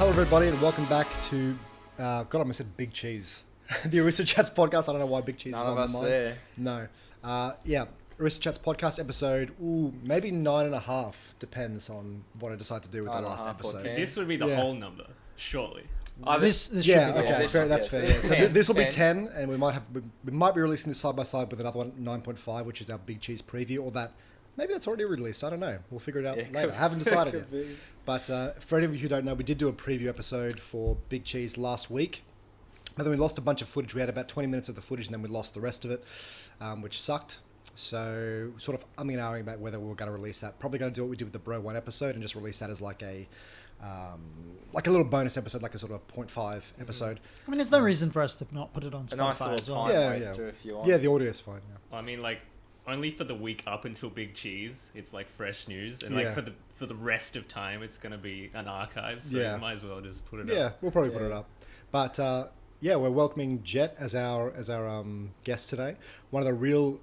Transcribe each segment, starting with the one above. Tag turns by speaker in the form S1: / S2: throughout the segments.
S1: Hello, everybody, and welcome back to, God, I almost said Big Cheese. The Aristochats podcast. I don't know why Big Cheese is on the mind.
S2: There.
S1: No. Yeah, Aristochats podcast episode, maybe 9.5. Depends on what I decide to do with the last episode.
S3: This would be the whole number, surely.
S1: This should be okay, fair, that's fair. Yeah. So this will be 10, and we might be releasing this side by side with another one, 9.5, which is our Big Cheese preview, or that. Maybe that's already released. I don't know. We'll figure it out later. I haven't decided yet.
S2: Be.
S1: But for any of you who don't know, we did do a preview episode for Big Cheese last week. But then we lost a bunch of footage. We had about 20 minutes of the footage, and then we lost the rest of it, which sucked. So sort of umming and ahhing about whether we were going to release that. Probably going to do what we did with the Bro 1 episode and just release that as like a little bonus episode, like a sort of 0.5 episode.
S4: I mean, there's no reason for us to not put it on Spotify
S2: nice
S4: as well.
S2: waster if you want.
S1: Yeah, the audio is fine. Yeah.
S3: Well, I mean, like, only for the week up until Big Cheese, it's like fresh news, and like for the rest of time, it's gonna be an archive. So you might as well just put it up.
S1: Yeah, we'll probably put it up. But we're welcoming Jett as our guest today. One of the real,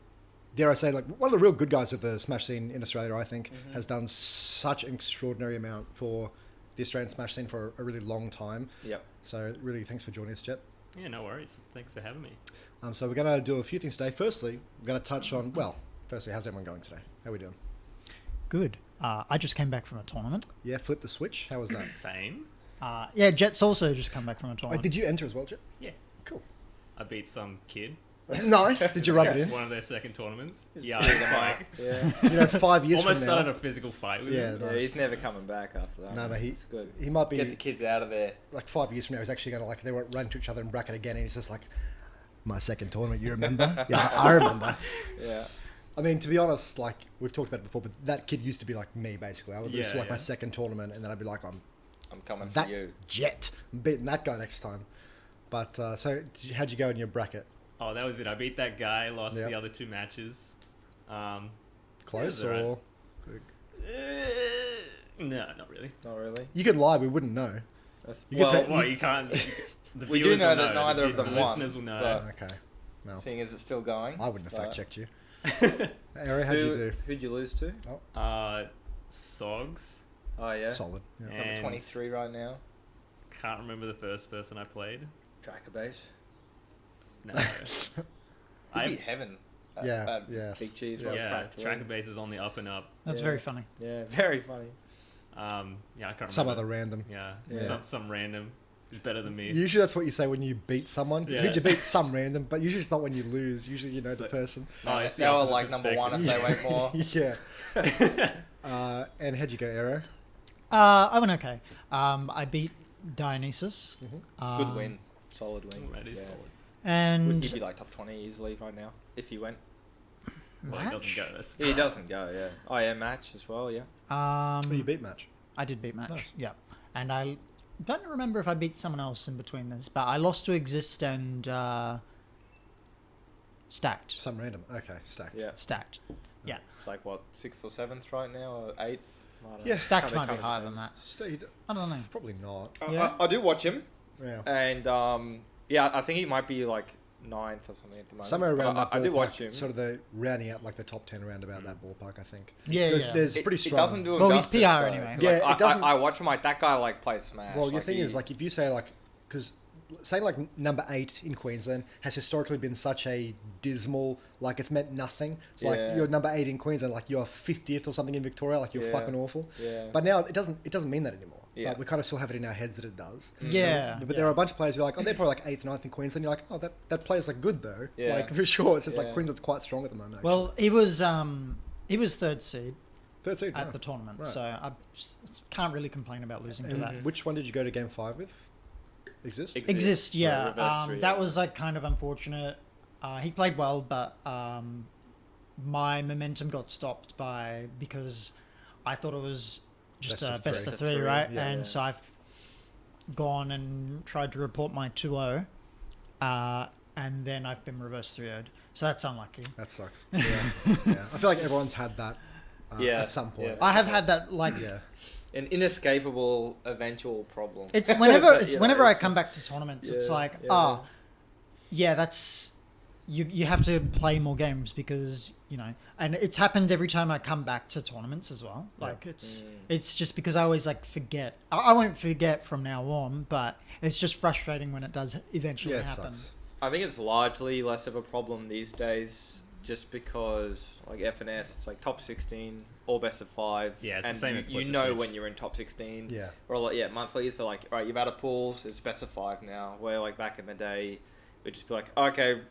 S1: dare I say, like one of the real good guys of the Smash scene in Australia. I think has done such an extraordinary amount for the Australian Smash scene for a really long time.
S2: Yep.
S1: So really, thanks for joining us, Jett.
S3: Yeah, no worries. Thanks for having me.
S1: So we're going to do a few things today. Firstly, we're going to touch on, firstly, how's everyone going today? How are we doing?
S4: Good. I just came back from a tournament.
S1: Yeah, flip the switch. How was that?
S3: Same.
S4: Jett's also just come back from a tournament.
S1: Did you enter as well, Jett?
S3: Yeah.
S1: Cool.
S3: I beat some kid.
S1: Nice. Did you rub it in?
S3: One of their second tournaments. Yeah, it's like
S1: You know, 5 years
S3: almost
S1: from now.
S3: started a physical fight with him.
S2: Yeah, he's never coming back after that.
S1: No,
S2: he's good.
S1: He might be.
S2: Get the kids out of there.
S1: Like 5 years from now, he's actually going to they won't run to each other in bracket again, and he's just like, my second tournament, you remember? Yeah, I remember.
S2: Yeah.
S1: I mean, to be honest, like we've talked about it before, but that kid used to be like me, basically. I would lose to my second tournament, and then I'd be like, I'm
S2: coming
S1: that
S2: for you.
S1: Jett. I'm beating that guy next time. But how'd you go in your bracket?
S3: Oh, that was it. I beat that guy. Lost the other two matches.
S1: Close
S3: or?
S1: or?
S3: No, not really.
S2: Not really.
S1: You could lie. We wouldn't know.
S3: You can't. The
S2: We do know
S3: will
S2: that neither of them
S3: the
S2: won.
S3: listeners will know.
S1: Okay. Well,
S2: Seeing as it's still going.
S1: I wouldn't have fact checked you. Ari, how'd you do?
S2: Who'd you lose to?
S3: Sogs.
S2: Oh, yeah.
S1: Solid. Yeah.
S3: And
S2: Number 23 right now.
S3: Can't remember the first person I played.
S2: Tracker base.
S3: No.
S2: You beat Heaven. Big Cheese.
S3: Yeah, Tracker Base is on the up and up.
S4: That's very funny.
S2: Yeah, very funny.
S3: I can't remember.
S1: Some other random.
S3: Yeah. Some random is better than me.
S1: Usually that's what you say when you beat someone.
S3: Yeah.
S1: You beat some random, but usually it's not when you lose. Usually you know
S3: It's
S1: the
S3: like-
S1: person.
S3: Oh, it's the
S2: They were
S3: opposite
S2: like number one if they went more.
S1: Yeah. And how'd you go, Arrow?
S4: I went okay. I beat Dionysus.
S2: Good win. Solid win.
S3: That is solid.
S4: And
S2: He'd be like top 20 easily right now if he went.
S3: Well, he doesn't go this.
S2: He doesn't go, yeah. Oh, yeah, match as well, yeah.
S1: You beat Match.
S4: I did beat Match.
S1: Nice.
S4: Yeah. And I don't remember if I beat someone else in between this, but I lost to Exist and Stacked.
S1: Some random. Okay, stacked.
S2: Yeah.
S4: Stacked. Yeah.
S2: It's like, what, 6th or 7th right now, or 8th? I don't know.
S1: Yeah.
S4: Stacked
S2: How
S4: might
S2: they
S4: be
S2: come
S4: higher
S2: in
S4: than that.
S1: I
S4: I don't know.
S1: Probably not.
S4: Yeah.
S2: I do watch him,
S1: Yeah.
S2: and I think he might be like 9th or something at the moment.
S1: Somewhere around that ballpark.
S2: I do watch him.
S1: Sort of the rounding out like the top 10 around about that ballpark, I think.
S4: Yeah,
S1: There's
S2: It-
S1: pretty
S2: It
S1: strong.
S2: doesn't do
S4: Well, he's
S2: justice,
S4: PR
S2: though.
S4: anyway.
S2: Like,
S1: Yeah, it doesn't-
S2: I watch him like that guy like plays Smash.
S1: Well, your
S2: like,
S1: thing is like if you say like because saying like number 8 in Queensland has historically been such a dismal, like it's meant nothing. It's like
S2: Yeah.
S1: you're number 8 in Queensland, like you're 50th or something in Victoria, like you're
S2: Yeah.
S1: fucking awful.
S2: Yeah.
S1: But now it doesn't mean that anymore.
S2: Yeah.
S1: But we kind of still have it in our heads that it does.
S4: Yeah.
S1: But there are a bunch of players who are like, oh, they're probably like 8th, 9th in Queensland. You're like, oh, that player's like good though.
S2: Yeah.
S1: Like for sure, it's just
S2: Yeah.
S1: like Queensland's quite strong at the moment.
S4: Well, he was third seed
S1: Third seed,
S4: at
S1: right.
S4: the tournament,
S1: Right.
S4: so I can't really complain about losing to that.
S1: And which one did you go to game 5 with? Exist?
S4: Exist,
S2: So
S4: yeah.
S2: reverse three,
S4: that
S2: yeah.
S4: was like kind of unfortunate. He played well, but my momentum got stopped because I thought it was just
S1: Best
S4: a
S1: of
S4: best
S1: three.
S4: of three, right?
S1: Yeah,
S4: and
S2: yeah.
S4: so I've gone and tried to report my 2-0, and then I've been reverse 3-0'd. So that's unlucky.
S1: That sucks. Yeah. Yeah. I feel like everyone's had that
S2: Yeah.
S1: at some point.
S2: Yeah.
S4: I have had that like
S1: Yeah.
S2: An inescapable eventual problem.
S4: it's whenever
S2: You know,
S4: whenever I
S2: it's
S4: come
S2: just-
S4: back to tournaments, it's
S2: Yeah,
S4: like,
S2: yeah.
S4: yeah, that's you have to play more games because, and it's happened every time I come back to tournaments as well. Like it's just because I always like forget. I won't forget from now on, but it's just frustrating when it does eventually happen.
S1: Sucks.
S2: I think it's largely less of a problem these days, just because like FNS, it's like top 16 or best of 5.
S3: Yeah, it's
S2: and
S3: the same.
S2: you know when you're in top 16.
S1: Yeah.
S2: Or like monthly, so like right, you've out of pools, it's best of 5 now. Where like back in the day, it'd just be like, okay,
S1: It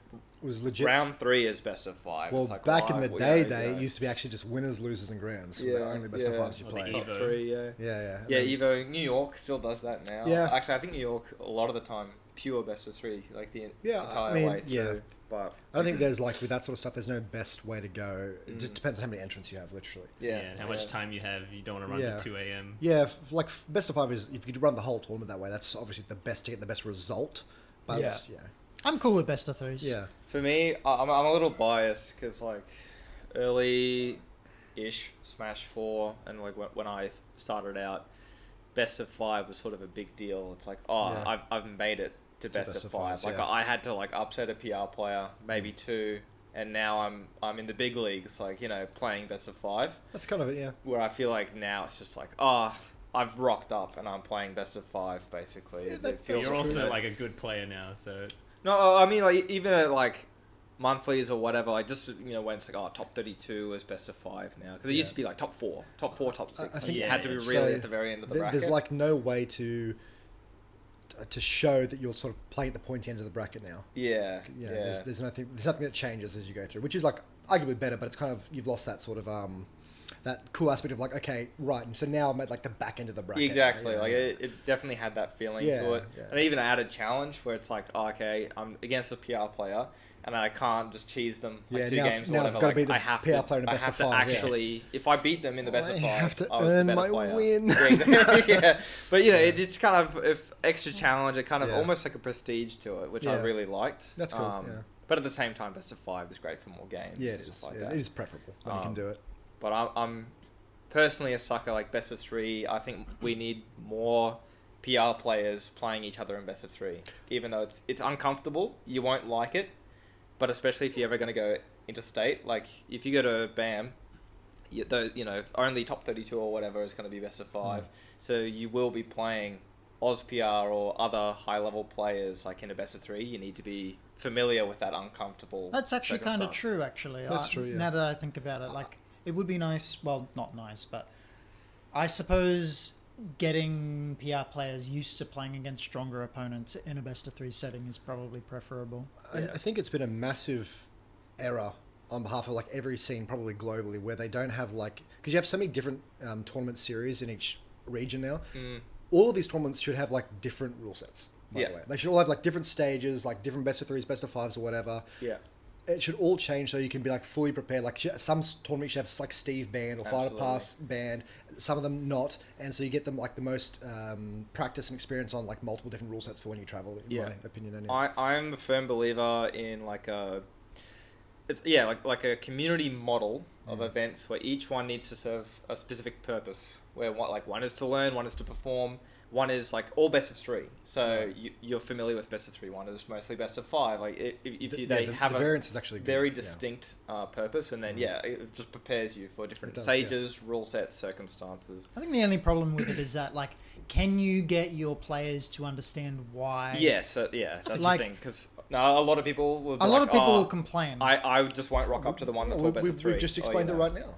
S1: was legit.
S2: round 3 is best of 5.
S1: Well,
S2: it's like,
S1: back in
S2: right,
S1: the
S2: we
S1: day,
S2: know,
S1: it used to be actually just winners, losers, and grands.
S2: Yeah,
S1: The only best of 5s you
S3: Or the
S1: played.
S3: Evo.
S2: top 3, yeah.
S1: Yeah.
S2: Yeah, Evo. New York still does that now.
S1: Yeah.
S2: Actually, I think New York, a lot of the time, pure best of 3, like the entire way through.
S1: Yeah.
S2: But
S1: I don't think there's like with that sort of stuff. There's no best way to go. It just depends on how many entrants you have, literally.
S3: And how much time you have. You don't want to run to 2 a.m.
S1: Yeah, like best of 5 is if you could run the whole tournament that way. That's obviously the best to get the best result. But
S4: I'm cool with best of 3s.
S1: Yeah.
S2: for me, I'm a little biased because like early-ish Smash 4 and like when I started out, best of 5 was sort of a big deal. It's like, I've made it to best of 5. Like I had to like upset a PR player, maybe 2, and now I'm in the big leagues, like playing best of 5.
S1: That's kind of it, yeah.
S2: Where I feel like now it's just like, I've rocked up and I'm playing best of 5 basically.
S1: Yeah,
S2: It feels
S3: You're also
S2: true.
S3: like a good player now, so.
S2: No, I mean like even at like monthlies or whatever, like just when it's like top 32 is best of 5 now, because it used to be like top 4, top 6.
S1: I think
S2: you had to be really
S1: so
S2: at the very end of the bracket.
S1: There's like no way to show that you're sort of playing at the pointy end of the bracket now. There's nothing that changes as you go through, which is like arguably better, but it's kind of you've lost that sort of that cool aspect of like, okay, right, and so now I'm at like the back end of the bracket.
S2: Exactly, like it definitely had that feeling to it. And even added challenge where it's like, okay, I'm against a PR player and I can't just cheese them like 2 games or
S1: now
S2: whatever.
S1: I've got to be the
S2: I have
S1: PR player in the
S2: I
S1: best
S2: have
S1: of 5.
S2: to actually, if I beat them in the best of 5,
S1: I have to
S2: I was the
S1: earn
S2: better
S1: my
S2: player.
S1: win.
S2: But it's kind of if extra challenge, it kind of almost like a prestige to it, which I really liked.
S1: That's cool.
S2: But at the same time, best of 5 is great for more games.
S1: Yeah, it is.
S2: Stuff like
S1: It
S2: that.
S1: is preferable when you can do it.
S2: But I'm personally a sucker like best of 3. I think we need more PR players playing each other in best of 3. Even though it's uncomfortable, you won't like it. But especially if you're ever going to go interstate, like if you go to BAM, only top 32 or whatever is going to be best of 5. So you will be playing OzPR or other high-level players like in a best of 3. You need to be familiar with that uncomfortable.
S4: That's actually kind of
S2: circumstance.
S4: true, actually.
S1: That's true, yeah.
S4: Now that I think about it, like it would be nice. Well, not nice, but I suppose getting PR players used to playing against stronger opponents in a best of 3 setting is probably preferable.
S1: I think it's been a massive error on behalf of like every scene, probably globally, where they don't have like, because you have so many different tournament series in each region now. All of these tournaments should have like different rule sets. By the way, they should all have like different stages, like different best of 3s, best of 5s, or whatever.
S2: Yeah.
S1: It should all change so you can be like fully prepared. Like some tournaments should have like Steve banned or Fighter Pass banned, some of them not, and so you get them like the most practice and experience on like multiple different rule sets for when you travel. In my opinion, anyway.
S2: I'm a firm believer in like a a community model of events where each one needs to serve a specific purpose. Where one is to learn, one is to perform. One is like all best of 3, so you're familiar with best of 3. One is mostly best of 5. Like they have
S1: the variance is actually
S2: very distinct purpose, and then it just prepares you for different stages, rule sets, circumstances.
S4: I think the only problem with it is that like, can you get your players to understand why?
S2: That's the thing. Because a lot of people will.
S4: Will complain.
S2: I just won't rock up to the one that's all best of 3.
S1: We've just explained it right now.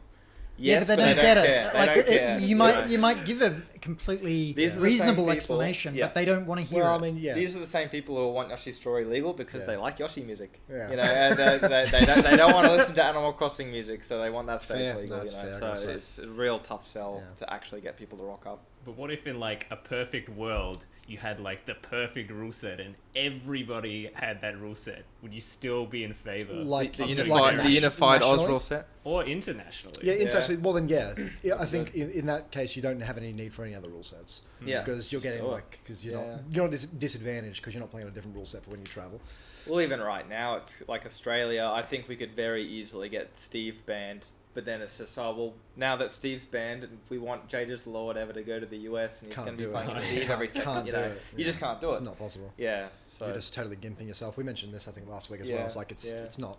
S2: Yes,
S4: but they don't get it.
S2: Like
S4: you might give a completely reasonable explanation, but they don't want to hear it.
S2: These are the same people who want Yoshi's Story legal because they like Yoshi music.
S1: Yeah.
S2: And they don't want to listen to Animal Crossing music, so they want that stage legal.
S1: No, fair,
S2: so it's a real tough sell to actually get people to rock up.
S3: But what if in like a perfect world you had like the perfect rule set and everybody had that rule set? Would you still be in favor?
S1: Like
S2: the
S1: like
S2: unified Oz
S1: nationally?
S2: rule set?
S3: Or internationally?
S1: Yeah, internationally. Well, then, I think in that case you don't have any need for any other rule sets.
S2: Yeah,
S1: because you're getting because you're not disadvantaged because you're not playing a different rule set for when you travel.
S2: Well, even right now, it's like Australia. I think we could very easily get Steve banned But then it's just, now that Steve's banned, and we want JJ's Law or whatever to go to the US, and he's going to be playing with Steve every second, you just can't do it.
S1: It's not possible.
S2: Yeah, so
S1: you're just totally gimping yourself. We mentioned this, I think, last week as
S2: Yeah,
S1: well. It's like it's not.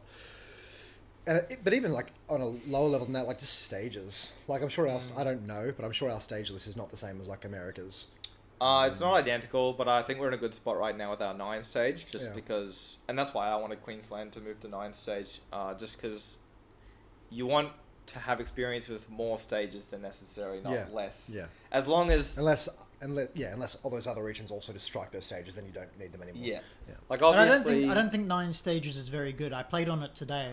S1: But even like on a lower level than that, like just stages. Like I'm sure I don't know, but I'm sure our stage list is not the same as like America's.
S2: It's not identical, but I think we're in a good spot right now with our 9 stage, just because, and that's why I wanted Queensland to move to 9 stage, just because you want to have experience with more stages than necessary, not less.
S1: Yeah.
S2: As long as
S1: unless all those other regions also just strike those stages, then you don't need them anymore.
S2: Yeah.
S1: Yeah.
S2: Like obviously,
S4: I don't think 9 stages is very good. I played on it today,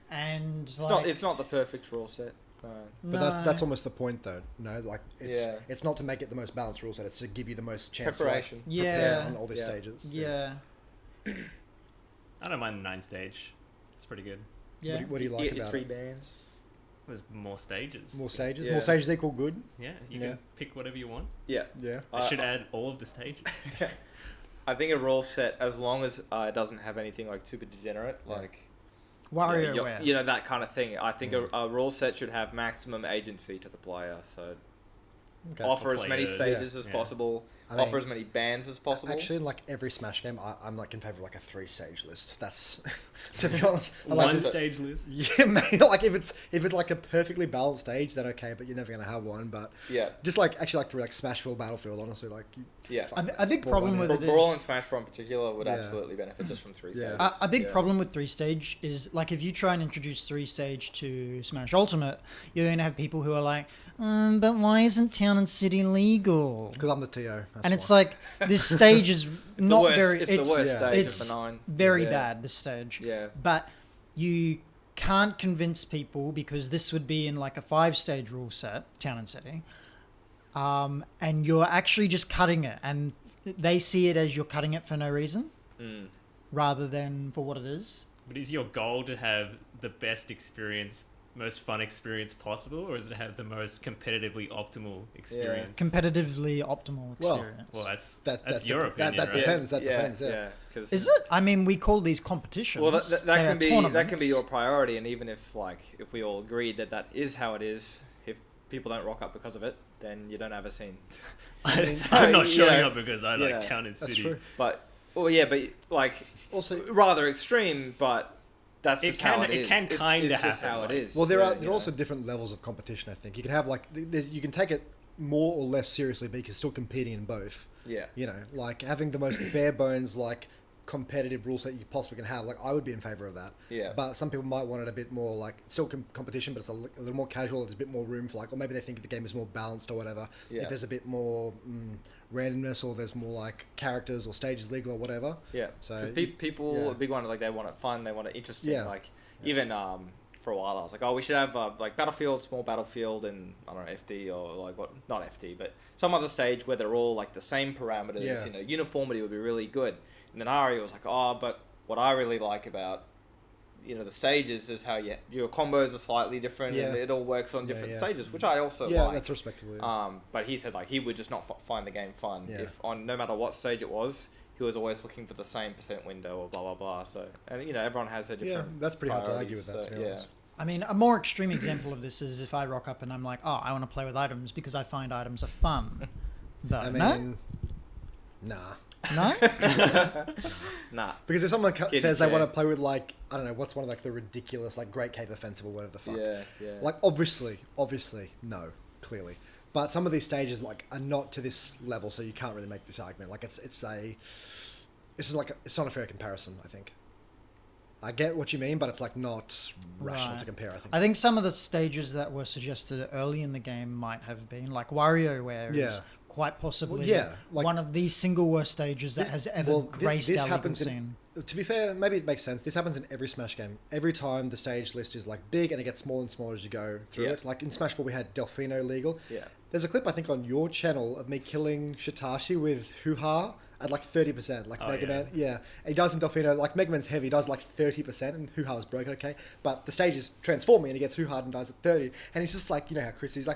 S4: and
S2: it's not the perfect rule set. No.
S1: But that's almost the point, though. No, like it's not to make it the most balanced rule set. It's to give you the most chance
S2: preparation.
S1: to prepare on all these stages.
S4: Yeah.
S3: I don't mind the 9 stage. It's pretty good.
S4: Yeah.
S1: What do you like about
S2: 3
S1: it?
S2: bands.
S3: There's more stages.
S1: More stages.
S2: Yeah.
S1: More stages equal good.
S3: Yeah, you can pick whatever you want.
S2: Yeah.
S1: Yeah.
S3: I should add all of the stages.
S2: I think a rule set, as long as it doesn't have anything like super degenerate, like
S4: WarioWare.
S2: that kind of thing. I think a rule set should have maximum agency to the player. So offer as many stages as possible. Offer as many bans as possible.
S1: Actually, in like every Smash game, I'm like in favor of like a 3-stage list. That's to be honest.
S3: One stage list.
S1: Yeah, man. Like if it's like a perfectly balanced stage, then okay. But you're never gonna have one. But just like through like Smashville, Battlefield. Honestly, like
S4: a big problem with it is
S2: Brawl and Smash Bros in particular would absolutely benefit just from 3 stages.
S4: A big problem with 3-stage is like if you try and introduce 3-stage to Smash Ultimate, you're going to have people who are like, but why isn't Town and City legal?
S1: Because I'm the TO.
S4: And it's like this stage is not very.
S2: It's the worst stage
S4: it's
S2: of the 9.
S4: very bad. This stage.
S2: Yeah.
S4: But you can't convince people because this would be in like a 5-stage rule set, Town and City, and you're actually just cutting it, and they see it as you're cutting it for no reason, rather than for what it is.
S3: But is your goal to have the best experience, most fun experience possible, or is it to have the most competitively optimal experience?
S4: Competitively optimal experience.
S3: Well, that's your opinion.
S1: That depends. That depends. Yeah.
S4: Is it? I mean, we call these competitions.
S2: Well, that can be your priority, and even if we all agreed that is how it is, if people don't rock up because of it, then you don't have a scene.
S3: I'm not showing up because I like Town and City.
S1: That's true.
S2: But like also rather extreme, but that's just how it is.
S3: It can kind of happen.
S2: Just how it is.
S1: Well, there are also different levels of competition. I think you can have you can take it more or less seriously, but you're still competing in both.
S2: Yeah.
S1: You know, like having the most bare bones competitive rule set you possibly can have. Like I would be in favor of that.
S2: Yeah.
S1: But some people might want it a bit more still competition, but it's a little more casual. There's a bit more room for or maybe they think the game is more balanced or whatever.
S2: Yeah.
S1: If there's a bit more randomness or there's more characters or stages legal or whatever.
S2: Yeah. So people a big one they want it fun, they want it interesting.
S1: Yeah.
S2: Even for a while I was like, we should have Battlefield, small Battlefield, and I don't know FD or not FD, but some other stage where they're all the same parameters.
S1: Yeah.
S2: Uniformity would be really good. And then Ari was like, but what I really like about the stages is how your combos are slightly different and it all works on different stages, which I also like.
S1: Yeah, that's respectable.
S2: But he said he would just not find the game fun if no matter what stage it was, he was always looking for the same % window or blah blah blah. So everyone has their different.
S1: Yeah, that's pretty hard to argue with that. To be honest.
S4: I mean, a more extreme example of this is if I rock up and I'm like, I want to play with items because I find items are fun.
S1: I mean, nah.
S4: No?
S2: Nah.
S1: Because if someone says they want to play with I don't know, what's one of the ridiculous Great Cave Offensive or whatever the fuck.
S2: Yeah.
S1: Obviously, no, clearly. But some of these stages are not to this level, so you can't really make this argument. It's not a fair comparison, I think. I get what you mean, but it's not rational to compare, I think.
S4: I think some of the stages that were suggested early in the game might have been WarioWare is quite possibly one of the single worst stages that has ever graced our legal scene.
S1: To be fair, maybe it makes sense. This happens in every Smash game. Every time the stage list is big and it gets smaller and smaller as you go through it. In Smash 4 we had Delfino legal.
S2: Yeah.
S1: There's a clip I think on your channel of me killing Shitashi with Hoo-Ha at 30%, Mega Man. Yeah. And he does in Delfino, Mega Man's heavy, he does 30% and Hoo-Ha is broken, okay? But the stage is transforming and he gets Hoo-Ha and dies at 30. And he's just how Chris, he's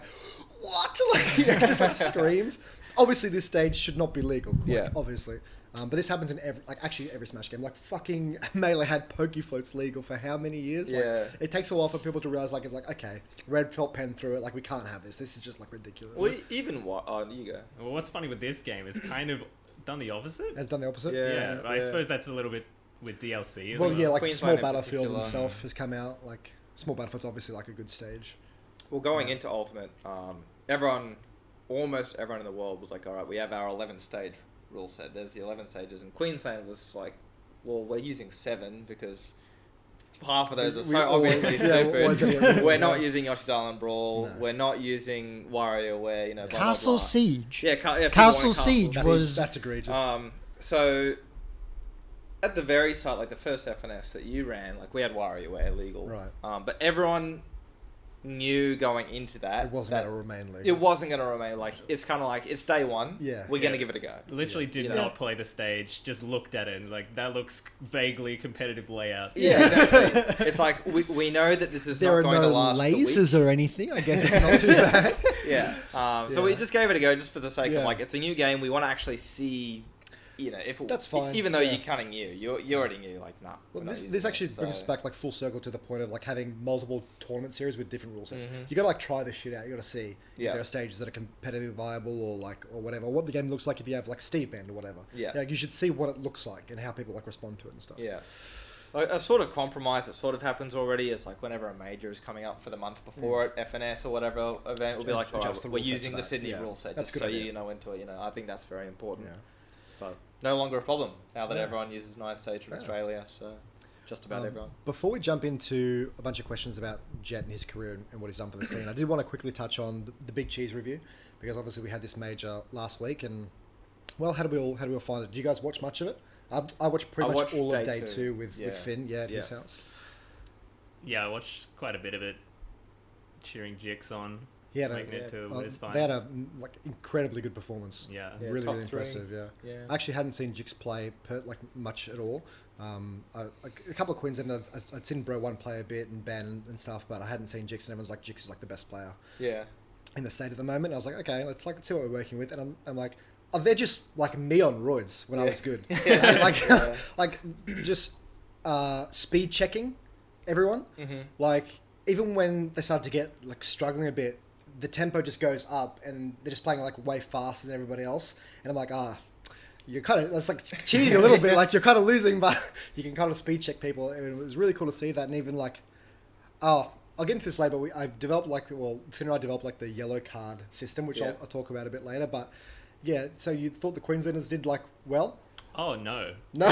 S1: what? Just screams. obviously this stage should not be legal. Like,
S2: Yeah.
S1: obviously. But this happens in every Smash game. Like fucking Melee had Pokefloats legal for how many years? Like,
S2: Yeah.
S1: it takes a while for people to realize like it's like, okay, red felt pen through it. Like we can't have this. This is just like ridiculous.
S2: Well, even what? Oh, you go.
S3: Well, what's funny with this game is kind of done the opposite.
S1: Has done the opposite.
S3: Yeah, I
S2: yeah.
S3: suppose that's a little bit with DLC as
S1: Well,
S3: well.
S1: yeah, like
S2: Queensland
S1: Small
S2: in
S1: Battlefield and
S2: particular.
S1: stuff has come out. Like Small Battlefield's obviously like a good stage.
S2: Well, going into Ultimate, almost everyone in the world was like, all right, we have our 11 stage rule set. There's the 11 stages, and Queensland was like, well, we're using 7 because half of those are
S1: We
S2: so
S1: always-
S2: obviously
S1: yeah,
S2: stupid.
S1: always get-
S2: We're not using Yoshi's Island Brawl.
S1: No.
S2: We're not using WarioWare. Blah, blah,
S4: Castle
S2: blah.
S4: Siege.
S2: Yeah, people
S4: Castle
S2: want
S4: Siege
S2: Castle
S4: was-
S1: That's egregious.
S2: So at the very start, like the first FNS that you ran, like we had WarioWare legal,
S1: Right.
S2: But everyone knew going into that
S1: it wasn't
S2: that
S1: going to remain legal.
S2: it wasn't going to remain like it's kind of like it's day one.
S1: Yeah.
S2: we're going to
S3: Yeah.
S2: give it a go.
S3: Literally did
S2: You know?
S3: not play the stage, just looked at it and like, that looks vaguely competitive layout.
S2: Yeah, exactly. It's like we know that this is
S1: there
S2: not
S1: are
S2: going
S1: no
S2: to last a week.
S1: lasers or anything. I guess it's not too bad.
S2: Yeah. So we
S1: Yeah.
S2: just gave it a go just for the sake
S1: Yeah.
S2: of like it's a new game. We want to actually see, if it,
S1: That's fine,
S2: Even though
S1: yeah.
S2: you kind of knew, you already knew like nah.
S1: Well,
S2: we're not
S1: this
S2: using
S1: actually
S2: it,
S1: brings us
S2: so-
S1: back like full circle to the point of like having multiple tournament series with different rule sets.
S2: Mhm.
S1: You got to like try this shit out. You got to see
S2: Yeah.
S1: if there are stages that are competitively viable or whatever. What the game looks like if you have like Steve Band or whatever.
S2: Yeah.
S1: Like, you should see what it looks like and how people like respond to it and stuff.
S2: Yeah. A sort of compromise that sort of happens already is like whenever a major is coming up for the month before it, FNS or whatever event, will be like, all
S1: Adjust
S2: right,
S1: the
S2: we're
S1: rule set
S2: using
S1: to
S2: the
S1: that.
S2: Sydney
S1: Yeah.
S2: rule set
S1: That's
S2: just
S1: a good
S2: so
S1: idea.
S2: you know into it. I think that's very important.
S1: Yeah.
S2: But no longer a problem now that
S1: Yeah.
S2: everyone uses 9th stage in
S1: Yeah.
S2: Australia, so just about everyone.
S1: Before we jump into a bunch of questions about Jett and his career and what he's done for the scene, I did want to quickly touch on the Big Cheese review because obviously we had this major last week and well, how do we all find it? Did you guys watch much of it? I watched pretty
S2: I
S1: much
S2: watched
S1: all of
S2: day
S1: day
S2: 2,
S1: two with
S2: yeah.
S1: Finn, at
S2: Yeah.
S1: his house.
S3: Yeah, I watched quite a bit of it, cheering Jix on,
S1: He had
S3: making it to Wiz
S1: they had
S3: finals.
S1: a like incredibly good performance.
S3: Yeah.
S2: Yeah,
S1: really,
S2: top
S1: really
S2: 3.
S1: impressive. Yeah.
S2: Yeah.
S1: I actually hadn't seen Jix play much at all. Like a couple of Queenslanders, I'd seen Bro One play a bit and Ben and stuff, but I hadn't seen Jix, and everyone's like Jix is like the best player
S2: Yeah.
S1: in the state at the moment. And I was like, okay, let's see what we're working with, and I'm like, oh, they're just like me on roids when I
S2: Yeah.
S1: was good,
S2: Yeah.
S1: like
S2: Yeah.
S1: like just speed checking everyone.
S2: Mm-hmm.
S1: Like even when they started to get like struggling a bit, the tempo just goes up and they're just playing like way faster than everybody else. And I'm like, you're kind of, that's like cheating a little bit. Like you're kind of losing, but you can kind of speed check people. And it was really cool to see that. And even like, I'll get into this later, but I developed Finn and I developed like the yellow card system, which
S2: Yeah.
S1: I'll talk about a bit later. But yeah, so you thought the Queenslanders did like well?
S3: Oh, no.
S1: No.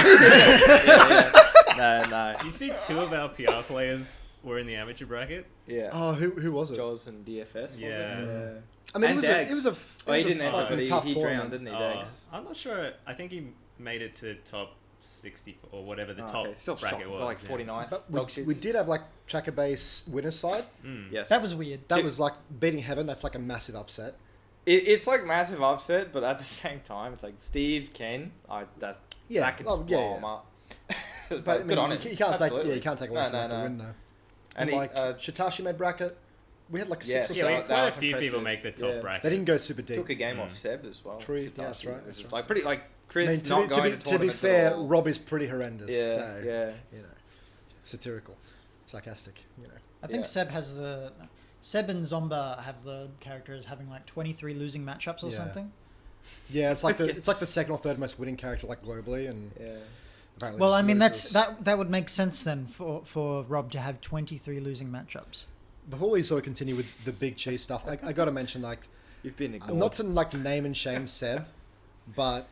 S2: No.
S3: You see, 2 of our PR players were in the amateur bracket.
S2: Yeah.
S1: Oh, who was it?
S2: Jaws and DFS. Was
S3: Yeah.
S2: It?
S1: I mean,
S2: And Dags.
S1: it was a
S2: Oh, he
S1: it was
S2: didn't
S1: a
S2: enter,
S1: fucking
S2: but
S1: tough
S2: he
S1: tournament.
S2: drowned, didn't he,
S3: Oh,
S2: Dags?
S3: I'm not sure. I think he made it to top 60 or whatever the
S2: Oh,
S3: top
S2: okay. Still
S3: bracket
S2: shocked,
S3: was.
S2: like
S3: yeah.
S2: 49th.
S1: But
S2: Dog
S1: we
S2: shits.
S1: did have like tracker base winners side.
S3: Mm.
S2: Yes.
S4: That was weird.
S1: That
S2: Two-
S1: was like beating heaven. That's like a massive upset.
S2: It's like massive upset, but at the same time, it's like Steve, Ken. That could just blow him up.
S1: But I mean,
S2: good on
S1: you,
S2: him.
S1: you can't
S2: Absolutely.
S1: you can't take away from like, the win though.
S2: And
S1: And
S2: he,
S1: like Shitashi made bracket. We had like
S2: Yeah,
S1: six or
S3: Yeah,
S1: seven.
S2: that
S3: quite a
S2: was
S3: few people
S2: impressive.
S3: make the top
S2: Yeah.
S3: bracket.
S1: They didn't go super deep.
S2: took a game off Seb as well.
S1: True, yeah,
S2: Shitashi,
S1: that's right,
S2: which
S1: that's
S2: is
S1: right.
S2: like pretty like Chris
S1: I mean,
S2: not going to
S1: to be
S2: tournaments
S1: fair,
S2: at all.
S1: Rob is pretty horrendous.
S2: Yeah,
S1: so,
S2: yeah.
S1: You know, satirical, sarcastic. You know.
S4: I think
S2: Yeah.
S4: Seb and Zomba have the characters having like 23 losing matchups or
S1: Yeah.
S4: something.
S1: Yeah, it's like the second or third most winning character like globally, and
S2: Yeah.
S1: apparently.
S4: Well,
S1: just
S4: I mean
S1: loses.
S4: that would make sense then for Rob to have 23 losing matchups.
S1: Before we sort of continue with the big cheese stuff, I got to mention like
S2: You've been ignored.
S1: not to like name and shame Seb, but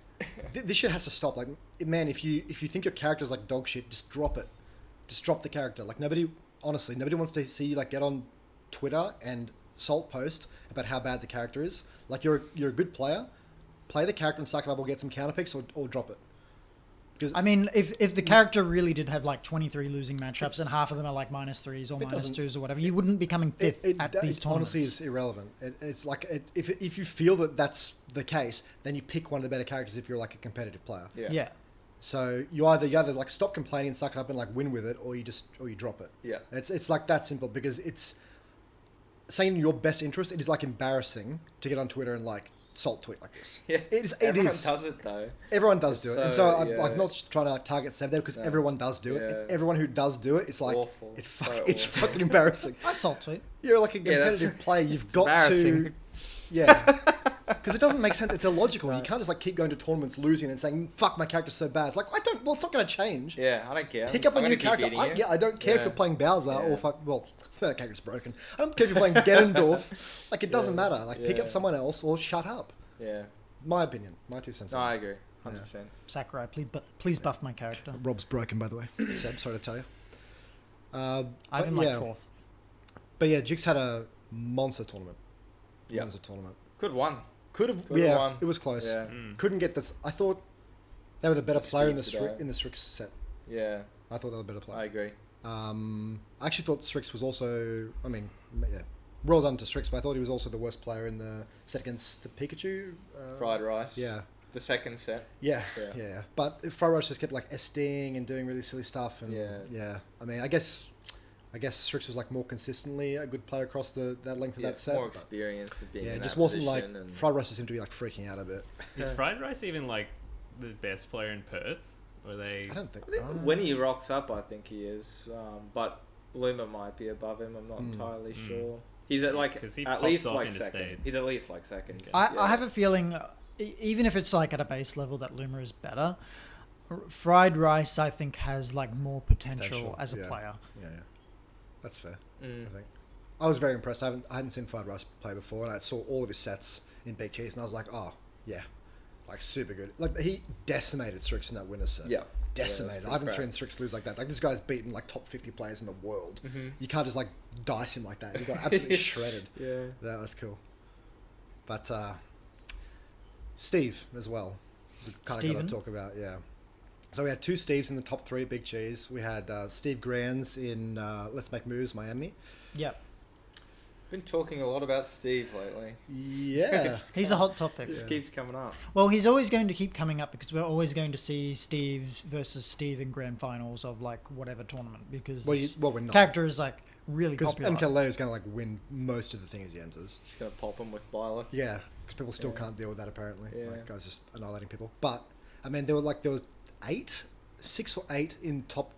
S1: this shit has to stop. Like, man, if you think your character's like dog shit, just drop it. Just drop the character. Like nobody wants to see you like get on Twitter and salt post about how bad the character is. Like you're a good player, play the character and suck it up or get some counter picks or drop it. Because
S4: I mean, if the character really did have like 23 losing matchups and half of them are like -3s or -2s or whatever, you wouldn't be coming fifth at these
S1: it
S4: tournaments.
S1: honestly is irrelevant. It's like if you feel that that's the case, then you pick one of the better characters if you're like a competitive player.
S2: Yeah.
S4: Yeah.
S1: So you either like stop complaining and suck it up and like win with it, or you drop it.
S2: Yeah.
S1: It's like that simple because it's saying in your best interest. It is like embarrassing to get on Twitter and like salt tweet like this.
S2: Yeah,
S1: It
S2: everyone
S1: is.
S2: does it though.
S1: Everyone does do it, and so I'm
S2: yeah.
S1: like not trying to like target Sev there because everyone does do it.
S2: Yeah.
S1: And everyone who does do it, it's like
S2: Awful.
S1: it's
S2: So
S1: it's
S2: awful.
S1: fucking embarrassing.
S4: I salt tweet.
S1: You're like a
S2: Yeah, that's-
S1: competitive player. You've got to,
S2: embarrassing.
S1: yeah, because it doesn't make sense. It's illogical. You can't just like keep going to tournaments losing and saying "fuck, my character's so bad." It's like I don't. Well, it's not going to change.
S2: Yeah, I don't care.
S1: Pick up a
S2: I'm
S1: new
S2: gonna keep
S1: character.
S2: beating you.
S1: I don't care if
S2: Yeah.
S1: you're playing Bowser
S2: Yeah.
S1: or fuck. Well, that character's broken. I don't care if you're playing Ganondorf. Like it doesn't
S2: Yeah.
S1: matter. Like pick
S2: Yeah.
S1: up someone else or shut up.
S2: Yeah.
S1: My opinion. My 2 cents.
S2: No, I agree. 100%.
S4: Sakurai, please buff my character.
S1: Rob's broken, by the way. Seb, sorry to tell you.
S4: I
S1: But
S4: have him like 4th.
S1: But yeah, Jix had a monster tournament.
S2: Yep.
S1: Monster tournament.
S2: Could have won.
S1: Could have.
S2: Could've
S1: Yeah,
S2: won.
S1: it was close.
S2: Yeah.
S1: Couldn't get this. I thought they were the better
S2: The
S1: player in the
S2: Strix today.
S1: Strix set.
S2: Yeah.
S1: I thought they were the better
S2: I
S1: player.
S2: agree.
S1: I actually thought Strix was also. I mean, yeah, well done to Strix, but I thought he was also the worst player in the set against the Pikachu.
S2: Fried rice.
S1: Yeah.
S2: The second set.
S1: Yeah,
S2: Yeah.
S1: yeah. But Fried Rice just kept like SDing and doing really silly stuff, and
S2: Yeah.
S1: I mean, I guess Strix was like more consistently a good player across that length of
S2: Yeah,
S1: that set.
S2: more
S1: but
S2: experience of being
S1: yeah,
S2: in
S1: it just
S2: that
S1: wasn't like
S2: position and-
S1: Fried Rice seemed to be like freaking out a bit.
S3: Is Fried Rice even like the best player in Perth? Or they?
S1: I don't think.
S2: I think when he rocks up, I think he is. But Bloomer might be above him. I'm not entirely sure. He's at like
S3: 'Cause he
S2: at
S3: pops
S2: least
S3: off
S2: like
S3: into
S2: second.
S3: state.
S2: He's at least like second.
S3: Okay.
S4: I have a feeling, even if it's like at a base level, that Luma is better. Fried Rice, I think, has like more potential as a
S1: yeah.
S4: player.
S1: Yeah, that's fair.
S2: Mm.
S1: I think I was very impressed. I hadn't seen Fried Rice play before, and I saw all of his sets in Big Cheese, and I was like, oh yeah, like super good. Like he decimated Strix in that winner's set.
S2: Yeah.
S1: Decimated.
S2: Yeah,
S1: I haven't
S2: that's
S1: seen Strix lose like that. Like this guy's beaten like top 50 players in the world.
S2: Mm-hmm.
S1: You can't just like dice him like that. He got absolutely shredded.
S2: Yeah.
S1: That was cool. But Steve as well. We kind of got
S4: Steven?
S1: to talk about, yeah. So we had 2 Steves in the top 3 Big Cheese. We had Steve Grands in Let's Make Moves Miami.
S4: Yep.
S2: Been talking a lot about Steve lately.
S1: Yeah.
S4: He's a hot topic.
S2: Just keeps coming up.
S4: Well, he's always going to keep coming up because we're always going to see Steve versus Steve in grand finals of like whatever tournament because
S1: Well,
S4: this
S1: we're not.
S4: character is like really
S1: Because
S4: popular.
S1: MKLeo is going to like win most of the things he enters.
S2: Just gonna pop him with Byleth.
S1: Yeah, because people still
S2: Yeah.
S1: can't deal with that apparently.
S2: Yeah.
S1: Like guys just annihilating people. But I mean, there was 6 or 8 in top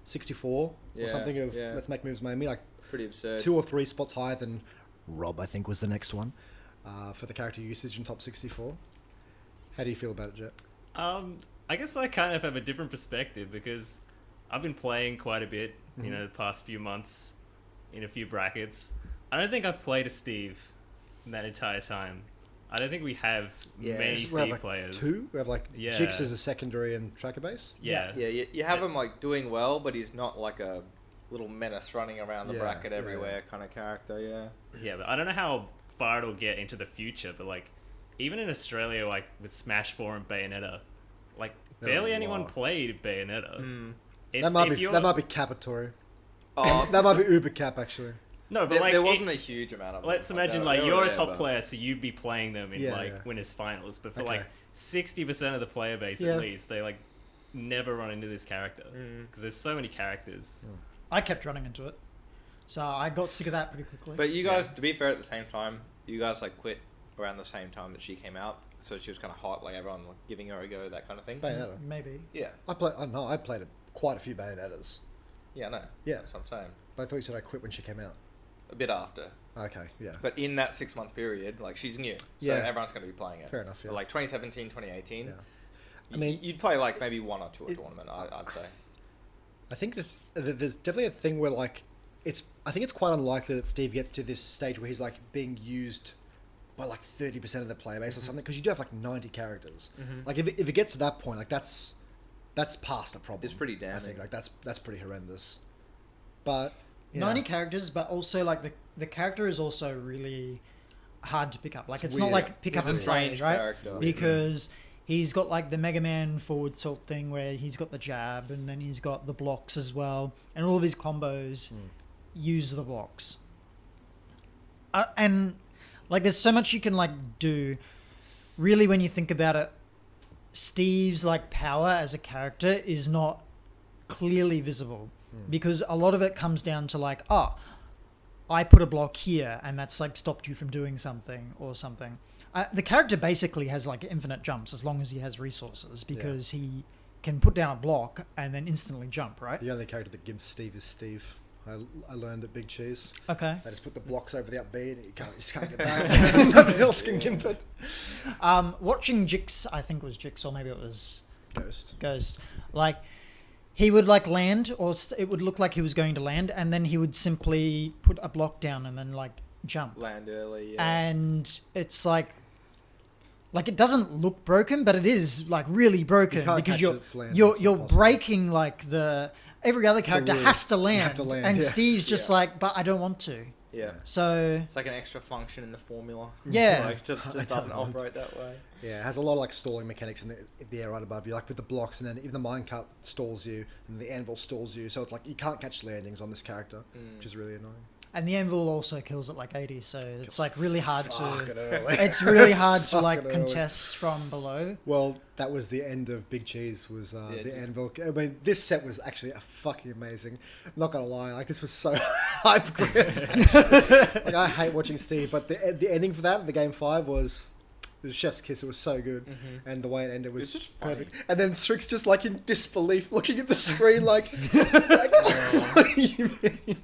S1: 64
S2: Yeah,
S1: or something of
S2: yeah.
S1: Let's Make Moves Miami. Like
S2: Pretty absurd.
S1: 2 or 3 spots higher than Rob, I think was the next one for the character usage in top 64. How do you feel about it, Jett?
S3: I guess I kind of have a different perspective because I've been playing quite a bit, you know, the past few months in a few brackets. I don't think I've played a Steve in that entire time. I don't think we have many
S1: we have
S3: Steve
S1: like
S3: players.
S1: 2. We have like
S3: Yeah.
S1: Jix as a secondary and tracker base.
S3: Yeah.
S2: Yeah, you have him like doing well, but he's not like a little menace running around the
S1: Yeah,
S2: bracket
S1: yeah,
S2: everywhere kind of character. Yeah.
S3: Yeah, but I don't know how far it'll get into the future, but like even in Australia, like with Smash 4 and Bayonetta, like
S1: There are
S3: barely
S1: a
S3: anyone
S1: lot.
S3: played Bayonetta. It's,
S1: That might
S3: if
S1: be
S3: you're-
S1: capatory.
S2: Oh,
S1: That might be uber cap actually.
S3: No, but
S2: there,
S3: like
S2: there wasn't a huge amount of them.
S3: let's imagine
S2: They
S3: like
S2: were
S3: you're a
S2: there,
S3: top
S2: but-
S3: player, so you'd be playing them in
S1: Yeah,
S3: like
S1: yeah.
S3: winners finals. But for
S1: Okay.
S3: like 60% of the player base
S1: Yeah.
S3: at least, they like never run into this character because there's so many characters.
S4: I kept running into it, so I got sick of that pretty quickly.
S2: But you guys, to be fair, at the same time, you guys like quit around the same time that she came out, so she was kind of hot, like everyone like giving her a go, that kind of thing.
S1: Bayonetta.
S4: Maybe.
S2: Yeah,
S1: I played quite a few Bayonettas.
S2: yeah, no,
S1: Yeah.
S2: that's what I'm saying.
S1: But I thought you said I quit when she came out.
S2: A bit after,
S1: Okay, yeah.
S2: but in that 6-month period, like she's new, so
S1: Yeah.
S2: everyone's going to be playing it.
S1: Fair enough, yeah.
S2: But, like 2017, 2018.
S1: Yeah.
S2: I
S1: I mean-
S2: mean, you'd play like maybe 1 or 2 a tournament. I'd say.
S1: I think there's definitely a thing where like I think it's quite unlikely that Steve gets to this stage where he's like being used by like 30% of the player base or something because you do have like 90 characters. Like if it gets to that point, like that's past a problem.
S2: It's pretty
S1: I
S2: damning.
S1: think like that's pretty horrendous. But yeah.
S4: 90 characters, but also like the character is also really hard to pick up. Like it's not
S1: weird.
S4: like pick
S2: He's
S4: up
S2: a
S4: and play,
S2: strange
S4: right?
S2: character.
S4: Because he's got like the Mega Man forward tilt thing where he's got the jab and then he's got the blocks as well, and all of his combos use the blocks. And like there's so much you can like do. Really, when you think about it, Steve's like power as a character is not clearly visible because a lot of it comes down to like, oh, I put a block here and that's like stopped you from doing something or something. The character basically has like infinite jumps as long as he has resources because he can put down a block and then instantly jump, right?
S1: The only character that gives Steve is Steve. I learned at Big Cheese.
S4: Okay.
S1: They just put the blocks over the up B and you just can't get back. Nothing else can give it.
S4: Watching Jix, I think it was Jix, or maybe it was
S1: Ghost.
S4: Like, he would like land, or it would look like he was going to land, and then he would simply put a block down and then like jump.
S2: Land early, yeah.
S4: And it's like it doesn't look broken, but it is like really broken
S1: You can't
S4: because
S1: catch its land,
S4: you're
S1: it's not possible.
S4: breaking like every other character
S1: wheel.
S4: has to land,
S1: You have to land,
S4: and
S1: yeah.
S4: Steve's just like, but I don't want to.
S2: Yeah.
S4: So
S2: It's like an extra function in the formula.
S4: Yeah.
S2: Like, just doesn't operate that way.
S1: Yeah, it has a lot of like stalling mechanics in the air right above you, like with the blocks, and then even the minecart stalls you, and the anvil stalls you. So it's like you can't catch landings on this character, which is really annoying.
S4: and the anvil also kills at like 80, so it's like really hard
S1: Fucking
S4: to.
S1: early.
S4: It's really hard to
S1: Fucking
S4: like
S1: early.
S4: contest from below.
S1: Well, that was the end of Big Cheese. Was the anvil? I mean, this set was actually fucking amazing. I'm not gonna lie, like this was so hype gripped. Like I hate watching Steve, but the ending for that, the game 5 was. It was chef's kiss. It was so good, and the way it ended was
S2: It's just
S1: perfect. And then Strix just like in disbelief, looking at the screen, like what do you mean?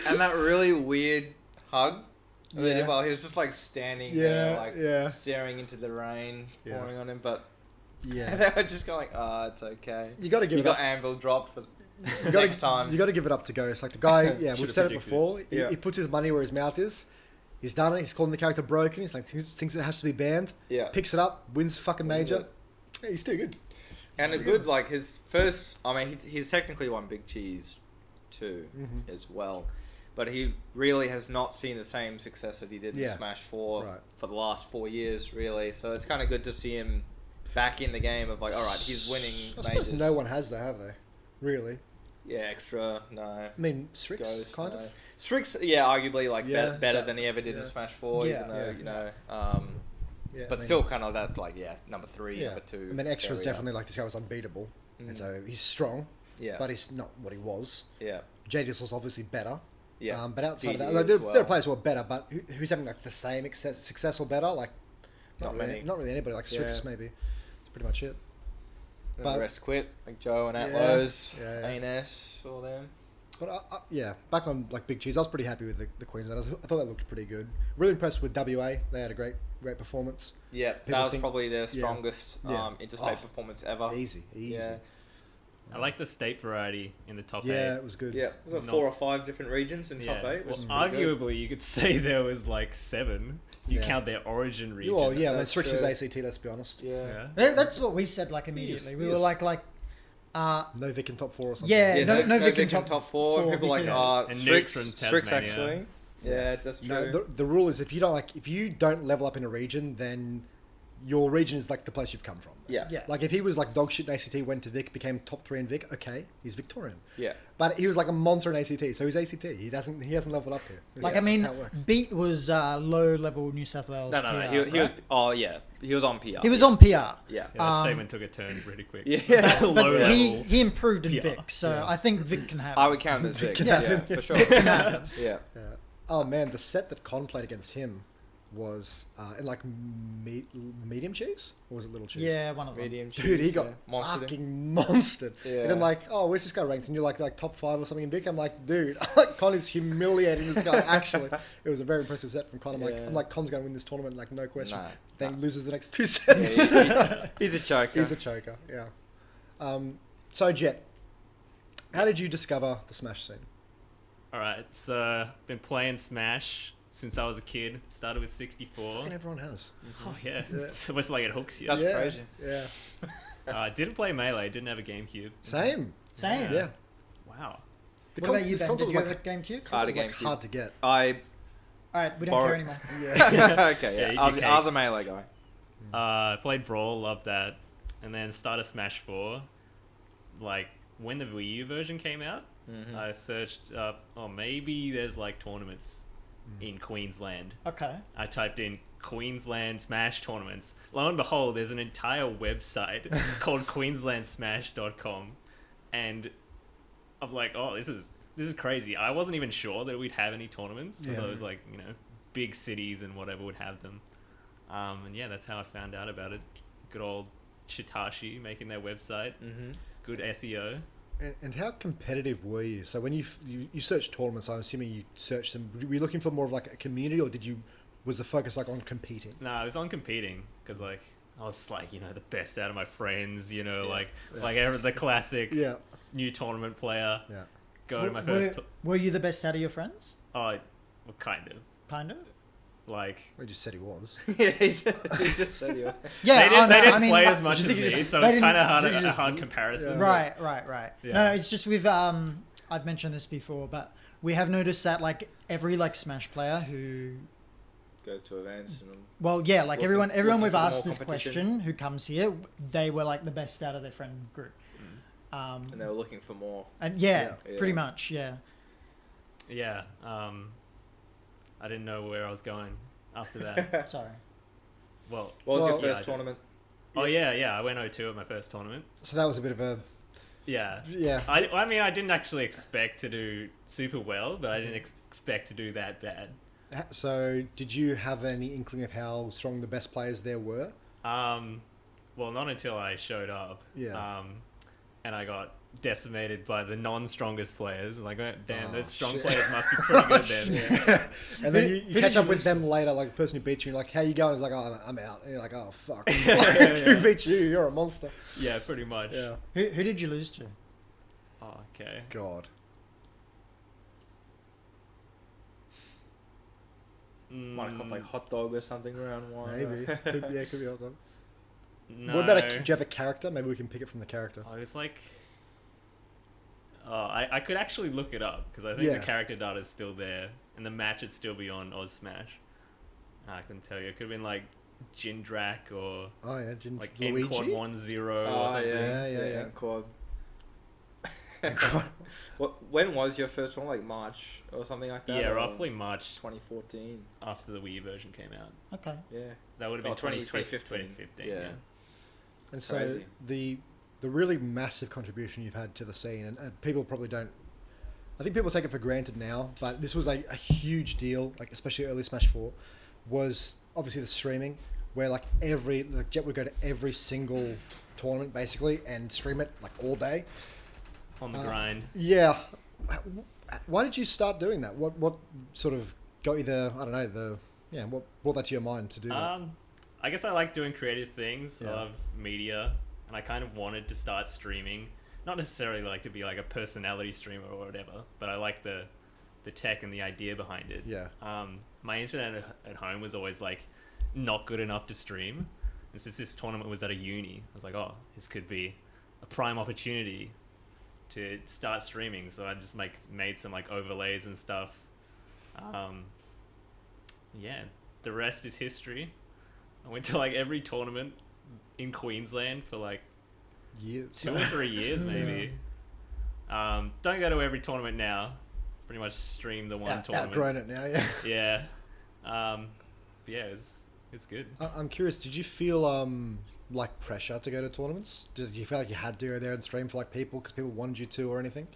S2: And that really weird hug.
S1: Yeah.
S2: Well, he was just like standing
S1: Yeah,
S2: there, like
S1: yeah.
S2: staring into the rain
S1: Yeah.
S2: pouring on him. But
S1: Yeah,
S2: they were just going, it's okay.
S1: you got to give
S2: You
S1: it
S2: got
S1: up.
S2: anvil dropped for
S1: You gotta,
S2: next time.
S1: You got to give it up to Ghost. Like the guy, yeah, we've
S3: Should've
S1: said it
S3: predicted.
S1: before.
S2: Yeah.
S1: He puts his money where his mouth is. He's done it. He's calling the character broken. He's like thinks it has to be banned.
S2: Yeah.
S1: Picks it up, wins fucking major. Yeah, he's too good.
S2: And a good, like, his first... I mean, he's technically won Big Cheese too,
S1: Mhm.
S2: as well. But he really has not seen the same success that he did in
S1: Yeah.
S2: Smash 4
S1: Right.
S2: for the last 4 years, really. So it's kind of good to see him back in the game of, like, all right, he's winning
S1: I suppose
S2: majors.
S1: no one has though, have they? Really?
S2: Yeah, extra, no.
S1: I mean, Strix,
S2: Ghost,
S1: kind
S2: no.
S1: of.
S2: Strix, yeah, arguably, like,
S1: Yeah,
S2: better
S1: that-
S2: than he ever did in
S1: yeah.
S2: Smash 4,
S4: Yeah.
S2: even though,
S1: Yeah.
S2: you know...
S1: Yeah,
S2: but
S1: I mean,
S2: still kind of that, like, number 3,
S1: yeah.
S2: number 2.
S1: I mean, Extra's
S2: area.
S1: definitely like this guy was unbeatable, and
S2: Mm.
S1: so he's strong,
S2: Yeah.
S1: but he's not what he was.
S2: Yeah.
S1: JDS was obviously better.
S2: Yeah.
S1: But outside of that,
S2: DD
S1: like,
S2: as
S1: there are
S2: well.
S1: players who are better, but who's having like the same success or better? Like,
S2: Not
S1: really,
S2: many.
S1: Not really anybody. Like Strix,
S2: Yeah.
S1: maybe. That's pretty much it.
S2: And
S1: But-
S2: the rest quit, like Joe and
S1: Yeah.
S2: Atlos,
S1: Yeah.
S2: ANS, all them.
S1: But yeah, back on like Big Cheese, I was pretty happy with the Queensland. I thought that looked pretty good. Really impressed with WA. They had a great performance.
S2: Yeah,
S1: People
S2: that was
S1: think-
S2: probably their
S1: yeah.
S2: strongest
S1: Yeah.
S2: interstate
S1: Oh.
S2: performance ever.
S1: Easy.
S2: Yeah,
S3: I like the state variety in the top
S1: Yeah,
S3: 8.
S1: it was good.
S2: yeah. Was it
S3: No.
S2: 4 or 5 different regions in
S3: Yeah.
S2: top 8?
S3: Well,
S2: Which is pretty good.
S3: arguably, you could say there was like 7 if you
S1: Yeah.
S3: count their origin region.
S1: Well, yeah, I mean,
S2: That's
S1: Strix is
S2: true.
S1: ACT. Let's be honest.
S2: Yeah.
S3: Yeah.
S4: That's what we said like immediately.
S1: Yes,
S4: We
S1: yes.
S4: were like,
S1: No Vic in top 4 or something.
S4: Yeah.
S2: Yeah,
S4: no
S2: Vic in
S4: top
S2: top 4. And people like,
S4: because-
S3: And
S2: Strix,
S3: Nukes from
S2: Strix
S3: Tasmania.
S2: actually. Yeah, that's true.
S1: No, the rule is if you don't level up in a region, then your region is like the place you've come from.
S2: yeah.
S4: Yeah.
S1: Like if he was like dog shit in ACT, went to Vic, became top 3 in Vic, okay, he's Victorian.
S2: Yeah.
S1: But he was like a monster in ACT, so he's ACT. He hasn't leveled up here.
S4: like
S1: That's
S4: I mean,
S1: how it works.
S4: Beat was low level New South Wales.
S2: No.
S4: PR,
S2: He was.
S4: right?
S2: Oh yeah. He was on PR.
S4: He was on PR.
S2: Yeah.
S3: Yeah, that
S4: Um,
S3: statement took a turn pretty quick.
S2: Yeah.
S3: Low
S4: But
S3: level.
S4: he improved in
S3: PR.
S4: Vic, so
S1: Yeah.
S4: I think Vic can have.
S2: I would count him as Vic.
S1: can
S2: Yeah,
S1: have him.
S2: for sure.
S4: him.
S2: Yeah.
S1: Yeah. Oh man, the set that Con played against him was in like medium cheese, or was it little cheese?
S4: Yeah, one of them.
S2: Medium cheese.
S1: Dude, he got
S2: yeah. Monstered him.
S1: fucking monstered.
S2: Yeah.
S1: And I'm like, oh, where's this guy ranked? And you're like top 5 or something in Vic. I'm like, dude, Con is humiliating this guy. Actually, it was a very impressive set from Con.
S2: Yeah.
S1: I'm like, Con's going to win this tournament, like no question.
S2: Nah,
S1: Then
S2: nah.
S1: loses the next 2 sets.
S2: He's a choker.
S1: He's a choker. Yeah. So Jett, how did you discover the Smash scene?
S3: Alright, so been playing Smash since I was a kid. Started with 64.
S1: And everyone has.
S3: Oh yeah,
S1: Yeah.
S3: it's almost like it hooks you.
S2: That's
S1: yeah.
S2: crazy.
S1: Yeah.
S3: Didn't play Melee, didn't have a GameCube.
S1: Same.
S4: Same.
S1: Yeah.
S3: Wow.
S1: The
S4: What about you,
S1: this
S4: Ben?
S1: console
S4: Did
S1: was
S4: you
S1: like,
S4: have a GameCube?
S1: console was
S2: Had a
S1: like
S2: GameCube.
S1: hard to get.
S2: I
S4: All right, we don't
S2: Borrow-
S4: care anymore.
S1: Yeah.
S2: okay,
S3: Yeah,
S2: yeah.
S3: eat
S2: I was,
S3: your
S2: I was
S3: cake.
S2: a melee guy.
S3: I played Brawl, loved that. And then started Smash 4. Like, when the Wii U version came out,
S2: Mhm.
S3: I searched up, maybe there's like tournaments in Queensland.
S4: Okay.
S3: I typed in Queensland Smash tournaments. Lo and behold, there's an entire website called queenslandsmash.com. And I'm like, oh, this is crazy. I wasn't even sure that we'd have any tournaments. So
S1: Yeah.
S3: those like, big cities and whatever would have them. And yeah, that's how I found out about it. Good old Shitashi making their website.
S2: Mm-hmm.
S3: Good SEO.
S1: And how competitive were you? So when you searched tournaments, I'm assuming you searched them. Were you looking for more of like a community, or was the focus like on competing?
S3: No, I was on competing because like I was like the best out of my friends. Like the classic new tournament player.
S1: Yeah.
S3: Go to my first.
S4: Were you the best out of your friends?
S3: Oh, well, kind of.
S4: Kind of.
S1: He just said he was.
S2: Yeah, he just said you.
S4: Yeah,
S3: they didn't play as much as me, so it's kind of a hard comparison.
S4: Yeah. Right.
S3: Yeah.
S4: No, it's just I've mentioned this before, but we have noticed that like every like Smash player who
S2: goes to events. And
S4: everyone we've
S2: for
S4: asked
S2: more
S4: this
S2: competition.
S4: question who comes here, they were like the best out of their friend group.
S2: And they were looking for more.
S4: And pretty much, yeah.
S3: Yeah. I didn't know where I was going after that.
S4: Sorry.
S3: Well,
S2: what was your first tournament?
S3: Oh yeah. I went 0-2 at my first tournament.
S1: So that was a bit of a...
S3: Yeah.
S1: Yeah.
S3: I mean, I didn't actually expect to do super well, but I didn't expect to do that bad.
S1: So did you have any inkling of how strong the best players there were?
S3: Well, not until I showed up.
S1: Yeah.
S3: And I got decimated by the non-strongest players. Like, damn, those strong
S1: shit.
S3: players must be pretty good then.
S1: And then you catch up with them later, like the person who beats you, you're like, how you going? It's like, oh, I'm out. And you're like, oh, fuck. Who beat you? You're a monster.
S3: Yeah, pretty much.
S1: Yeah.
S4: Who did you lose to?
S3: Oh, okay.
S1: God.
S2: Might have got like hot dog or something round one.
S1: Maybe. Could be hot dog.
S3: No.
S1: What about do you have a character? Maybe we can pick it from the character.
S3: I was like... I could actually look it up, because I think the character data is still there, and the match would still be on Oz Smash. I couldn't tell you. It could have been like Jindrak or like
S1: Luigi?
S3: N-Quad 1-0 or
S2: Oh,
S3: something.
S2: yeah. Quad. When was your first one? Like March or something like that?
S3: Yeah,
S2: or
S3: roughly March
S2: 2014.
S3: after the Wii version came out.
S4: Okay.
S2: Yeah.
S3: That would have been
S2: 2015.
S3: 2015,
S2: Yeah.
S3: yeah.
S1: And so
S2: Crazy.
S1: the really massive contribution you've had to the scene, and people probably don't... I think people take it for granted now, but this was like a huge deal, like especially early Smash 4, was obviously the streaming, where like Jett would go to every single tournament basically and stream it like all day.
S3: On the grind.
S1: Yeah. Why did you start doing that? What sort of got you what brought that to your mind to do that?
S3: I guess I like doing creative things.
S1: Yeah.
S3: I love media, and I kind of wanted to start streaming. Not necessarily like to be like a personality streamer or whatever, but I like the tech and the idea behind it.
S1: Yeah.
S3: My internet at home was always like not good enough to stream, and since this tournament was at a uni, I was like, oh, this could be a prime opportunity to start streaming. So I just made some like overlays and stuff. Yeah, the rest is history. I went to like every tournament in Queensland for like
S1: Years.
S3: 2 or 3 years maybe. Don't go to every tournament now. Pretty much stream the one tournament.
S1: Outgrown it now, yeah.
S3: Yeah. But yeah, it's good.
S1: I'm curious, did you feel like pressure to go to tournaments? Did you feel like you had to go there and stream for like people because people wanted you to or anything?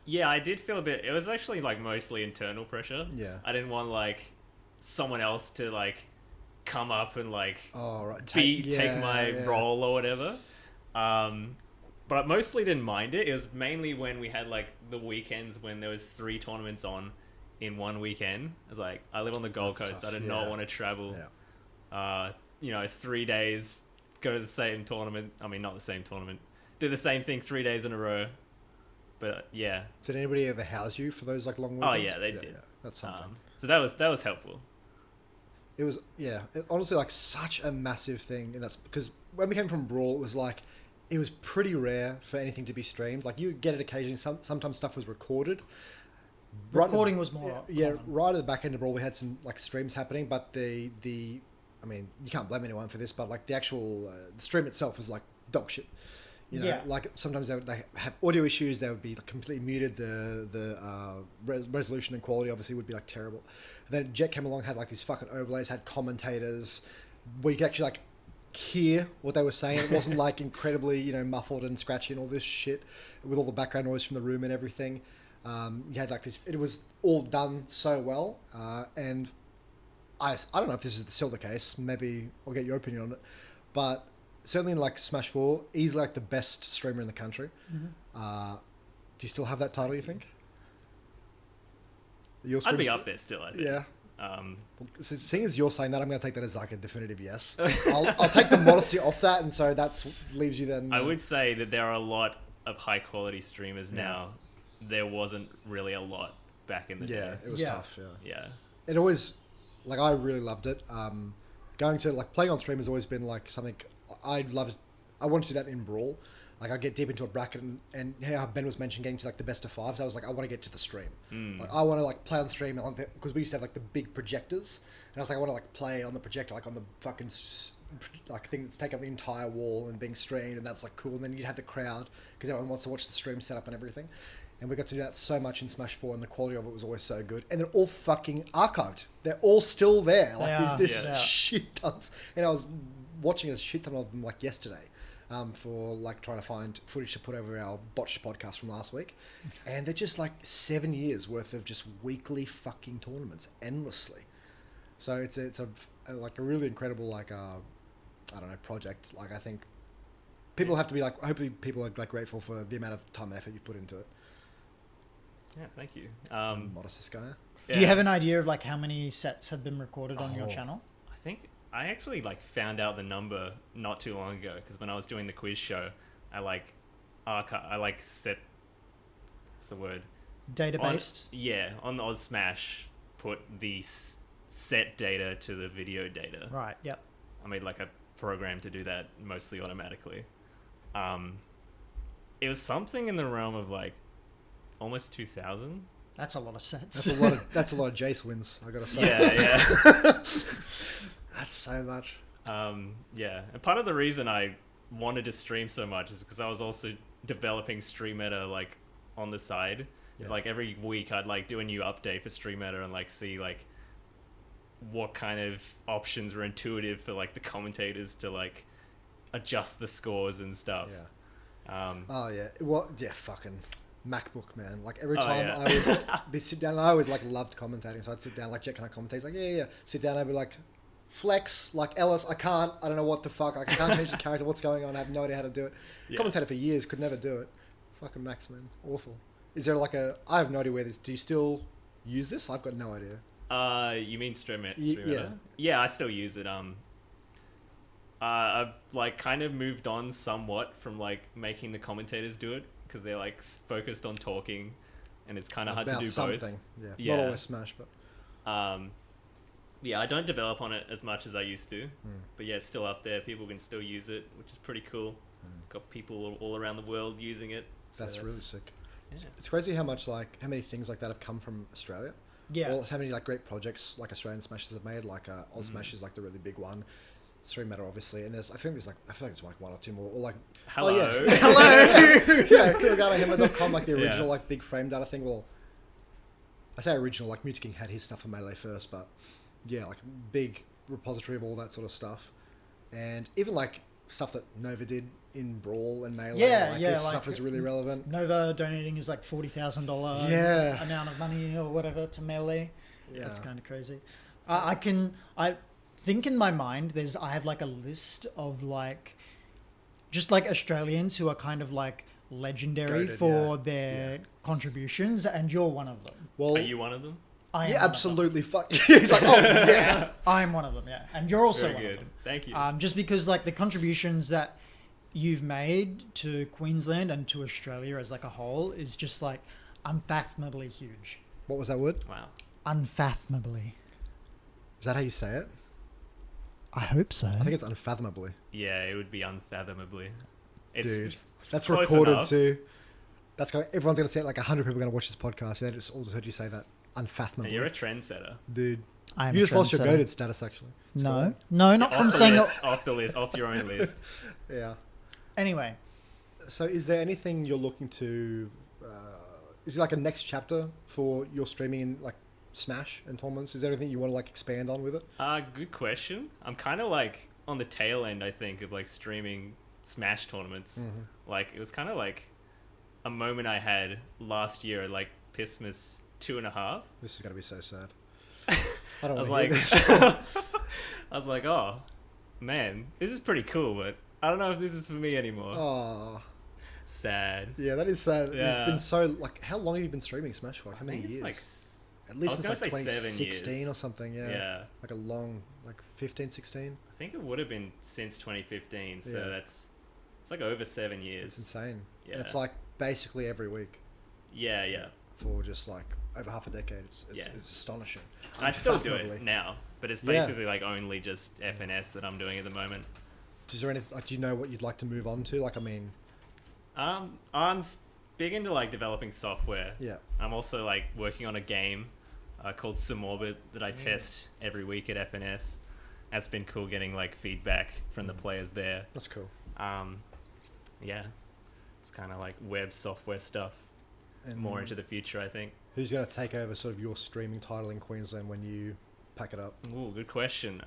S3: Yeah, I did feel a bit. It was actually like mostly internal pressure.
S1: Yeah.
S3: I didn't want like someone else to like come up and like take my role or whatever. But I mostly didn't mind it. It was mainly when we had like the weekends when there was 3 tournaments on in one weekend. I was like, I live on the Gold
S1: That's
S3: Coast.
S1: tough,
S3: I did not want to travel.
S1: Yeah.
S3: 3 days, go to the same tournament. I mean, not the same tournament. Do the same thing 3 days in a row. But yeah.
S1: Did anybody ever house you for those like long weekends?
S3: Oh yeah, they did.
S1: Yeah. That's something.
S3: So that was helpful.
S1: It was, honestly like such a massive thing. And that's because when we came from Brawl, it was like, it was pretty rare for anything to be streamed. Like you get it occasionally. Sometimes stuff was recorded.
S4: Recording was more.
S1: Yeah, right at the back end of Brawl, we had some like streams happening, but I mean, you can't blame anyone for this, but like the actual the stream itself was like dog shit. Like sometimes they have audio issues. They would be like completely muted. The resolution and quality obviously would be like terrible. And then Jett came along, had like these fucking overlays, had commentators where you could actually like hear what they were saying. It wasn't like incredibly muffled and scratchy and all this shit with all the background noise from the room and everything. You had like this. It was all done so well, and I don't know if this is still the case. Maybe I'll get your opinion on it. But certainly in like Smash 4, he's like the best streamer in the country.
S4: Mm-hmm.
S1: Do you still have that title, you think?
S3: I'd be up there still, I think.
S1: Yeah.
S3: Um,
S1: Seeing as you're saying that, I'm going to take that as like a definitive yes. I'll take the modesty off that, and so that leaves you then.
S3: I would say that there are a lot of high quality streamers now. There wasn't really a lot back in the day.
S1: Yeah, it was tough.
S3: Yeah.
S1: It always, like, I really loved it. Going to like playing on stream has always been like something I loved. I wanted to do that in Brawl. Like, I get deep into a bracket, and how Ben was mentioning getting to like the best of fives. I was like, I want to get to the stream. Like, I want to like play on stream because we used to have like the big projectors, and I was like, I want to like play on the projector, like on the fucking like thing that's taking up the entire wall and being streamed, and that's like cool. And then you'd have the crowd because everyone wants to watch the stream setup and everything. And we got to do that so much in Smash 4, and the quality of it was always so good. And they're all fucking archived. They're all still there. Like, there's shit tons. And I was watching a shit ton of them like yesterday. For like trying to find footage to put over our botched podcast from last week, and they're just like 7 years worth of just weekly fucking tournaments endlessly. So it's a like a really incredible like I don't know project. Like I think people have to be like, hopefully people are like grateful for the amount of time and effort you put into it.
S3: Yeah, thank you.
S1: Modest this guy.
S4: Do you have an idea of like how many sets have been recorded on your channel?
S3: I think I actually like found out the number not too long ago because when I was doing the quiz show, I set what's the word?
S4: Database.
S3: On Oz Smash, put the set data to the video data.
S4: Right. Yep.
S3: I made like a program to do that mostly automatically. It was something in the realm of like almost 2,000.
S4: That's a lot of sets.
S1: That's a lot of Jace wins, I gotta say.
S3: Yeah.
S1: That's so much.
S3: Yeah. And part of the reason I wanted to stream so much is because I was also developing Tournameta like on the side. It's like every week I'd like do a new update for Tournameta and like see like what kind of options were intuitive for like the commentators to like adjust the scores and stuff.
S1: Fucking MacBook, man. Like every time I would sit down, I always like loved commentating, so I'd sit down like, Jett, can I commentate? He's like, yeah. Sit down, I'd be like, flex, like Ellis, I don't know what the fuck, I can't change the character, what's going on, I have no idea how to do it. Commentated for years, could never do it. Fucking Max, man. Awful. Is there like I have no idea where this, do you still use this? I've got no idea.
S3: You mean Tournameta?
S1: Yeah.
S3: Yeah, I still use it. I've like kind of moved on somewhat from like making the commentators do it because they're like focused on talking, and it's kind of hard to do
S1: something.
S3: both.
S1: Yeah, not always Smash, but
S3: I don't develop on it as much as I used to, but yeah, it's still up there. People can still use it, which is pretty cool. Got people all around the world using it. So
S1: that's really sick.
S3: Yeah.
S1: It's crazy how many things like that have come from Australia.
S4: Yeah.
S1: Well, how many like great projects like Australian Smashers have made, like Oz Smash is like the really big one. Tournameta obviously, and I feel like there's like one or two more, or like
S3: Hello.
S1: yeah, Kiriganahammer.com, like the original like big frame data thing. Well, I say original, like Muta King had his stuff from Melee first, but yeah, like big repository of all that sort of stuff, and even like stuff that Nova did in Brawl and Melee. This stuff is really relevant.
S4: Nova donating is like $40,000 amount of money or whatever to Melee. Yeah, that's kind of crazy. I think in my mind I have like a list of like just like Australians who are kind of like legendary for their contributions, and you're one of them.
S1: Well,
S3: are you one of them?
S4: I am
S1: absolutely. He's like, oh yeah,
S4: I'm one of them. Yeah, and you're also one of them.
S3: Thank you.
S4: Just because like the contributions that you've made to Queensland and to Australia as like a whole is just like unfathomably huge.
S1: What was that word?
S3: Wow.
S4: Unfathomably.
S1: Is that how you say it?
S4: I hope so.
S1: I think it's unfathomably.
S3: Yeah, it would be unfathomably.
S1: Dude, that's
S3: close
S1: recorded
S3: enough.
S1: too. Everyone's going to say it, like 100 people are going to watch this podcast, and they just all just heard you say that. Unfathomably.
S3: You're a trendsetter.
S1: Dude.
S4: I'm
S1: you just lost your goated status, actually.
S4: No, not from saying it.
S3: Off the list, off your own list.
S1: Yeah.
S4: Anyway.
S1: So is there anything you're looking to... is it like a next chapter for your streaming in like Smash and tournaments? Is there anything you want to like expand on with it?
S3: Good question. I'm kind of like on the tail end, I think, of like streaming Smash tournaments. Like it was kind of like a moment I had last year at like Pissmas 2.5.
S1: This is going to be so sad. I don't
S3: I was
S1: want
S3: like,
S1: to hear this.
S3: I was like, oh man, this is pretty cool, but I don't know if this is for me anymore.
S1: Oh,
S3: Sad.
S1: yeah, that is sad.
S3: Yeah.
S1: It's been so like, how long have you been streaming Smash for? Like, how
S3: I
S1: many
S3: think it's
S1: years?
S3: like
S1: At least
S3: I was
S1: since like
S3: gonna say 7
S1: 2016
S3: years.
S1: or something. Yeah.
S3: Yeah.
S1: Like a long, like 15, 16.
S3: I think it would have been since 2015, so
S1: Yeah.
S3: it's like over 7 years.
S1: It's insane.
S3: Yeah.
S1: And it's like basically every week
S3: Yeah.
S1: for just like over half a decade. It's
S3: Yeah.
S1: it's astonishing.
S3: I still do
S1: Unfathomably.
S3: it now, but it's
S1: Yeah.
S3: basically like only just FNS that I'm doing at the moment.
S1: Is there anything like, do you know what you'd like to move on to? Like, I mean,
S3: I'm big into like developing software.
S1: yeah.
S3: I'm also like working on a game called Sumorbit that I test every week at FNS. That's been cool getting like feedback from the players there.
S1: That's cool.
S3: Yeah, it's kind of like web software stuff.
S1: And
S3: More into the future, I think.
S1: who's going to take over sort of your streaming title in Queensland when you pack it up?
S3: Ooh, good question.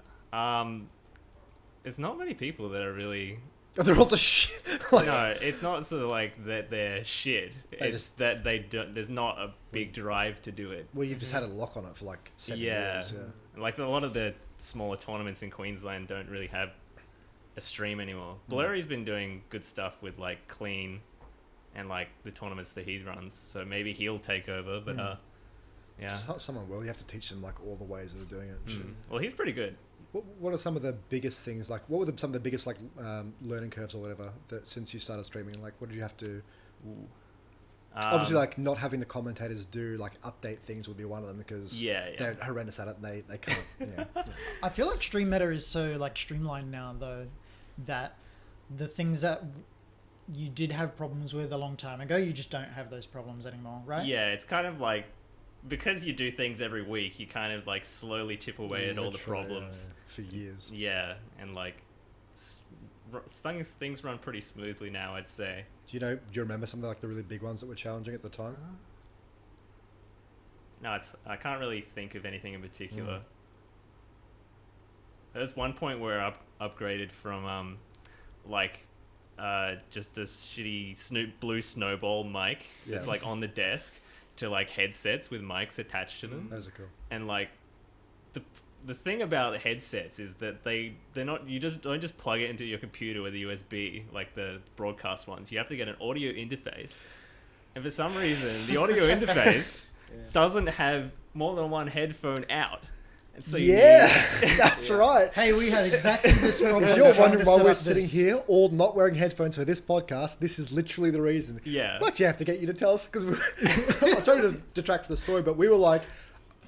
S3: There's not many people that are really.
S1: They're all just shit. Like,
S3: No, it's not sort of like that they're shit.
S1: They
S3: It's that they don't. There's not a big drive to do it.
S1: well, you've just had a lock on it for like 7
S3: Yeah.
S1: years. Yeah.
S3: Like a lot of the smaller tournaments in Queensland don't really have a stream anymore. Blurry's been doing good stuff with like Clean and like the tournaments that he runs, so maybe he'll take over. But yeah.
S1: Someone will. You have to teach them like all the ways that they're doing it. and shit.
S3: Well, he's pretty good.
S1: What are some of the biggest things? Like, what were some of the biggest like learning curves or whatever that since you started streaming? Like, what did you have to? Obviously, like not having the commentators do like update things would be one of them because
S3: Yeah.
S1: they're horrendous at it and they can't. Yeah.
S4: I feel like stream meta is so like streamlined now though that the things that you did have problems with a long time ago, you just don't have those problems anymore, right?
S3: Yeah, it's kind of like because you do things every week, you kind of like slowly chip away at all the
S1: Literally,
S3: problems.
S1: for years.
S3: Yeah, and like things run pretty smoothly now, I'd say.
S1: Do you remember some of like the really big ones that were challenging at the time?
S3: No, I can't really think of anything in particular. There's one point where I upgraded from just a shitty blue snowball mic that's
S1: Yeah.
S3: like on the desk to like headsets with mics attached to them.
S1: Those are cool.
S3: And like the thing about headsets is that they're not, you just don't just plug it into your computer with a USB like the broadcast ones. You have to get an audio interface, and for some reason the audio interface doesn't have more than one headphone out, and so you
S1: That's right.
S4: Hey, we had exactly this problem.
S1: If you're
S4: trying
S1: wondering
S4: to
S1: why
S4: set
S1: we're
S4: up
S1: sitting
S4: this.
S1: here all not wearing headphones for this podcast, this is literally the reason.
S3: Yeah.
S1: We actually have to get you to tell us because I'm sorry to detract from the story, but we were like,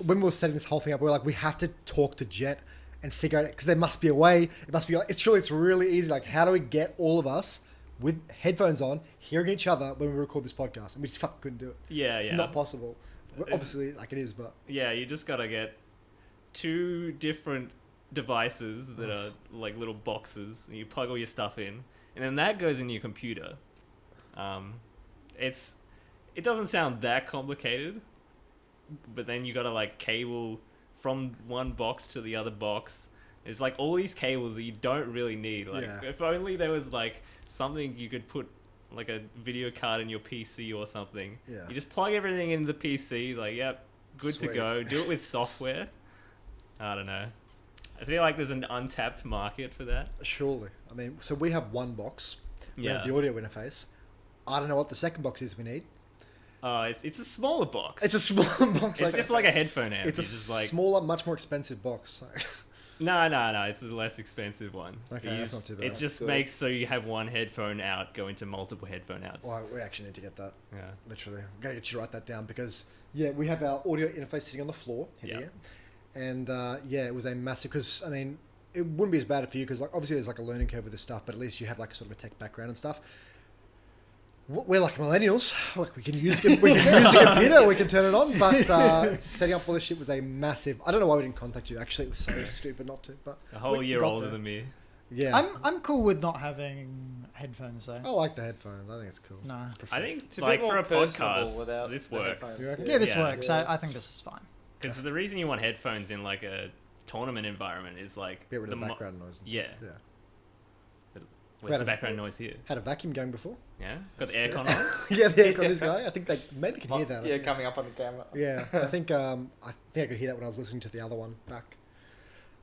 S1: when we were setting this whole thing up, we were like, we have to talk to Jett and figure out, because there must be a way. It must be like, it's really easy. Like, how do we get all of us with headphones on, hearing each other when we record this podcast? And we just fucking couldn't do it.
S3: Yeah,
S1: It's
S3: yeah.
S1: not possible. Obviously, like it is, but
S3: Yeah, you just gotta get two different devices that are like little boxes, and you plug all your stuff in, and then that goes in your computer. It doesn't sound that complicated, but then you gotta like cable from one box to the other box. It's like all these cables that you don't really need. Like
S1: Yeah.
S3: if only there was like something you could put like a video card in your PC or something.
S1: Yeah.
S3: You just plug everything into the PC, like, yep, good to
S1: Sweet.
S3: go. Do it with software. I don't know. I feel like there's an untapped market for that.
S1: surely. I mean, so we have one box. We have
S3: Yeah.
S1: the audio interface. I don't know what the second box is we need.
S3: It's a smaller box.
S1: It's a smaller box.
S3: It's just like a headphone amp.
S1: It's a
S3: You just like
S1: smaller, much more expensive box.
S3: no. It's the less expensive one.
S1: Okay,
S3: You
S1: that's not too bad.
S3: It just
S2: Good.
S3: makes so you have one headphone out go into multiple headphone outs.
S1: Well, we actually need to get that.
S3: Yeah.
S1: Literally, I'm gonna get you to write that down because we have our audio interface sitting on the floor here, and it was a massive. Because I mean, it wouldn't be as bad for you because like obviously there's like a learning curve with this stuff, but at least you have like sort of a tech background and stuff. We're like millennials. Like we can use a computer, we can turn it on. But setting up all this shit was a massive. I don't know why we didn't contact you. Actually, it was so stupid not to. But
S3: A whole
S1: we
S3: year
S1: got
S3: older
S1: there.
S3: than me.
S1: Yeah,
S4: I'm cool with not having headphones though.
S1: I like the headphones. I think it's cool.
S4: Nah.
S3: I think
S2: It's a
S3: like
S2: bit
S3: for
S2: more
S3: a
S2: personable
S3: podcast,
S2: without
S3: this
S2: the
S3: works.
S2: headphones.
S1: You reckon?
S4: Yeah, this
S3: Yeah.
S4: works. I think this is fine.
S3: Because the reason you want headphones in like a tournament environment is like
S1: Get rid of the
S3: mo-
S1: background noise. And
S3: Yeah.
S1: stuff.
S3: Where's the background noise here?
S1: Had a vacuum going before.
S3: Yeah, got the aircon on.
S1: Yeah, the aircon is going. I think they maybe can hear that.
S2: Yeah, coming up on the camera.
S1: Yeah, I think I could hear that when I was listening to the other one back.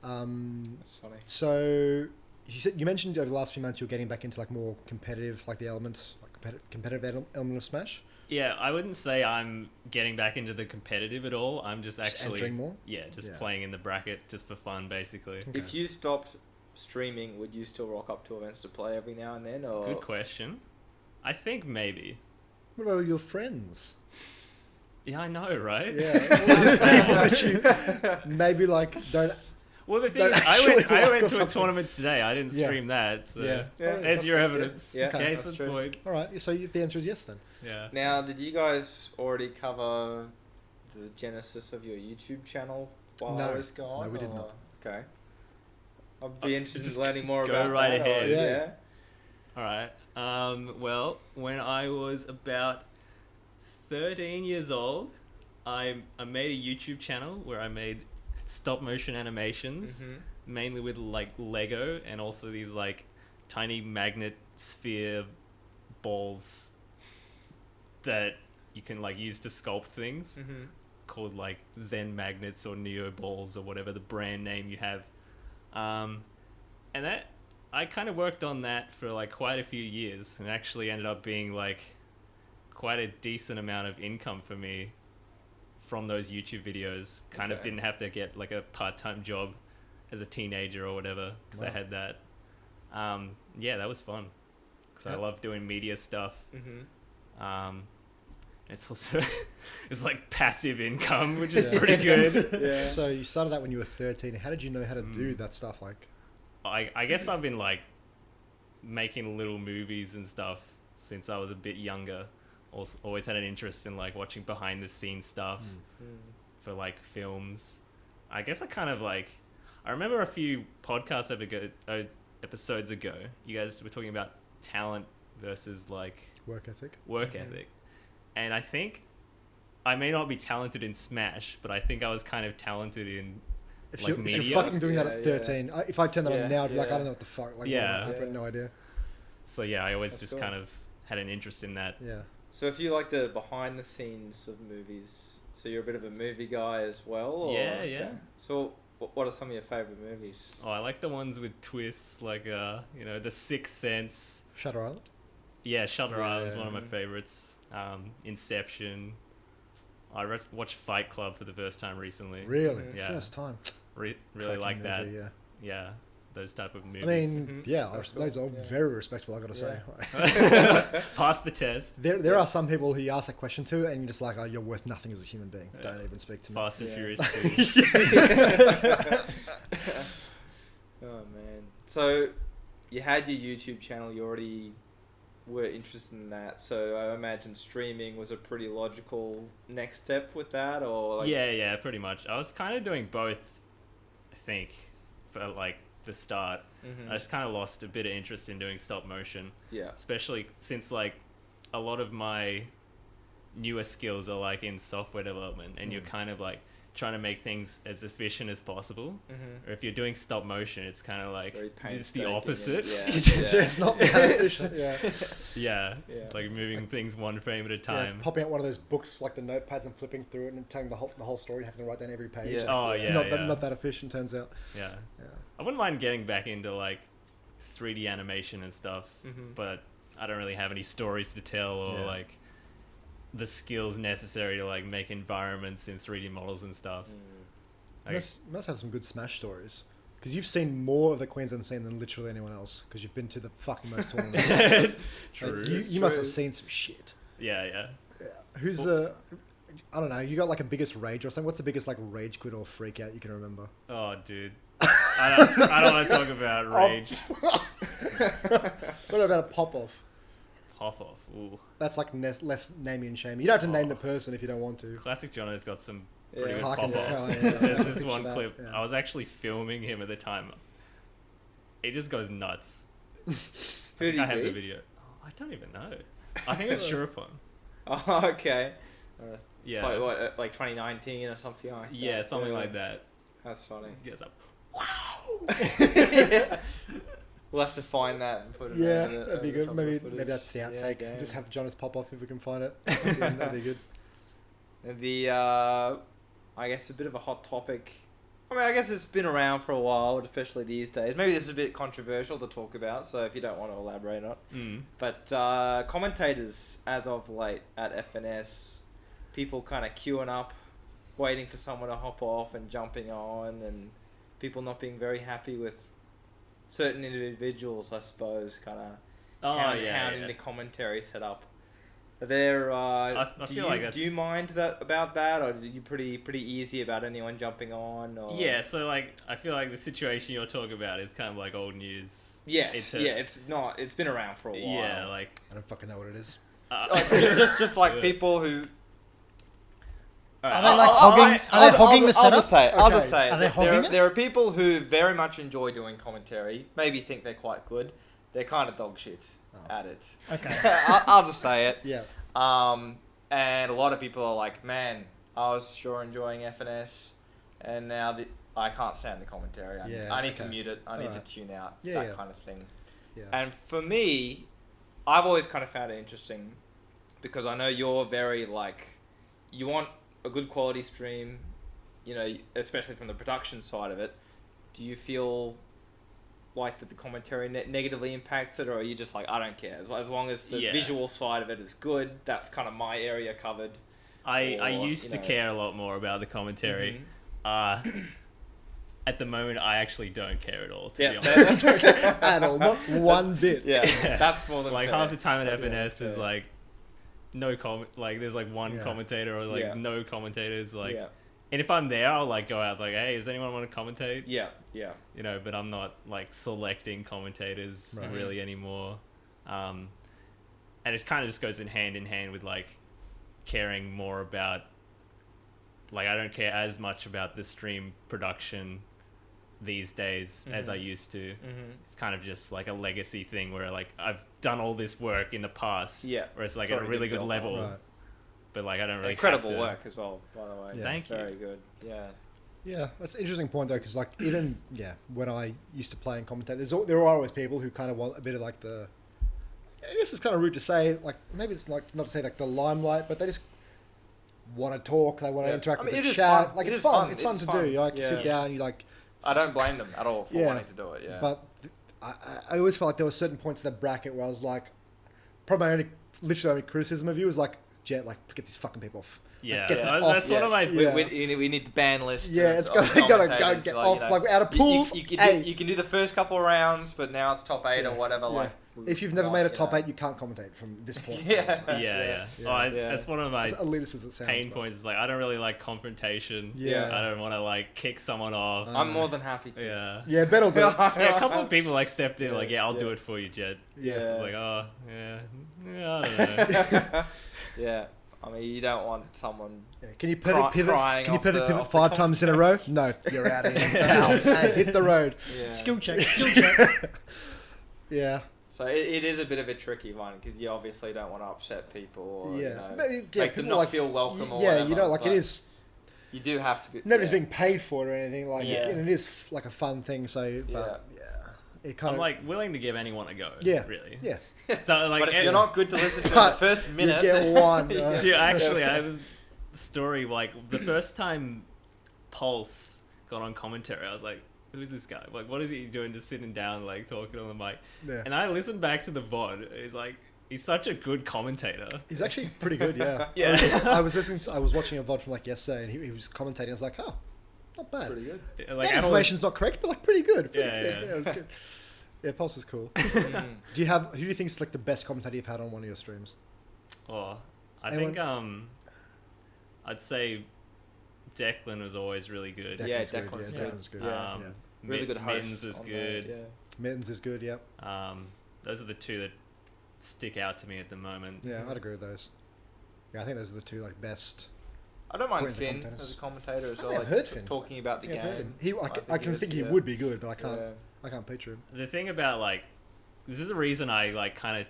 S2: That's funny.
S1: So you mentioned over the last few months you're getting back into like more competitive, like the elements, like competitive element of Smash.
S3: Yeah, I wouldn't say I'm getting back into the competitive at all. I'm just actually
S1: entering more.
S3: Yeah, just playing in the bracket just for fun, basically.
S1: Okay.
S2: If you stopped streaming, would you still rock up to events to play every now and then? Or
S3: Good question. I think maybe.
S1: What about your friends?
S3: Yeah, I know, right?
S1: Yeah, there's people that you maybe like don't.
S3: Well, the thing
S1: Don't
S3: is,
S1: actually
S3: I
S1: like
S3: went
S1: or
S3: to a
S1: something.
S3: tournament today. I didn't
S1: Yeah.
S3: stream that. So
S1: Yeah.
S3: There's your evidence.
S2: Yeah,
S1: Okay,
S3: Case
S2: that's
S3: in
S2: true.
S3: point.
S1: All right, so the answer is yes then.
S3: Yeah.
S2: Now, did you guys already cover the genesis of your YouTube channel while I
S1: No.
S2: was gone?
S1: No, we did
S2: or-
S1: not.
S2: Okay. I'd be interested
S3: just
S2: in learning more
S3: go
S2: about
S3: right
S2: that. or-
S3: ahead.
S1: Yeah.
S3: All right. Well, when I was about 13 years old, I made a YouTube channel where I made stop motion animations,
S2: Mhm.
S3: mainly with like Lego and also these like tiny magnet sphere balls that you can like use to sculpt things,
S2: Mhm.
S3: called like Zen magnets or Neo balls or whatever the brand name you have. And that I kind of worked on that for like quite a few years and actually ended up being like quite a decent amount of income for me from those YouTube videos. Kind of
S2: Okay.
S3: didn't have to get like a part-time job as a teenager or whatever because I
S1: Wow.
S3: had that. Yeah, that was fun because I
S1: Yeah.
S3: love doing media stuff.
S2: Mhm.
S3: It's also it's like passive income, which is
S1: Yeah.
S3: pretty good.
S2: Yeah.
S1: So you started that when you were 13. How did you know how to do that stuff? Like,
S3: I guess I've been like making little movies and stuff since I was a bit younger. Also, always had an interest in like watching behind the scenes stuff
S2: Mm.
S3: for like films. I guess I kind of like I remember a few podcast episodes ago, you guys were talking about talent versus like
S1: work ethic.
S3: work
S2: Mhm.
S3: ethic. And I think I may not be talented in Smash, but I think I was kind of talented in
S1: If,
S3: like
S1: you're, if
S3: media.
S1: you're fucking doing that
S2: Yeah,
S1: at
S2: yeah.
S1: 13, if I turn that
S2: Yeah,
S1: on now, I'd be like,
S2: yeah.
S1: I don't know what the fuck. Like,
S3: Yeah.
S1: I have no idea.
S3: So yeah, I always
S2: That's
S3: just
S2: cool.
S3: kind of had an interest in that.
S1: Yeah.
S2: So if you like the behind the scenes of movies, so you're a bit of a movie guy as well? Or?
S3: Yeah, yeah.
S2: Okay. So what are some of your favourite movies?
S3: Oh, I like the ones with twists, like you know, The Sixth Sense.
S1: Shutter Island.
S3: Yeah, Shutter Island's one of my
S2: Yeah.
S3: favorites. Inception. I watched Fight Club for the first time recently.
S1: Really?
S3: Yeah.
S1: First time.
S3: Really
S1: Cracking
S3: like that.
S1: movie, Yeah.
S3: Yeah, those type of movies.
S1: I mean,
S2: Mhm.
S1: yeah,
S2: That's
S1: those
S2: cool.
S1: are
S2: Yeah.
S1: very respectable, I gotta say.
S3: Pass the test.
S1: There are some people who you ask that question to, and you're just like, oh, you're worth nothing as a human being.
S3: Yeah.
S1: Don't even speak to me.
S3: Fast and
S2: Yeah.
S3: Furious 2.
S2: Oh man. So you had your YouTube channel, you already were interested in that, so I imagine streaming was a pretty logical next step with that, or like
S3: Yeah, pretty much. I was kind of doing both, I think, for like the start.
S2: Mhm.
S3: I just kind of lost a bit of interest in doing stop motion,
S2: Yeah.
S3: especially since like a lot of my newer skills are like in software development and you're kind of like trying to make things as efficient as possible.
S2: Mhm.
S3: Or if you're doing stop motion, it's kind of like
S2: very
S3: it's the
S2: painstaking
S3: opposite.
S2: and- yeah.
S1: It's not that efficient. Yeah.
S3: Yeah,
S2: Yeah.
S3: it's like moving things one frame at a
S1: Yeah,
S3: time.
S1: popping out one of those books like the notepads and flipping through it and telling the whole story and having to write down every page.
S2: Yeah.
S3: Oh,
S1: It's
S3: yeah,
S1: not,
S3: yeah.
S1: not that efficient, turns out.
S3: Yeah.
S1: Yeah.
S3: I wouldn't mind getting back into like 3D animation and stuff,
S2: Mhm.
S3: but I don't really have any stories to tell or
S1: Yeah.
S3: like the skills necessary to like make environments in 3D models and stuff.
S2: Mm.
S1: You must have some good Smash stories. Because you've seen more of the Queensland scene than literally anyone else. Because you've been to the fucking most tournaments.
S3: True.
S1: Like, you must have
S2: True.
S1: seen some shit.
S3: Yeah.
S1: Yeah. Who's the... I don't know. You got like a biggest rage or something? What's the biggest like rage quit or freak out you can remember?
S3: Oh, dude. I don't want to talk about rage.
S1: What about a pop off?
S3: Pop off. Ooh.
S1: That's like less naming and shaming. You don't have to name the person if you don't want to.
S3: Classic Jono's got some pretty
S2: Yeah.
S3: good
S1: Clark and
S3: pop offs.
S1: Cal, yeah.
S3: There's this
S1: Picture
S3: one
S1: that,
S3: clip.
S1: yeah.
S3: I was actually filming him at the time. He just goes nuts.
S2: Who
S3: I
S2: did
S3: think I have
S2: he
S3: the
S2: beat?
S3: video. Oh, I don't even know. I think it's Shuripon.
S2: Oh, okay.
S3: Yeah.
S2: It's like what, like 2019 or something like that.
S3: Yeah, something like that.
S2: That's funny.
S3: He gets up.
S1: Wow!
S2: We'll have to find that and put it.
S1: Yeah,
S2: over the,
S1: that'd be
S2: over the
S1: good.
S2: top of
S1: Maybe
S2: the footage.
S1: that's the outtake.
S2: Yeah,
S1: Just
S2: damn.
S1: have Jonas pop off if we can find it. That'd be good.
S2: The I guess a bit of a hot topic. I mean, I guess it's been around for a while, especially these days. Maybe this is a bit controversial to talk about, so if you don't want to elaborate on it. But commentators, as of late at FNS, people kind of queuing up, waiting for someone to hop off and jumping on, and people not being very happy with certain individuals, I suppose, kind of hounding the commentary setup. Are there,
S3: I feel like
S2: do you mind about that, or are you pretty easy about anyone jumping on? Or?
S3: Yeah, so like I feel like the situation you're talking about is kind of like old news.
S2: Yes, it's not. It's been around for a while.
S3: Yeah, like
S1: I don't fucking know what it is.
S2: just like people who.
S4: Are they like hogging? Are they hogging the setup?
S2: I'll just say
S4: Are they hogging it?
S2: there are people who very much enjoy doing commentary. Maybe think they're quite good. They're kind of dog shit at it.
S4: Okay.
S2: I'll just say it.
S1: Yeah.
S2: And a lot of people are like, man, I was sure enjoying FNS, and now I can't stand the commentary. I need to mute it. I need to tune out. That kind of thing.
S1: Yeah.
S2: And for me, I've always kind of found it interesting because I know you're very like, you want a good quality stream, you know, especially from the production side of it. Do you feel like that the commentary negatively impacts it, or are you just like, I don't care, as long as the visual side of it is good, that's kind of my area covered?
S3: I used to care a lot more about the commentary. At the moment, I actually don't care at all, to be honest.
S1: At all, not one bit.
S2: Yeah, that's more than
S3: like
S2: fair.
S3: half the time at
S2: That's
S3: FNS, there's like no there's like one commentator or like no commentators. Like, and if I'm there, I'll like go out like, hey, does anyone want to commentate?
S2: Yeah.
S3: You know, but I'm not like selecting commentators really anymore. And it kind of just goes in hand with like caring more about, like, I don't care as much about the stream production these days as I used to. It's kind of just like a legacy thing where like I've done all this work in the past, where it's like at a really good level, but like I don't really
S2: incredible work as well, by the way.
S3: Thank you.
S2: Very good.
S1: Yeah, that's an interesting point though, because like even when I used to play and commentate, there are always people who kind of want a bit of like the, I guess it's kind of rude to say, like maybe it's like not to say like the limelight, but they just want to talk, they want to interact with the chat. Fun. Like it's fun. It's fun to do. You like you sit down, you like.
S2: I don't blame them at all for wanting to do it. Yeah,
S1: but I always felt like there were certain points in the bracket where I was like, probably my only criticism of you was like, Jett, like get these fucking people off.
S3: Yeah,
S1: like,
S3: that's one of my.
S2: We need the ban list.
S1: Yeah, it's gotta go get off. Like we're out of pools.
S2: You can do the first couple of rounds, but now it's top 8 or whatever. Like,
S1: if you've never made a top 8, you can't commentate from this point.
S3: That's one of my
S1: pain
S3: points. Is like I don't really like confrontation.
S1: Yeah,
S3: I don't want to like kick someone off.
S2: I'm more than happy to.
S1: Yeah, Ben will do it.
S3: A couple of people like stepped in, like, I'll do it for you, Jett.
S1: Yeah,
S3: it's like, I don't know.
S2: Yeah. I mean, you don't want someone.
S1: Yeah. Can you pivot 5 times in a row? No, you're out of here. Hey, hit the road.
S2: Yeah.
S4: Skill check.
S1: Yeah.
S2: So it is a bit of a tricky one because you obviously don't want to upset people or make them not
S1: like,
S2: feel welcome or
S1: whatever.
S2: whatever.
S1: You know, like it is.
S2: You do have to be.
S1: Nobody's being paid for it or anything. Like and it is like a fun thing. So, but it kind
S3: I'm like willing to give anyone a go.
S1: Yeah.
S3: Really.
S1: Yeah.
S3: So like,
S2: but if you're not good to listen to in the first minute,
S1: you get one.
S3: Dude, actually, I have a story. Like the first time Pulse got on commentary, I was like, "Who's this guy? Like, what is he doing? Just sitting down, like talking on the mic?"
S1: Yeah.
S3: And I listened back to the VOD. He's such a good commentator.
S1: He's actually pretty good. Yeah.
S3: Yeah.
S1: I was watching a VOD from like yesterday, and he was commentating. I was like, oh, not bad.
S2: pretty good.
S3: Like
S1: that information's not correct, but like pretty good.
S3: Yeah.
S1: It was good. Yeah, Pulse is cool. Who do you think is like the best commentator you've had on one of your streams?
S3: Oh, I think I'd say Declan was always really good.
S2: Declan's good.
S1: Yeah.
S2: Really good host.
S3: Mittens is good.
S1: Mittens is good. Yep.
S3: Those are the two that stick out to me at the moment.
S1: Yeah, I'd agree with those. Yeah, I think those are the two like best.
S2: I don't mind Finn as a commentator as well.
S1: I've heard Finn
S2: talking about the game.
S1: I've heard him. I can think he would be good, but I can't. I can't picture him.
S3: The thing about like, this is the reason I like kind of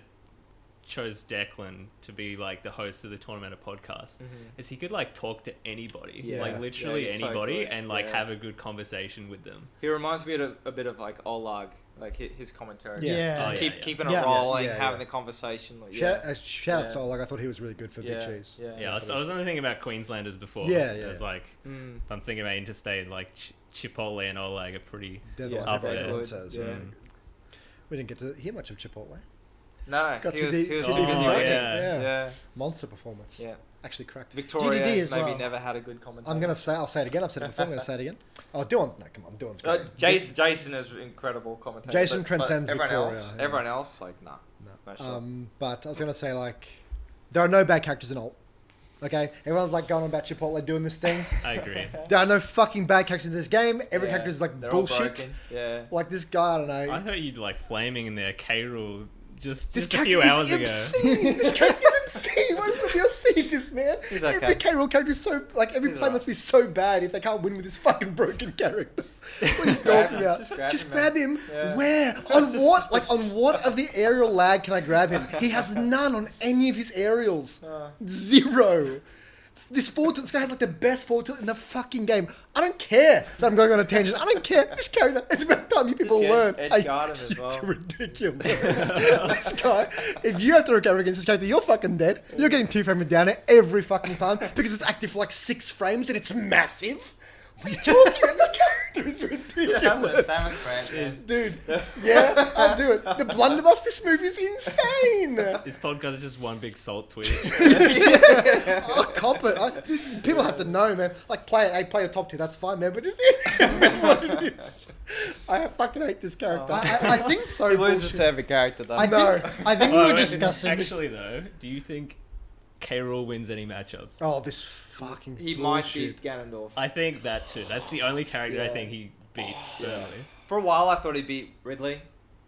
S3: chose Declan to be like the host of the Tournameta podcast, is he could like talk to anybody, like literally anybody, and like have a good conversation with them.
S2: He reminds me of a bit of like Olag Like his commentary.
S4: Yeah.
S2: Just
S3: Oh,
S2: keep
S3: yeah.
S2: keeping
S4: Yeah.
S2: it rolling,
S1: Yeah,
S2: having
S1: yeah.
S2: the conversation. Like,
S1: Shout out
S2: Yeah.
S1: Style. Like I thought he was really good for Big Cheese.
S3: Yeah, I was only thinking about Queenslanders before.
S1: Yeah,
S3: It was like,
S2: Mm.
S3: if I'm thinking about interstate, like Chipotle and Oleg are pretty.
S1: They're the
S2: Yeah.
S1: ones
S3: Up
S1: everyone
S3: there.
S1: says.
S2: Yeah.
S1: We didn't get to hear much of Chipotle.
S2: No,
S1: Got
S2: he
S1: too
S2: was
S1: deep-
S2: too
S1: too
S2: busy
S1: deep
S2: winning.
S3: yeah.
S2: Yeah.
S1: Monster performance.
S2: Yeah.
S1: Actually cracked.
S2: Victoria
S4: GDD
S2: has
S4: as
S2: maybe
S4: well.
S2: never had a good commentator.
S1: I'll say it again. I've said it before. I'm going to say it again. Oh, Dylan's great.
S2: Jason is incredible commentator.
S1: Jason
S2: but
S1: transcends
S2: everyone
S1: Victoria,
S2: Else,
S1: yeah.
S2: Everyone else, like, nah. No shot.
S1: But I was going to say, like, there are no bad characters in alt. Okay? Everyone's, like, going on about Chipotle doing this thing.
S3: I agree.
S1: There are no fucking bad characters in this game. Every
S2: Yeah,
S1: character is, like,
S2: they're all
S1: bullshit.
S2: broken. Yeah.
S1: Like, this guy, I don't know.
S3: I thought you'd like flaming in there, K-Rule,
S1: This
S3: just a
S1: character
S3: few
S1: is
S3: hours ago.
S1: obscene. This character is obscene. Why does nobody else see this, man?
S2: He's
S1: Every
S2: okay.
S1: K-Roll character is so... Like, every
S2: He's
S1: play
S2: alright.
S1: must be so bad if they can't win with this fucking broken character. What are you
S2: grab
S1: talking
S2: him.
S1: about?
S2: Just grab him,
S1: Just grab him.
S2: Yeah.
S1: Where? On what? Like, on what of the aerial lag can I grab him? He has none on any of his aerials. Zero. This forward tilt, this guy has like the best forward tilt in the fucking game. I don't care that I'm going on a tangent. I don't care. This character, it's about time you people
S2: Just
S1: learn.
S2: edge guard him as
S1: It's
S2: well.
S1: ridiculous. This guy, if you have to recover against this character, you're fucking dead. You're getting 2-framed down it every fucking time because it's active for like 6 frames and it's massive. What are you talking about? This character is ridiculous. Dude, yeah, I'll do it. The blunderbuss, this movie is insane.
S3: This podcast is just one big salt tweet.
S1: I'll cop it. People have to know, man. Like, play it. Hey, play your top tier. That's fine, man. But just what it is. I fucking hate this character.
S4: I think
S1: so
S2: He loses
S1: bullshit.
S2: to every character, though.
S4: I
S1: No.
S4: think we
S3: Oh,
S4: were
S3: wait,
S4: discussing.
S3: Actually, though, do you think K-Rule wins any matchups?
S1: Oh, this fucking
S2: he might
S1: bullshit.
S2: beat Ganondorf.
S3: I think that too. That's the only character I
S2: Yeah.
S3: think he beats
S2: Yeah.
S3: firmly.
S2: For a while, I thought he beat Ridley.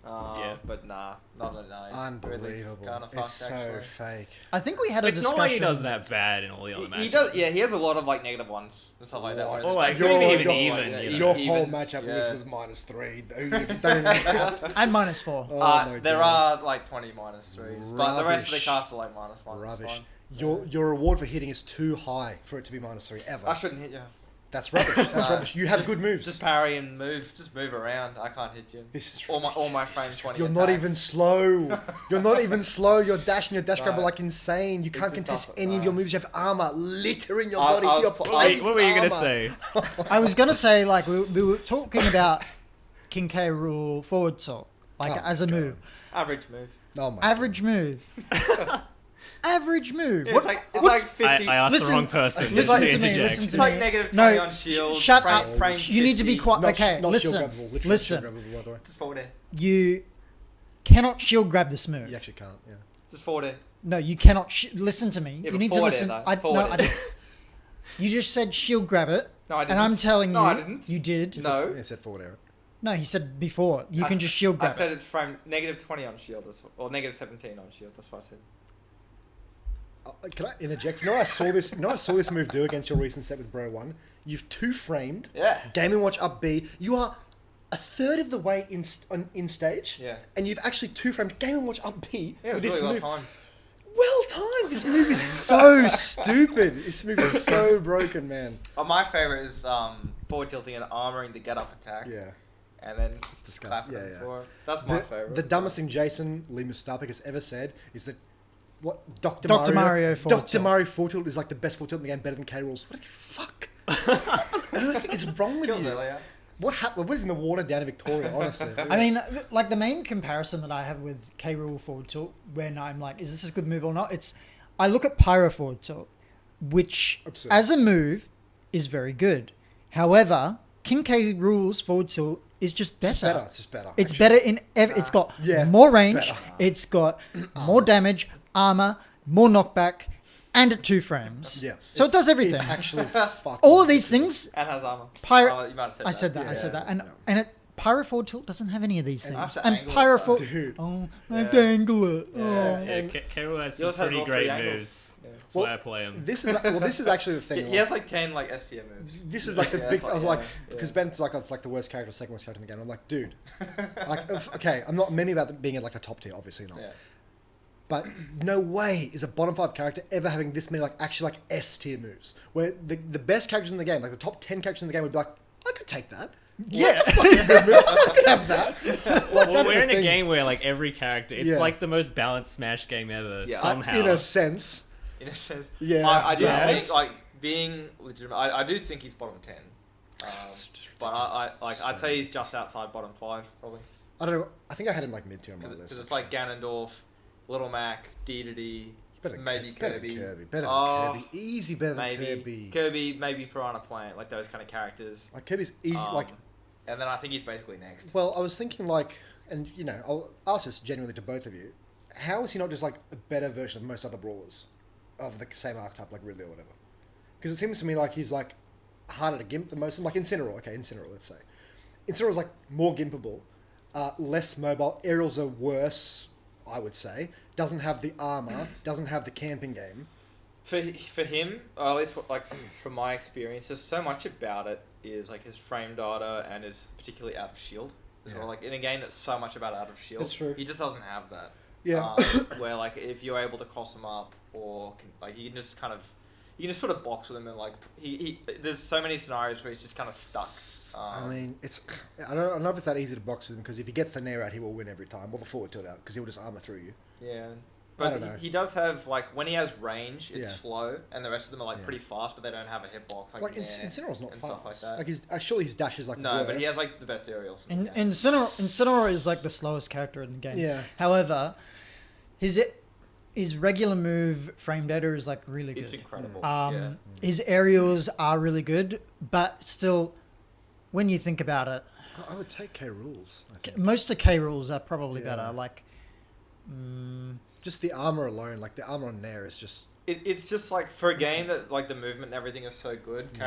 S3: Yeah.
S2: But nah, not nice.
S1: Unbelievable.
S2: Kinda
S1: It's
S2: fucked,
S1: so
S2: actually.
S1: fake.
S4: I think we had a
S3: It's
S4: discussion.
S3: not like he does that bad in all the other matchups.
S2: He does. Yeah, he has a lot of like negative ones and stuff like that.
S1: What?
S2: where it's
S3: Or like
S2: like-
S3: maybe
S1: Your-
S3: even
S1: your-
S3: even.
S2: yeah,
S3: You know?
S1: Your whole
S2: Evens,
S1: matchup
S2: yeah.
S1: list was -3. Don't even count.
S4: And -4.
S1: Oh my
S2: there
S1: God.
S2: are like 20 -3s, but the rest of the
S1: Rubbish.
S2: cast are like -1. It's
S1: Rubbish.
S2: fine.
S1: Your reward for hitting is too high for it to be -3 ever.
S2: I shouldn't hit you.
S1: That's rubbish. That's
S2: No.
S1: rubbish. You have good moves.
S2: Just parry and move. Just move around. I can't hit you.
S1: This is
S2: all my
S1: ridiculous.
S2: frame
S1: This is
S2: 20
S1: You're not even
S2: attacks.
S1: slow. You're not even slow. Your dash and your dash grab are
S2: No.
S1: like insane. You
S2: It's
S1: can't
S2: just
S1: contest
S2: not-
S1: any of
S2: no.
S1: your moves. You have armor littering your
S2: I-
S1: body.
S2: I was
S1: You're
S2: pl-
S1: plagued
S3: What were you
S1: with
S3: gonna
S1: armor.
S3: say?
S4: I was gonna say like we were talking about King K rule forward tilt like
S1: Oh,
S4: as a
S1: God.
S4: move,
S2: Average move.
S1: Oh my
S4: average move, average move.
S2: Yeah,
S4: What-
S2: it's
S4: what-
S2: like 50.
S3: I asked
S4: Listen-
S3: the wrong person.
S4: listen
S3: just
S4: to
S3: to
S4: me,
S3: interject.
S4: listen
S2: It's
S4: to
S2: like
S4: me.
S2: negative
S4: No,
S2: 20 on shield.
S4: shut
S2: frame,
S4: up.
S2: Frame
S4: You need to be
S2: 50.
S4: quiet.
S1: Not,
S4: Okay,
S1: not
S4: listen,
S1: shield grabbable, literally
S4: listen.
S1: shield grabbable, by the way.
S2: Just forward it.
S4: You cannot shield grab this move.
S1: You actually can't. Yeah.
S2: Just forward it.
S4: No, you cannot. Listen to me.
S2: Yeah,
S4: you
S2: but
S4: need to
S2: forward it,
S4: listen.
S2: though.
S4: I,
S2: Forward
S4: no, I
S2: it.
S4: didn't. You just said shield grab it.
S2: No, I
S4: And
S2: didn't.
S4: I'm telling
S2: No,
S4: you,
S2: I didn't.
S4: you did.
S2: No.
S1: Yeah, set forward arrow.
S4: No, he said before. You can just shield
S2: I
S4: grab
S2: said
S4: it.
S2: it's frame negative 20 on shield, or negative 17 on shield. That's what I said.
S1: Can I interject? You know, I saw this. You know, I saw this move do against your recent set with Bro One. You've 2-framed.
S2: Yeah.
S1: Game & Watch up B. You are a third of the way in stage.
S2: Yeah.
S1: And you've actually 2-framed Game & Watch up B
S2: Yeah, it
S1: with
S2: was
S1: this
S2: really
S1: move.
S2: well timed.
S1: Well timed. This move is so stupid. This move is so broken, man.
S2: My favorite is forward tilting and armoring the get up attack.
S1: Yeah.
S2: And then
S1: It's disgusting.
S2: clapping
S1: Yeah,
S2: them
S1: yeah.
S2: for it. That's my favorite.
S1: The dumbest thing Jason Lee Mustapik has ever said is that what Dr.
S4: Dr. Mario forward
S1: Dr.
S4: tilt.
S1: Mario forward tilt is like the best forward tilt in the game, better than K rules. What the fuck? What on earth is wrong with
S2: Kills
S1: you?
S2: earlier.
S1: What happened? What is in the water down in Victoria? Honestly,
S4: I mean, like the main comparison that I have with K rule forward tilt, when I'm like, is this a good move or not? It's I look at Pyro forward tilt, which
S1: Absurd.
S4: as a move is very good. However, King K rules forward tilt is just better.
S1: It's better. It's just better.
S4: It's
S1: actually.
S4: better in it's got
S1: Yeah,
S4: more
S1: it's
S4: range,
S1: better.
S4: it's got more damage, armor, more knockback, and at 2 frames.
S1: Yeah.
S4: So it does everything.
S1: It's actually fucking
S4: All of these things,
S2: And has armor.
S4: Pyro.
S2: Oh, you might have said
S4: I said that. I
S1: Yeah.
S4: said that. And
S1: Yeah.
S4: Pyro forward tilt doesn't have any of these
S2: I have
S4: things.
S2: to
S4: And
S2: angle
S4: Pyro
S2: it, though.
S4: forward.
S1: Dude.
S4: Oh, I
S2: Yeah.
S4: dangle it.
S2: Yeah.
S4: Oh.
S3: Yeah, K-Rule has some
S2: Yours has
S3: pretty
S2: all
S3: great
S2: three angles.
S3: moves.
S2: Yeah.
S3: That's
S1: Well,
S3: why I play him.
S1: This is actually the thing.
S2: He has like 10 like S tier moves.
S1: This is like the
S2: Yeah,
S1: big.
S2: that's
S1: I was
S2: like-
S1: like,
S2: yeah,
S1: because
S2: yeah.
S1: Ben's like, it's like the worst character, second worst character in the game. I'm like, dude, like, okay, I'm not many about being at like a top tier, obviously not.
S2: Yeah.
S1: But no way is a bottom 5 character ever having this many like actually like S tier moves. Where the best characters in the game, like the top 10 characters in the game, would be like, I could take that.
S4: Yeah.
S1: I can have that. Like,
S3: Well,
S1: that's
S3: we're
S1: the
S3: in a
S1: thing.
S3: game where like every character, it's
S1: Yeah.
S3: like the most balanced Smash game ever.
S2: Yeah.
S3: Somehow.
S1: In a sense.
S2: In a sense.
S1: Yeah.
S2: I do
S1: balanced.
S2: think, like, being legitimate, I do think he's bottom 10.
S1: It's just
S2: But
S1: ridiculous.
S2: I'd say he's just outside bottom 5, probably.
S1: I don't know. I think I had him like mid-tier on my list.
S2: Because it's like Ganondorf, Little Mac, Dedede, maybe Kirby.
S1: Better
S2: Oh,
S1: than Kirby. Easy better than
S2: maybe
S1: Kirby.
S2: maybe Piranha Plant, like those kind of characters.
S1: Like Kirby's easy. Like,
S2: And then I think he's basically next.
S1: well, I was thinking like, and you know, I'll ask this genuinely to both of you. How is he not just like a better version of most other brawlers of the same archetype, like Ridley or whatever? Because it seems to me like he's like harder to gimp than most of them. Like Incineroar, okay, Incineroar, let's say. Incineroar's like more gimpable, less mobile. Aerials are worse, I would say. Doesn't have the armor, doesn't have the camping game.
S2: For him, or at least like from my experience, there's so much about it is like his frame data and his particularly out of shield as
S1: Yeah.
S2: well. Like in a game that's so much about out of shield,
S1: That's true.
S2: he just doesn't have that.
S1: Yeah.
S2: Where like if you're able to cross him up or like you can just sort of box with him and like he there's so many scenarios where he's just kind of stuck.
S1: I mean, I don't know if it's that easy to box with him because if he gets the nair out, he will win every time, or the forward tilt out because he'll just armor through you.
S2: Yeah.
S1: I
S2: But
S1: don't know.
S2: he does have, like, when he has range, it's
S1: Yeah.
S2: slow, and the rest of them are, like,
S1: Yeah.
S2: pretty fast, but they don't have a hitbox.
S1: Like
S2: Nair
S1: Incineroar's not
S2: and
S1: fast.
S2: stuff like that.
S1: Like surely his dash is like
S2: No,
S1: worse.
S2: but he has, like, the best aerials. in the
S4: And
S2: game.
S4: Incineroar is like the slowest character in the game.
S1: Yeah.
S4: However, his regular move frame data is like really good.
S2: It's incredible.
S4: Um, His aerials are really good, but still, when you think about it,
S1: I would take K rules. I think.
S4: most of K rules are probably
S1: Yeah.
S4: better. Like,
S1: Just the armor alone, like the armor on nair is just.
S2: It's just, like, for a game that, like, the movement and everything is so good, K.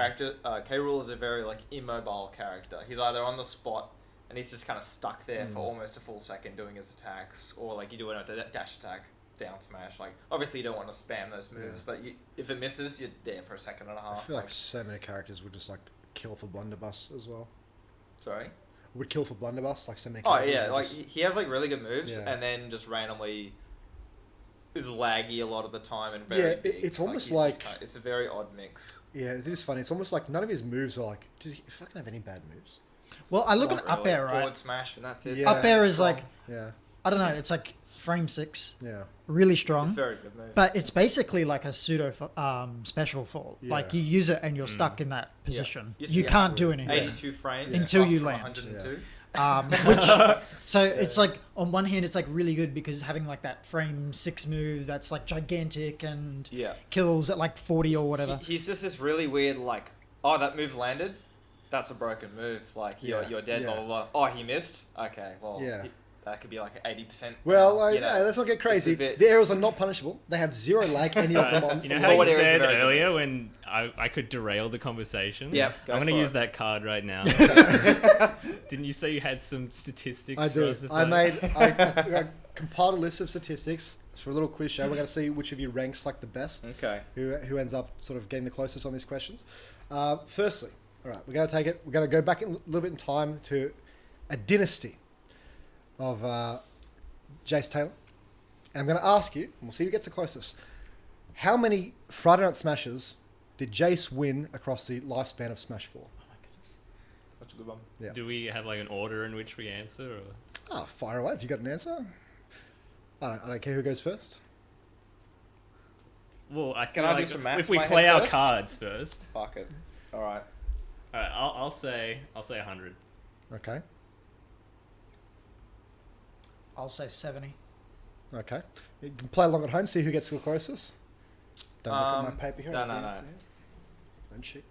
S2: Rool is a very, like, immobile character. He's either on the spot, and he's just kind of stuck there for almost a full second doing his attacks, or, like, you do a dash attack, down smash. Like, obviously you don't want to spam those moves,
S1: Yeah.
S2: but if it misses, you're there for a second and a half.
S1: I feel like so many characters would just like kill for blunderbuss as well.
S2: Sorry?
S1: Would kill for blunderbuss like so many.
S2: Oh
S1: characters
S2: yeah,
S1: would
S2: like
S1: just-
S2: he has like really good moves,
S1: Yeah.
S2: and then just randomly is laggy a lot of the time and very
S1: Yeah,
S2: big.
S1: it's almost
S2: he's
S1: like-
S2: just it's a very odd mix.
S1: yeah, it is funny. It's almost like none of his moves are like. Does he fucking have any bad moves?
S4: well, I look
S2: Not
S4: at up
S2: really.
S4: air, right?
S2: Forward smash and that's it.
S1: Yeah.
S4: Up air is
S2: Strong.
S4: like,
S1: Yeah,
S4: I don't know, it's like frame 6,
S1: yeah.
S4: really
S2: It's
S4: strong.
S2: very good move.
S4: But it's basically like a pseudo special fall. Like
S1: Yeah.
S4: you use it and you're stuck in that position.
S2: Yeah,
S4: You can't do anything.
S2: 82 frames
S4: Until you
S2: from
S4: land.
S2: 102.
S4: So it's like on one hand it's like really good because having like that frame 6 move that's like gigantic and
S2: Yeah.
S4: kills at like 40 or whatever.
S2: He's just this really weird like, oh, that move landed. That's a broken move. Like
S1: Yeah,
S2: you're dead.
S1: yeah.
S2: Blah blah blah. Oh, he missed. Okay, well,
S1: Yeah.
S2: that could be like 80%.
S1: Well,
S2: you know,
S1: yeah, let's not get crazy.
S2: it's a bit-
S1: The aerials are not punishable. They have zero lag. Any of them on.
S3: You know
S1: on
S3: how
S1: the
S3: you
S2: Forward air is a
S3: said
S2: very good
S3: earlier
S2: move.
S3: when I could derail the conversation?
S2: Yep, go
S3: I'm going
S2: for
S3: to use
S2: it.
S3: that card right now. Didn't you say you had some statistics
S1: I
S3: for
S1: do.
S3: us to
S1: I
S3: play?
S1: I compiled a list of statistics for a little quiz show. We're going to see which of you ranks like the best.
S2: Okay.
S1: Who ends up sort of getting the closest on these questions. Firstly, all right, we're going to take it. We're going to go back a little bit in time to a dynasty of Jace Taylor. And I'm going to ask you, and we'll see who gets the closest. How many Friday Night Smashes did Jace win across the lifespan of Smash 4?
S2: That's a good one.
S1: Yeah.
S3: Do we have like an order in which we answer? Or?
S1: Ah, fire away if you got an answer. I don't care who goes first.
S3: Well, I
S2: Can
S3: feel
S2: I do
S3: like
S2: some maths
S3: if we
S2: in my
S3: play
S2: head
S3: our
S2: first?
S3: cards first.
S2: Fuck it. All right.
S3: All right, I'll say 100.
S1: Okay.
S4: I'll say 70.
S1: Okay. You can play along at home, see who gets the closest. Don't look at my paper here.
S2: no,
S1: I
S2: no,
S1: can't
S2: no.
S1: see it. Don't cheat.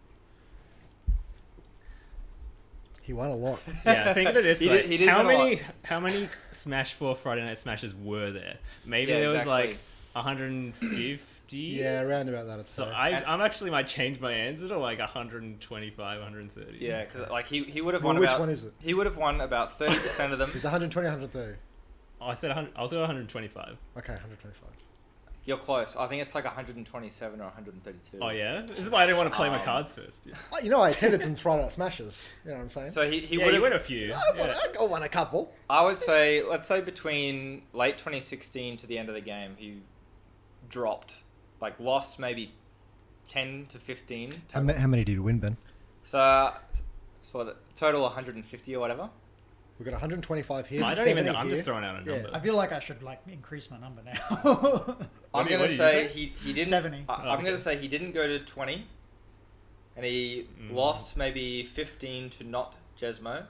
S1: He won a lot.
S3: Yeah, think of it this
S2: He
S3: way:
S2: did- he did
S3: how
S2: win a
S3: many
S2: lot.
S3: how many Smash 4 Friday Night Smashes were there? Maybe
S2: Yeah,
S3: there was
S2: exactly.
S3: like 150.
S1: Yeah, around about that, I'd
S3: So
S1: say.
S3: I'm actually might change my answer to like 125, 130.
S2: Yeah, because like he would have
S1: Well,
S2: won
S1: which
S2: about.
S1: one is it?
S2: He would have won about 30% of them.
S1: He's 120, 130.
S3: Oh, I said 100. I was at 125.
S1: Okay, 125.
S2: You're close. I think it's like 127 or 132.
S3: Oh yeah, this is why I didn't want to play my cards first. Yeah,
S1: Oh, you know, I attended some Friday Night Smashes. You know what I'm saying?
S2: So he
S3: yeah
S2: would
S3: you win
S2: have.
S3: a few.
S1: I won a couple.
S2: I would say, let's say between late 2016 to the end of the game, he dropped, like lost maybe 10 to 15.
S1: How many did you win, Ben?
S2: So So the total 150 or whatever.
S1: We've got 125 here.
S3: I don't even
S1: 70
S3: know. I'm
S1: here.
S3: just throwing out a
S1: Yeah.
S3: number.
S4: I feel like I should like increase my number now.
S2: I'm
S3: did
S2: gonna
S3: you
S2: say
S3: say?
S2: he didn't.
S4: 70.
S2: I'm
S3: okay.
S2: gonna say he didn't go to 20, and he lost maybe 15 to not Jezmo,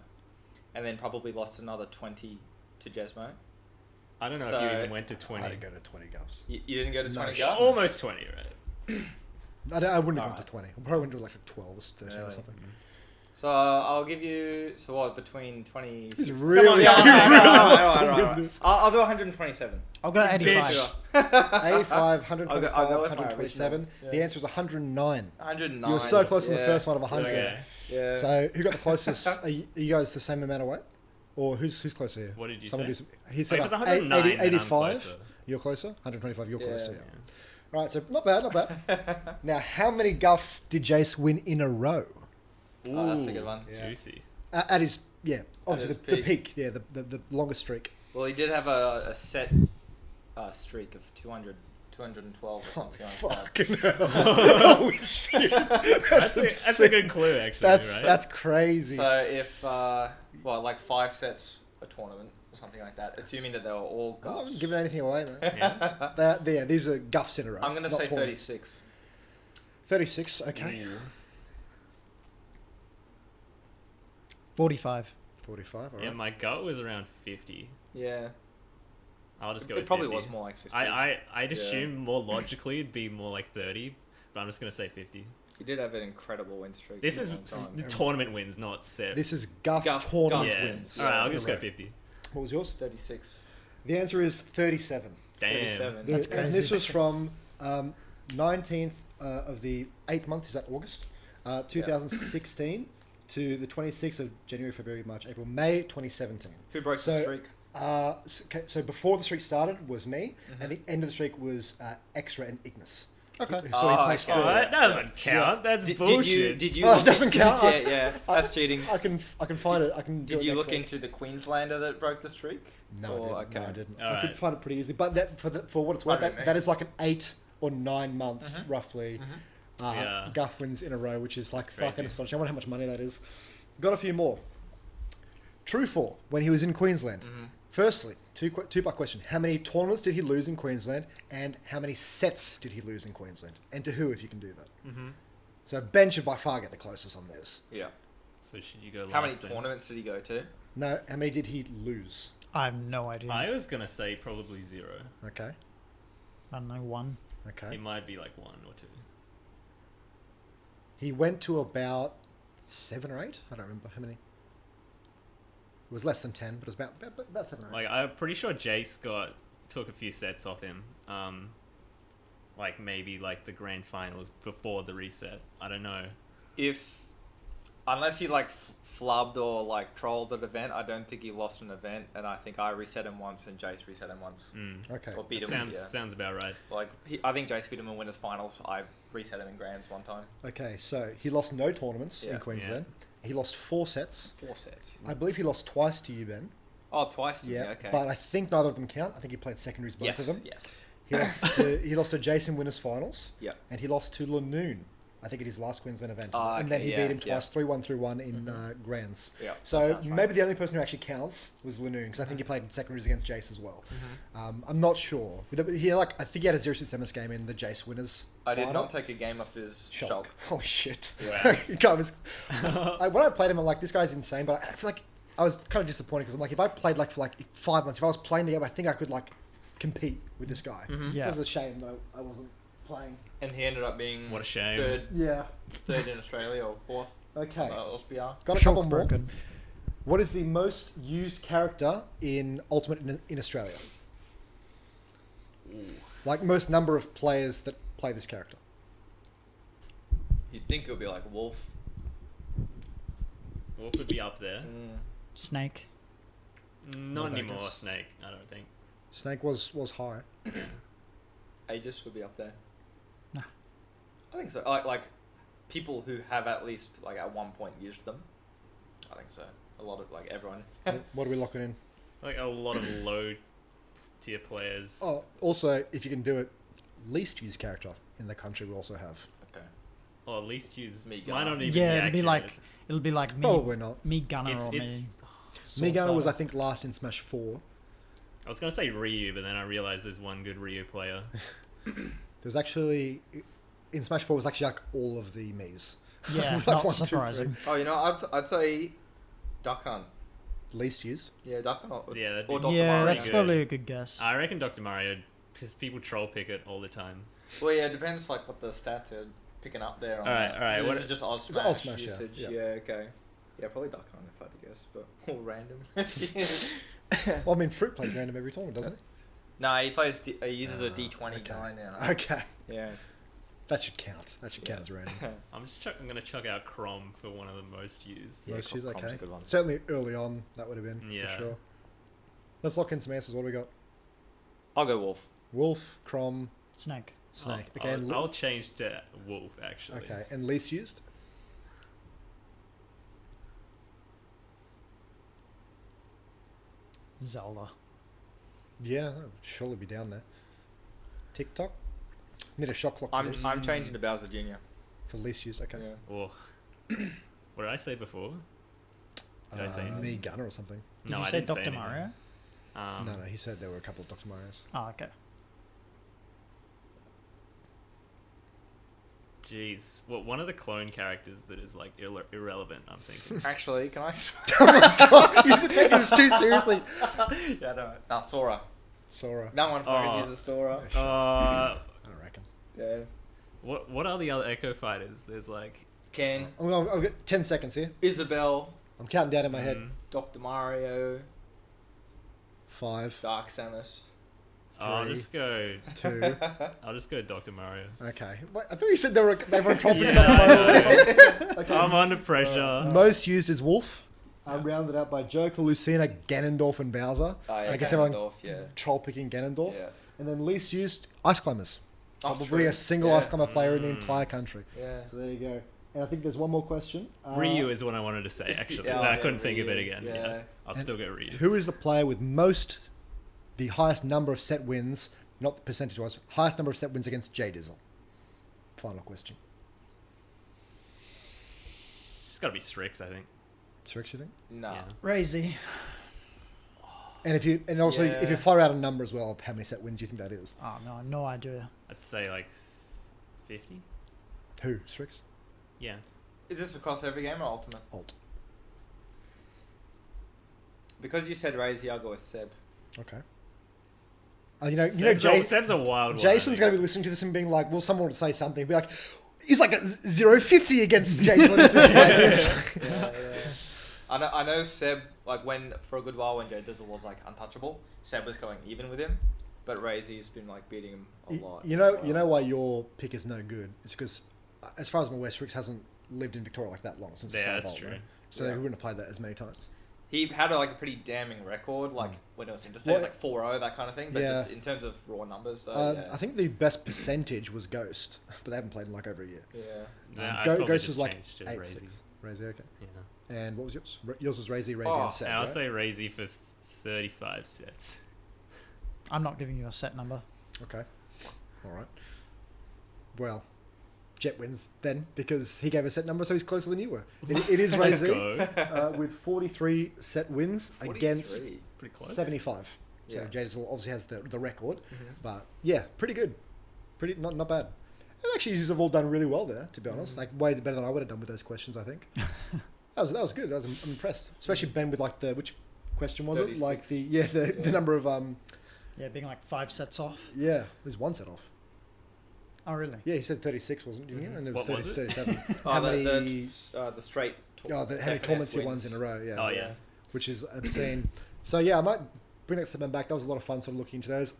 S2: and then probably lost another 20 to Jezmo.
S3: I don't know if
S2: So-
S3: you even went to 20.
S1: I didn't go to 20 govs.
S2: You didn't go to
S1: No
S2: 20
S1: shit.
S2: guys?
S3: Almost 20, right?
S1: I wouldn't have
S2: Alright.
S1: gone to 20. I probably went to like a 12 or 13 or
S2: Really?
S1: something.
S2: So I'll give you. So what between 20?
S1: He's
S2: Come
S1: really,
S2: on,
S1: he
S2: come on,
S1: really
S2: come on,
S1: wants
S2: come on,
S1: to
S2: come on,
S1: win
S2: come on.
S1: this.
S2: I'll do 127.
S4: I'll go 85.
S2: Sure.
S1: 85, 125,
S2: I'll go with my
S1: 127.
S2: original.
S1: The
S2: Yeah.
S1: answer was 109.
S2: 109.
S1: You were so close on the
S2: yeah.
S1: first one of 100.
S3: Okay.
S2: Yeah.
S1: So who got the closest? Are you guys the same amount of weight? Or who's closer here?
S3: What did you
S1: Someone
S3: say?
S1: He
S3: If
S1: said
S3: it's
S1: 80,
S3: 109, then I'm
S1: 85.
S3: closer.
S1: You're closer? 125, you're closer.
S3: Yeah.
S1: Yeah. Right, so not bad, not bad. Now, how many guffs did Jace win in a row?
S2: Oh, that's a good one.
S1: Yeah.
S3: Juicy.
S1: At his, yeah, obviously
S2: his
S1: the peak, yeah, the longest streak.
S2: Well, he did have a set streak of 212 or something like that.
S1: Fucking hell. Holy shit.
S3: That's a
S1: obscene.
S3: good clue, actually.
S1: That's
S3: right?
S1: that's crazy.
S2: So if, like 5 sets a tournament or something like that, assuming that they were all
S1: I'm
S2: guffs.
S1: not giving anything away, man.
S3: Yeah.
S1: Yeah, these are guffs in a row.
S2: I'm going to
S1: not
S2: say
S1: tournaments.
S2: 36.
S1: 36, okay.
S4: 45.
S1: 45, all
S3: Yeah,
S1: right.
S3: my gut was around 50.
S2: Yeah.
S3: I'll just go
S2: It
S3: with
S2: probably
S3: 50.
S2: was more like 50.
S3: I'd
S2: Yeah.
S3: assume more logically it'd be more like 30, but I'm just going to say 50.
S2: He did have an incredible win streak.
S3: This
S2: for a
S3: is
S2: long time.
S3: tournament wins, not set.
S1: This is guff
S2: Guff
S1: tournament
S3: yeah.
S1: wins.
S3: Alright, I'll
S1: in a
S3: just go
S1: row.
S3: 50.
S1: What was yours?
S2: 36.
S1: The answer is 37.
S3: Damn.
S2: 37.
S4: That's
S1: And
S4: crazy.
S1: this was from 19th of the 8th month, is that August? 2016 to the 26th of January, February, March, April, May 2017.
S2: Who broke
S1: So-
S2: the streak?
S1: So before the streak started was me, and the end of the streak was Extra and Ignis.
S4: Okay.
S1: So he
S2: Oh,
S1: placed
S2: okay.
S3: Oh,
S1: third.
S3: that doesn't count. That's
S2: Did
S3: bullshit.
S2: Did you
S1: Oh, it
S2: look
S1: doesn't count?
S2: Yeah, that's cheating.
S1: I can find it. I can do
S2: Did
S1: it
S2: you
S1: next
S2: look
S1: week.
S2: into the Queenslander that broke the streak?
S1: No,
S2: Or-
S1: I didn't. No, I didn't. I
S3: Alright.
S1: could find it pretty easily. But that for what it's worth,
S2: Alright,
S1: that is like an 8 or 9 month roughly
S3: Yeah.
S1: guff wins in a row, which is like
S3: That's crazy.
S1: fucking astonishing. I wonder how much money that is. Got a few more. True for when he was in Queensland. Firstly, two-part question: how many tournaments did he lose in Queensland, and how many sets did he lose in Queensland, and to who, if you can do that? So Ben should by far get the closest on this.
S2: Yeah.
S3: So should you go last
S2: How many
S3: then?
S2: tournaments did he go to?
S1: No, how many did he lose?
S4: I have no idea.
S3: I was going to say probably 0.
S1: Okay,
S4: I don't know, 1.
S1: okay.
S3: It might be like 1 or 2.
S1: He went to about 7 or 8. I don't remember how many. It was less than 10, but it was about 7 or 8.
S3: Like, I'm pretty sure Jace took a few sets off him. Like maybe like the grand finals before the reset. I don't know.
S2: Unless he like flubbed or like trolled an event, I don't think he lost an event, and I think I reset him once and Jace reset him once.
S1: Okay.
S2: Or beat
S3: That
S2: him.
S3: sounds about right.
S2: Like I think Jace beat him in winners finals. I reset him in grands one time.
S1: Okay, so he lost no tournaments
S2: Yeah.
S1: in Queensland. He lost 4 sets.
S2: 4 sets.
S1: I believe he lost twice to you, Ben.
S2: Oh, twice to
S1: Yeah,
S2: me. Okay.
S1: but I think neither of them count. I think he played secondaries both
S2: yes.
S1: of them.
S2: Yes.
S1: He lost to Jason Winners finals.
S2: Yeah.
S1: And he lost to Lanoon, I think, at his last Queensland event.
S2: Oh,
S1: and then
S2: okay,
S1: he
S2: yeah,
S1: beat him
S2: yeah.
S1: twice, 3-1 through 1 in grands.
S2: Yeah,
S1: So
S2: that sounds right.
S1: maybe the only person who actually counts was Lanoon, because I think he played secondaries against Jace as well. I'm not sure. I think he had a 0-6 game in the Jace Winners
S2: I
S1: final.
S2: did not take a game off his shop.
S1: Holy shit.
S3: Wow.
S1: Guy was, when I played him, I'm like, this guy's insane, but I feel like I was kind of disappointed because I'm like, if I played like for like 5 months, if I was playing the game, I think I could like compete with this guy.
S4: Yeah.
S1: It was a shame though I wasn't playing.
S2: And he ended up being
S3: What a shame.
S2: third in Australia or fourth.
S1: Okay.
S2: LSPR.
S1: Got a
S4: Shock
S1: couple more.
S4: broken.
S1: What is the most used character in Ultimate in Australia? Like most number of players that play this character.
S2: You'd think it would be like Wolf.
S3: Wolf would be up there.
S4: Snake.
S3: Not
S1: What about
S3: anymore,
S1: this?
S3: Snake. I don't think.
S1: Snake was high.
S2: Aegis would be up there.
S4: Nah.
S2: I think so. Like people who have at least like at one point used them. I think so. A lot of like everyone.
S1: What are we locking in?
S3: Like a lot of low tier players.
S1: Oh, also, if you can do it, least used character in the country we also have.
S2: Okay.
S3: Or at least use
S2: Me
S3: Might
S2: Gunner.
S3: not even
S4: Yeah,
S3: be
S4: it'll be like me.
S1: Probably not.
S4: Me Gunner
S3: It's-
S4: or
S3: it's-
S4: me.
S1: Me Gunner was, I
S4: Swordfighter.
S1: think, last in Smash 4.
S3: I was gonna say Ryu, but then I realized there's one good Ryu player.
S1: There's actually... In Smash 4 was actually like all of the Miis.
S4: Yeah,
S1: Like
S4: not
S1: 1, 2, 3.
S4: surprising.
S2: Oh, you know, I'd say Duck Hunt.
S1: Least used.
S2: Yeah, Duck Hunt.
S3: Yeah, that'd
S2: or
S3: be-
S2: Dr.
S4: Yeah,
S2: Mario.
S4: that's
S3: good.
S4: probably a good guess.
S3: I reckon Dr. Mario, because people troll pick it all the time.
S2: Well, yeah, it depends like what the stats are picking up there. On
S3: Alright,
S2: that.
S3: alright,
S2: This
S3: what-
S2: is just Oz
S1: It's
S2: Smash,
S1: Oz Smash, yeah,
S2: usage.
S1: yeah.
S2: Yeah, okay. Yeah, probably Duck Hunt if I had to guess, but all random.
S1: Well, I mean, Fruit plays random every tournament, doesn't it?
S2: No, he plays. He uses a D20 guy now.
S1: Okay.
S2: Yeah.
S1: That should count. That should count as random.
S3: I'm gonna chuck out Crom for one of the most used.
S2: Yeah,
S1: Most used,
S2: Crom's
S1: okay.
S2: a good one.
S1: Certainly early on, that would have been,
S3: Yeah.
S1: for sure. Let's lock in some answers. What do we got?
S2: I'll go Wolf.
S1: Wolf, Crom,
S4: Snake.
S1: Snake.
S3: I'll,
S1: Okay, and
S3: I'll change to Wolf actually.
S1: okay, and least used?
S4: Zelda.
S1: Yeah, that would surely be down there. TikTok? Need a shot clock for this.
S2: I'm changing to Bowser Jr.
S1: For least used, okay.
S2: Yeah.
S3: Oh. What did I say before? Did I say
S1: Me Gunner or something.
S4: Did
S3: no?
S4: you
S3: I
S4: say
S3: didn't say
S4: Dr.
S3: anything.
S4: Mario?
S1: No, he said there were a couple of Dr. Marios.
S4: Oh, okay.
S3: Jeez, well, one of the clone characters that is like irrelevant. I'm thinking.
S2: Actually, can I?
S1: He's taking this too seriously.
S2: Yeah, no. Nah, Sora.
S1: Sora.
S2: No one fucking
S3: Oh.
S2: uses Sora.
S1: I don't reckon.
S2: Yeah.
S3: What are the other Echo fighters? There's like
S2: Ken,
S1: I'll get 10 seconds here.
S2: Isabel,
S1: I'm counting down in my head.
S2: Dr. Mario,
S1: 5,
S2: Dark Samus.
S3: I'll
S1: 3,
S3: just go.
S1: 2.
S3: I'll just go Dr. Mario.
S1: Okay. What? I thought you said they were tropics.
S3: Yeah,
S1: Dr. Mario.
S3: I
S1: Okay.
S3: I'm under pressure.
S1: Most used is Wolf. Rounded out by Joker, Lucina, Ganondorf, and Bowser.
S2: Oh, yeah,
S1: I guess everyone
S2: Ganondorf, yeah.
S1: troll picking Ganondorf.
S2: Yeah.
S1: And then least used, Ice Climbers.
S2: Oh,
S1: Probably
S2: true.
S1: a single
S2: Yeah.
S1: Ice Climber player in the entire country.
S2: Yeah.
S1: So there you go. And I think there's one more question.
S3: Ryu is what I wanted to say actually.
S2: Yeah,
S3: I
S2: yeah,
S3: couldn't think of it
S2: Ryu,
S3: again.
S2: yeah.
S3: Yeah, I'll still go Ryu.
S1: Who is the player with the highest number of set wins, not percentage-wise, highest number of set wins against Jezmo? Final question.
S3: It's just gotta be Strix, I think.
S1: Strix, you think?
S2: No.
S3: Yeah.
S4: Razy.
S1: And if you
S2: Yeah.
S1: fire out a number as well of how many set wins you think that is?
S4: Oh, no, no idea.
S3: I'd say like 50.
S1: Who? Strix?
S3: Yeah.
S2: Is this across every game or Ultimate?
S1: Alt.
S2: Because you said Razy, I'll go with Seb.
S1: Okay. Jay,
S3: Seb's a wild one.
S1: Jason's going to be listening to this and being like, well, someone would say something. Be like, he's like a 0-50 against Jason.
S2: Yeah. I know Seb, like for a good while when Jay Dizzle was like untouchable, Seb was going even with him, but Razy's been like beating him a lot.
S1: You know why your pick is no good? It's because, as far as I'm aware, Strix hasn't lived in Victoria like that long since the
S3: Yeah,
S1: start of
S3: that's
S1: Alt,
S3: true.
S1: right? So
S2: Yeah.
S1: he wouldn't have played that as many times.
S2: He had a pretty damning record, like when it was interstate, it was like 4-0, that kind of thing. But
S1: Yeah.
S2: just in terms of raw numbers, yeah.
S1: I think the best percentage was Ghost, but they haven't played in like over a year.
S2: Yeah.
S3: Nah, I'd
S1: Ghost
S3: probably
S1: was
S3: just
S1: like
S3: change to
S1: 8-6. Razy, okay.
S3: Yeah.
S1: And what was yours? Yours was Razy,
S2: Oh,
S1: and Seb,
S3: And I'll
S1: right?
S3: say Razy for 35 sets.
S4: I'm not giving you a set number.
S1: Okay. All right. Well, Jett wins then because he gave a set number, so he's closer than you were. It is
S3: Let's
S1: Razy
S3: go.
S1: with 43 set wins against
S2: 43.
S3: Pretty close.
S1: 75. So
S2: Yeah.
S1: Jadesel obviously has the record, but yeah, pretty good. Pretty not bad. And actually, you have all done really well there, to be honest. Like way better than I would have done with those questions. I think that was good. I'm impressed, especially Ben with like which question was it? Like
S2: 36.
S1: the number of
S4: Yeah, being like 5 sets off.
S1: it was one set off.
S4: Oh, really?
S1: Yeah, he said 36, wasn't he? And it was
S3: What was it?
S1: 37.
S2: Oh,
S1: How
S2: the
S1: many?
S2: straight.
S1: How many tournaments he wins in a row? Yeah.
S3: Oh, yeah.
S1: Which is obscene. So yeah, I might bring that segment back. That was a lot of fun, sort of looking into those.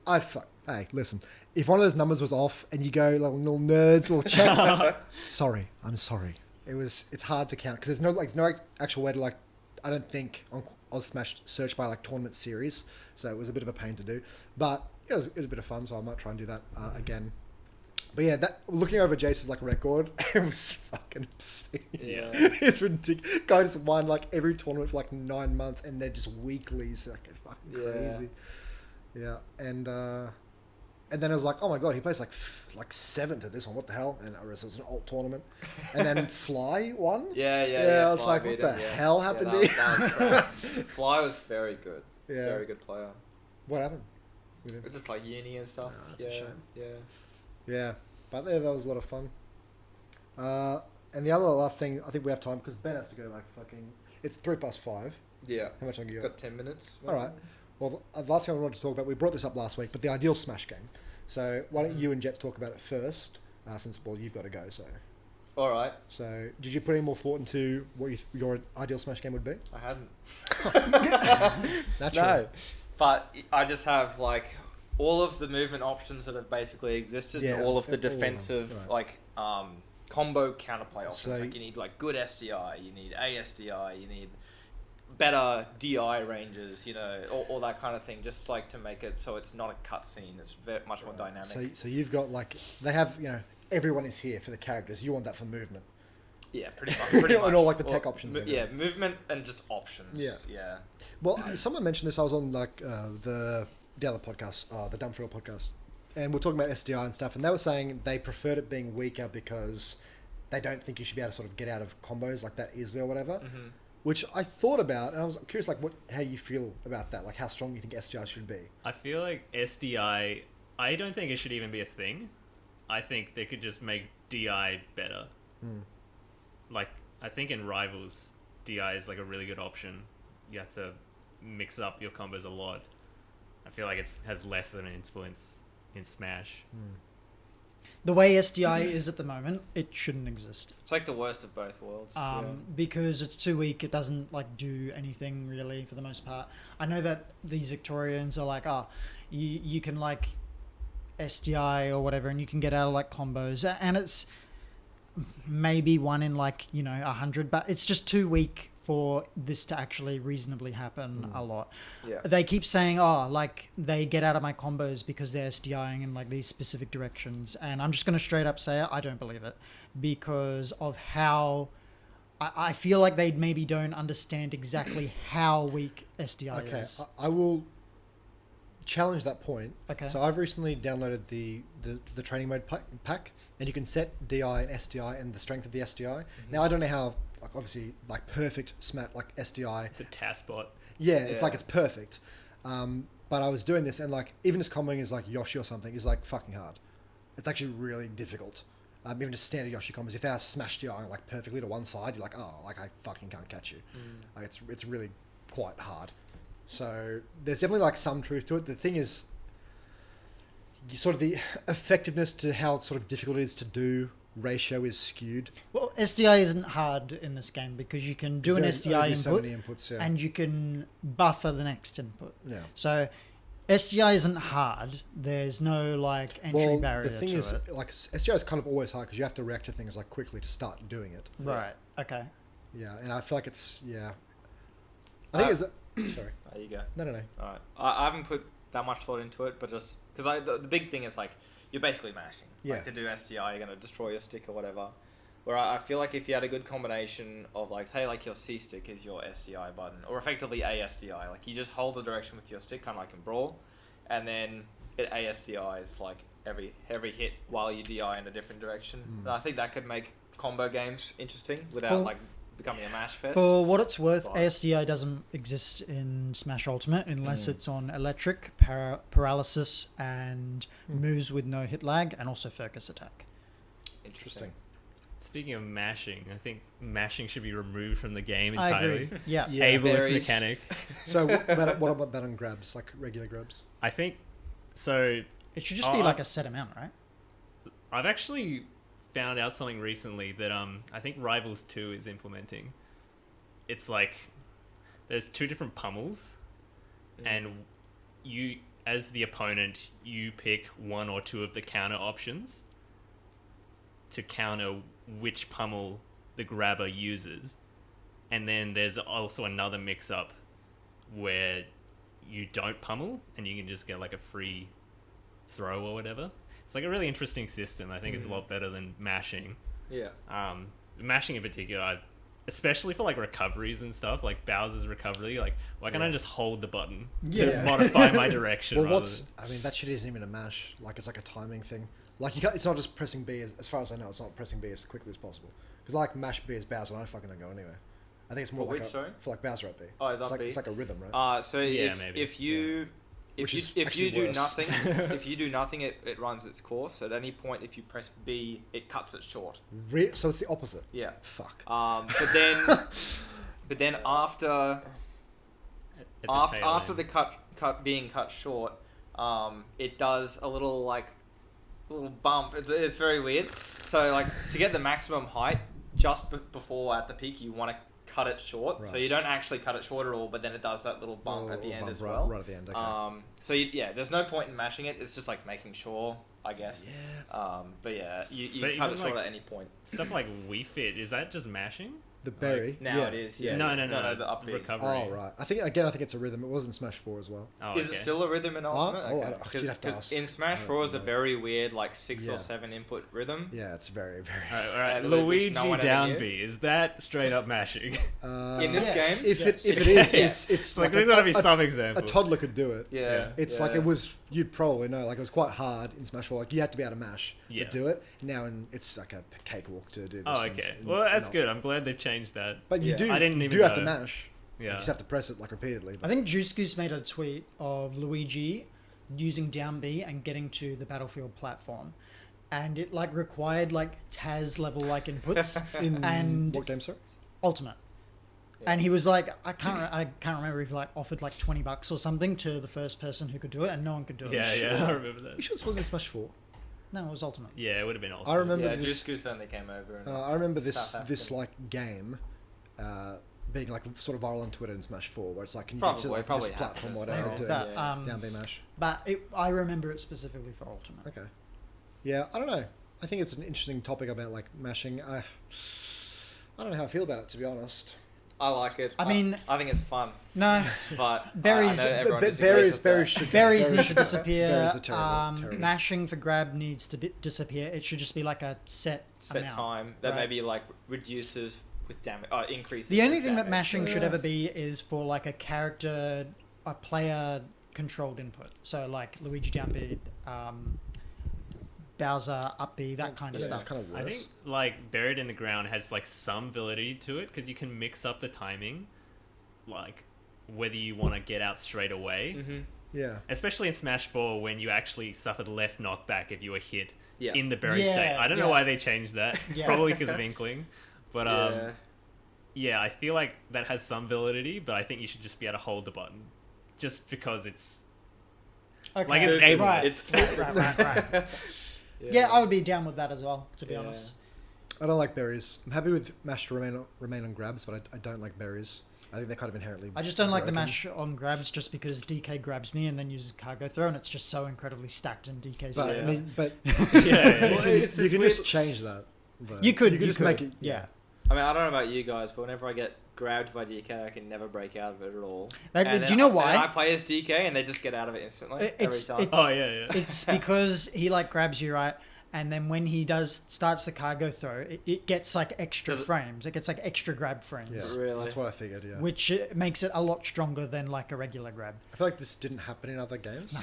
S1: Hey, listen, if one of those numbers was off and you go like little nerds, little check, sorry, I'm sorry. It's hard to count because there's no actual way to like. I don't think on Oz Smash search by like tournament series, so it was a bit of a pain to do. But it was a bit of fun, so I might try and do that again. But yeah, looking over Jason's like record, it was fucking obscene.
S3: Yeah.
S1: It's ridiculous. Guy just won like every tournament for like 9 months, and they're just weeklies. Like it's fucking crazy. Yeah, and And then I was like, oh my god, he plays like 7th at this one. What the hell? And it was an alt tournament. And then Fly won.
S2: Yeah.
S1: I was
S2: Fly
S1: like, what
S2: beat
S1: the
S2: him,
S1: hell happened here?
S2: That was great. Fly was very good.
S1: Yeah.
S2: Very good player.
S1: What happened? with him?
S2: Just like uni and stuff.
S1: Oh, that's a shame.
S2: Yeah.
S1: Yeah, but yeah, that was a lot of fun. And the other last thing, I think we have time because Ben has to go like fucking. It's 5:03.
S2: Yeah.
S1: How much longer you got?
S2: Got 10 minutes.
S1: All right. Well, the last thing I wanted to talk about, we brought this up last week, but the ideal Smash game. So why don't you and Jett talk about it first, since you've got to go.
S2: All right.
S1: So did you put any more thought into what your ideal Smash game would be?
S2: I hadn't.
S1: Naturally.
S2: No. But I just have like all of the movement options that have basically existed,
S1: Yeah,
S2: and all of the
S1: all of them,
S2: defensive
S1: right.
S2: combo counterplay options.
S1: So-
S2: like you need like good SDI, you need ASDI, you need better DI ranges, all that kind of thing, just like to make it so it's not a cutscene. It's much more dynamic.
S1: So you've got like they have everyone is here for the characters. You want that for movement.
S2: Yeah, pretty much.
S1: And all like the tech options. and
S2: Yeah,
S1: everything.
S2: movement and just options.
S1: Yeah.
S2: Yeah.
S1: Well, someone mentioned this. I was on like the other podcast, the Dumb For Real podcast, and we're talking about SDI and stuff, and they were saying they preferred it being weaker because they don't think you should be able to sort of get out of combos like that easily or whatever.
S2: Mm-hmm.
S1: Which I thought about, and I was curious, like, how you feel about that, like how strong you think SDI should be.
S3: I feel like SDI, I don't think it should even be a thing. I think they could just make DI better. Like, I think in Rivals, DI is like a really good option. You have to mix up your combos a lot. I feel like it has less of an influence in Smash.
S4: The way SDI is at the moment, it shouldn't exist.
S2: It's like the worst of both worlds.
S4: Because it's too weak. It doesn't like do anything really for the most part. I know that these Victorians are like, you can like SDI or whatever, and you can get out of like combos, and it's maybe one in like 100, but it's just too weak for this to actually reasonably happen a lot.
S2: Yeah.
S4: They keep saying, like they get out of my combos because they're SDIing in like these specific directions, and I'm just going to straight up say it, I don't believe it, because of how I feel like they maybe don't understand exactly how weak SDI is.
S1: I will challenge that point.
S4: Okay.
S1: So I've recently downloaded the training mode pack, and you can set DI and SDI and the strength of the SDI. Now I don't know how, like obviously like perfect smat like SDI.
S3: It's a TAS bot.
S1: Yeah, it's like it's perfect. But I was doing this, and like even just comboing is like Yoshi or something is like fucking hard. It's actually really difficult. Even just standard Yoshi combos, if they are smashed DI like perfectly to one side, you're like, like I fucking can't catch you. Like it's really quite hard. So there's definitely like some truth to it. The thing is, sort of the effectiveness to how sort of difficult it is to do ratio is skewed.
S4: Well, SDI isn't hard in this game because you can do an SDI
S1: so
S4: input
S1: many inputs, yeah.
S4: and you can buffer the next input.
S1: Yeah.
S4: So SDI isn't hard. There's no like entry barrier
S1: the thing
S4: to
S1: is,
S4: it.
S1: like SDI is kind of always hard because you have to react to things like quickly to start doing it.
S4: Right. Okay.
S1: Yeah, and I feel like it's I think it's sorry.
S2: There you go.
S1: No.
S2: All right. I haven't put that much thought into it, but just because the big thing is like you're basically mashing.
S1: Yeah.
S2: Like to do SDI, you're gonna destroy your stick or whatever. Where I feel like if you had a good combination of like say like your C stick is your SDI button, or effectively ASDI, like you just hold the direction with your stick, kind of like in Brawl, and then it ASDIs like every hit while you DI in a different direction. And I think that could make combo games interesting without like becoming a mash fest.
S4: For what it's worth,
S2: But-
S4: ASDI doesn't exist in Smash Ultimate unless it's on Electric, Paralysis, and moves with no hit lag, and also Focus Attack.
S2: Interesting.
S3: Speaking of mashing, I think mashing should be removed from the game
S4: I
S3: entirely.
S4: agree. Yeah.
S1: Yeah.
S3: Ableist
S2: Varies.
S3: mechanic.
S1: So what about on grabs, like regular grabs?
S3: I think so.
S4: It should just be like a set amount, right?
S3: I've actually found out something recently that I think Rivals 2 is implementing. It's like there's two different pummels, and you, as the opponent, you pick one or two of the counter options to counter which pummel the grabber uses. And then there's also another mix-up where you don't pummel and you can just get like a free throw or whatever. It's like a really interesting system. I think it's a lot better than mashing.
S2: Yeah.
S3: Mashing in particular, especially for like recoveries and stuff, like Bowser's recovery. Like, why can't I just hold the button to
S1: Yeah.
S3: modify my direction?
S1: Well,
S3: rather than...
S1: I mean, that shit isn't even a mash. Like, it's like a timing thing. Like, you can't, it's not just pressing B, as far as I know, it's not pressing B as quickly as possible. Because I like mash B as Bowser, and I fucking don't go anywhere. I think it's more
S2: For
S1: like
S2: which, sorry?
S1: for like Bowser at B.
S2: Oh, is
S1: it's
S2: up
S1: like,
S2: B?
S1: It's like a rhythm, right?
S2: So
S3: Yeah,
S2: if,
S3: maybe.
S2: if you
S1: Which is
S2: if you
S1: actually
S2: do
S1: worse.
S2: nothing, if you do nothing, it runs its course. At any point, if you press B, it cuts it short.
S1: So it's the opposite.
S2: Yeah.
S1: Fuck.
S2: But then after
S3: At the
S2: after
S3: tail
S2: the cut being cut short, it does a little bump. It's very weird. So like to get the maximum height, just before at the peak, you want to cut it short.
S1: Right.
S2: So you don't actually cut it short at all, but then it does that little bump at the end as well.
S1: Right at the end, okay.
S2: So there's no point in mashing it. It's just like making sure, I guess.
S1: Yeah.
S2: But yeah, you
S3: But
S2: cut it
S3: even,
S2: short
S3: like,
S2: at any point.
S3: Stuff like Wii Fit, is that just mashing?
S1: The berry.
S2: Now
S1: yeah.
S2: it is. Yeah.
S3: No,
S2: The up B.
S3: recovery.
S1: Oh, right. I think it's a rhythm. It was in Smash 4 as well.
S3: Oh,
S2: Is it still a rhythm in Ultimate?
S1: Oh,
S2: Okay.
S1: you'd have to ask.
S2: In Smash
S1: I don't
S2: 4 is a
S1: know.
S2: very weird, like 6
S1: Yeah.
S2: or 7 input rhythm.
S1: Yeah, it's very, very...
S3: All right.
S2: Which
S3: Luigi
S2: no one ever
S3: down
S2: knew.
S3: B, is that straight up mashing?
S2: In this
S4: Yes.
S2: game?
S1: If it is,
S2: Yes.
S1: it's
S3: Like, there's gotta be some
S1: a
S3: example.
S1: toddler could do it.
S2: Yeah.
S1: It's like it was, you'd probably know, like it was quite hard in Smash 4. Like you had to be able to mash
S3: Yeah.
S1: to do it. Now it's like a cakewalk to do this.
S3: Oh, okay. Well, that's good. I'm glad they've changed that.
S1: But you
S2: Yeah.
S1: do,
S3: I didn't
S1: you
S3: even
S1: do have to
S3: know.
S1: mash. You
S3: Yeah.
S1: just have to press it like repeatedly.
S4: I think Juice Goose made a tweet of Luigi using down B and getting to the battlefield platform, and it like required like Taz level like inputs
S1: in
S4: and
S1: what game, sir?
S4: Ultimate.
S2: Yeah.
S4: And he was like, I can't remember if he like offered like $20 or something to the first person who could do it, and no one could do it.
S3: Yeah, yeah, I remember
S1: You
S3: that.
S1: sure this wasn't in Smash 4?
S4: No, it was Ultimate.
S3: Yeah, it would have been awesome.
S1: I remember
S2: Yeah,
S1: this.
S2: Juice Goose only came over. And
S1: I remember this
S2: South African.
S1: this like game being like sort of viral on Twitter in Smash 4, where it's like, can you
S2: Probably-
S1: get to like
S2: probably
S1: this platform,
S2: happened
S1: whatever,
S2: as
S1: do
S2: well.
S4: That,
S2: Yeah.
S1: down B mash.
S4: But I remember it specifically for Ultimate.
S1: Okay. Yeah, I don't know. I think it's an interesting topic about like mashing. I don't know how I feel about it, to be honest.
S2: I like it.
S4: I mean-
S2: I think it's fun,
S4: No,
S2: but
S4: Berries-
S2: I know everyone disagrees
S1: Berries,
S2: with
S1: berries
S2: that.
S1: should
S4: berries need
S1: berries
S4: to disappear.
S1: Berries are terrible.
S4: Mashing for grab needs to disappear. It should just be like a set
S2: set time that
S4: Right.
S2: maybe like reduces with damage, increases.
S4: The only
S2: with
S4: thing that
S2: damage.
S4: mashing should
S1: Yeah.
S4: ever be is for like a player controlled input. So like Luigi down B, Bowser up B, that kind of
S1: Yeah,
S4: stuff.
S1: it's kind of worse.
S3: I think like Buried in the Ground has like some validity to it because you can mix up the timing, like whether you want to get out straight away.
S2: Mhm.
S1: Yeah.
S3: Especially in Smash 4 when you actually suffered less knockback if you were hit
S2: Yeah.
S3: in the buried
S4: Yeah,
S3: state. I don't know
S4: yeah.
S3: why they changed that.
S4: Yeah.
S3: Probably because of Inkling. But
S2: Yeah.
S3: yeah, I feel like that has some validity, but I think you should just be able to hold the button. Just because it's
S4: Okay.
S3: like, it's ableist.
S4: Right.
S2: It's-
S4: right. Yeah, I would be down with that as well, to be
S2: Yeah.
S4: honest.
S1: I don't like berries. I'm happy with mash to remain on grabs, but I don't like berries. I think they're kind of inherently.
S4: I just don't like the
S1: broken.
S4: mash on grabs just because DK grabs me and then uses cargo throw, and it's just so incredibly stacked in DK's
S1: But
S4: favor.
S1: I mean, but
S3: yeah.
S2: Well, it's
S1: you
S2: this
S1: can
S2: weird-
S1: just change that. though.
S4: You could
S1: just make it.
S4: Yeah.
S2: I mean, I don't know about you guys, but whenever I get grabbed by DK, I can never break out of it at all.
S4: Like,
S2: And
S4: do
S2: then
S4: you know
S2: and then I
S4: why?
S2: play as DK, and they just get out of it instantly
S4: It's-
S2: every time.
S4: it's-
S3: Oh yeah, yeah.
S4: It's because he like grabs you, right? And then when he starts the cargo throw, it gets like extra
S2: Does it-
S4: frames. It gets like extra grab frames,
S1: Yeah,
S2: Really?
S1: that's what I figured. Yeah,
S4: which makes it a lot stronger than like a regular grab.
S1: I feel like this didn't happen in other games. No.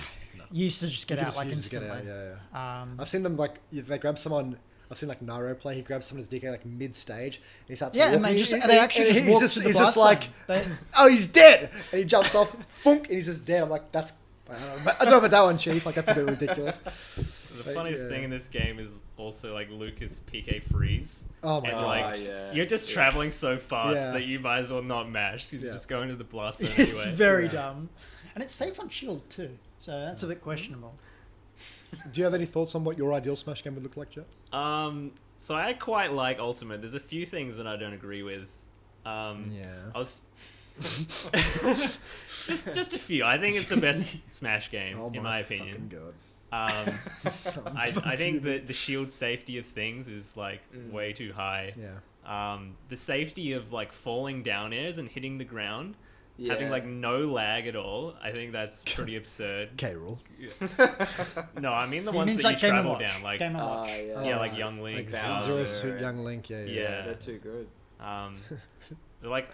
S4: You used to just get
S1: You
S4: out like
S1: you just
S4: instantly.
S1: Get out, yeah.
S4: I've
S1: I've seen them like if they grab someone. I've seen like Nairo play. He grabs someone's DK like mid stage, and he starts.
S4: yeah, and
S1: walking.
S4: they actually just
S1: he's
S4: walk
S1: just
S4: to the
S1: he's
S4: blast
S1: just like,
S4: zone. They-
S1: oh, he's dead, and he jumps off, boonk, and he's just dead. I'm like, that's. I don't know about that one, Chief. Like that's a bit ridiculous.
S3: The
S1: But,
S3: funniest
S1: yeah.
S3: thing in this game is also like Lucas PK freeze.
S1: Oh my
S3: And
S1: god.
S3: like
S2: yeah.
S3: you're just traveling so fast
S1: Yeah.
S3: that you might as well not mash because
S1: Yeah.
S3: you're just going to the blast zone
S4: it's
S3: anyway.
S4: very
S1: Yeah.
S4: dumb, and it's safe on shield too. So that's a bit questionable.
S1: Do you have any thoughts on what your ideal Smash game would look like, Jett?
S3: So I quite like Ultimate. There's a few things that I don't agree with.
S1: Yeah.
S3: I was just a few. I think it's the best Smash game
S1: Oh
S3: in my opinion.
S1: fucking god.
S3: I think that the shield safety of things is like way too high.
S1: Yeah.
S3: The safety of like falling down airs and hitting the ground,
S2: Yeah.
S3: having like no lag at all. I think that's pretty absurd.
S1: K rule.
S3: No, I mean the
S4: He
S3: ones
S4: means
S3: that
S4: like
S3: you
S4: Game and
S3: travel
S4: Watch.
S3: down, like
S4: Game and Watch.
S2: yeah.
S3: yeah, like Young Link.
S1: Like
S2: Bowser
S1: Zero Suit,
S2: and-
S1: Young Link. Yeah.
S3: Yeah.
S2: They're too good.
S3: Like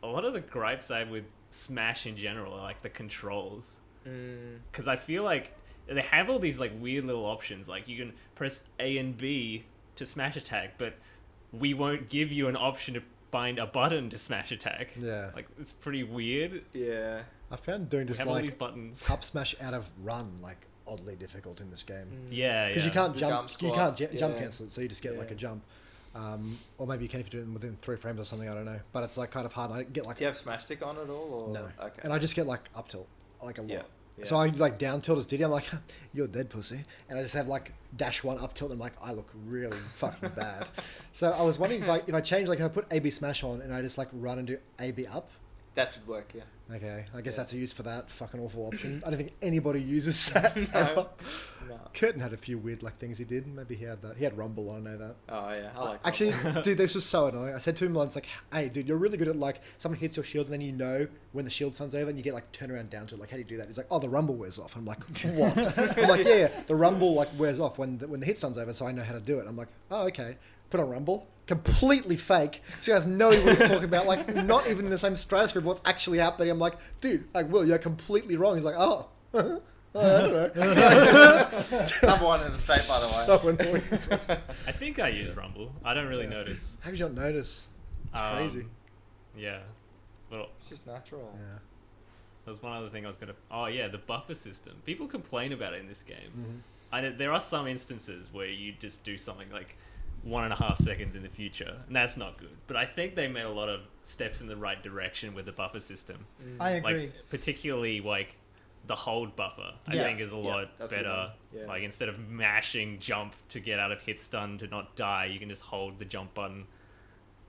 S3: a lot of the gripes I have with Smash in general are like the controls, because I feel like they have all these like weird little options, like you can press A and B to smash attack, but we won't give you an option to find a button to smash attack.
S1: Yeah.
S3: Like it's pretty weird.
S2: Yeah.
S1: I found doing just
S3: Have all
S1: like
S3: these buttons.
S1: up smash out of run like oddly difficult in this game.
S3: Yeah,
S1: Because
S3: yeah.
S1: you can't
S2: The
S1: jump,
S2: jump
S1: you
S2: squat,
S1: can't jump
S2: yeah.
S1: cancel it, so you just get like
S2: Yeah.
S1: a jump. Or maybe you can if you do it within 3 frames or something, I don't know. But it's like kind of hard. I get like
S2: Do you have smash stick on at all? Or?
S1: no,
S2: Okay.
S1: and I just get like up tilt, like a lot.
S2: Yeah, yeah.
S1: So I like down tilt as Diddy. I'm like, you're dead, pussy. And I just have like -1 up tilt, and I'm like, I look really fucking bad. So I was wondering if I change, like if I put AB smash on and I just like run and do AB up.
S2: That should work, yeah.
S1: Okay, I guess
S2: Yeah.
S1: that's a use for that fucking awful option. I don't think anybody uses that ever.
S2: No.
S1: Curtin had a few weird like things he did. Maybe he had that. He had Rumble. I know that.
S2: Oh, yeah. I like
S1: Actually,
S2: Rumble.
S1: dude, this was so annoying. I said to him once, like, "Hey, dude, you're really good at like someone hits your shield, and then you know when the shield sun's over, and you get like turn around down to it. Like, how do you do that?" He's like, "Oh, the rumble wears off." I'm like, "What?" I'm like, "Yeah, the rumble like wears off when the hit sun's over, so I know how to do it." I'm like, "Oh, okay." Put on rumble, completely fake. So you guys know what he's talking about. Like, not even in the same stratosphere of what's actually happening. I'm like, "Dude, like, Will, you're completely wrong." He's like, "Oh." I don't know.
S2: Number 1 in the state, by the way.
S1: So annoying.
S3: I think I use Rumble. I don't really
S1: Yeah.
S3: notice.
S1: How could you not notice? It's crazy.
S3: Yeah. Well,
S2: It's just natural.
S1: Yeah.
S3: there's one other thing I was gonna. Oh yeah, the buffer system. People complain about it in this game.
S1: Mhm.
S3: I know there are some instances where you just do something like 1.5 seconds in the future, and that's not good. But I think they made a lot of steps in the right direction with the buffer system.
S4: I agree.
S3: Like particularly like the hold buffer, I
S4: Yeah.
S3: think is a lot
S2: that's a good
S3: better.
S2: one. Yeah.
S3: Like instead of mashing jump to get out of hit stun to not die, you can just hold the jump button.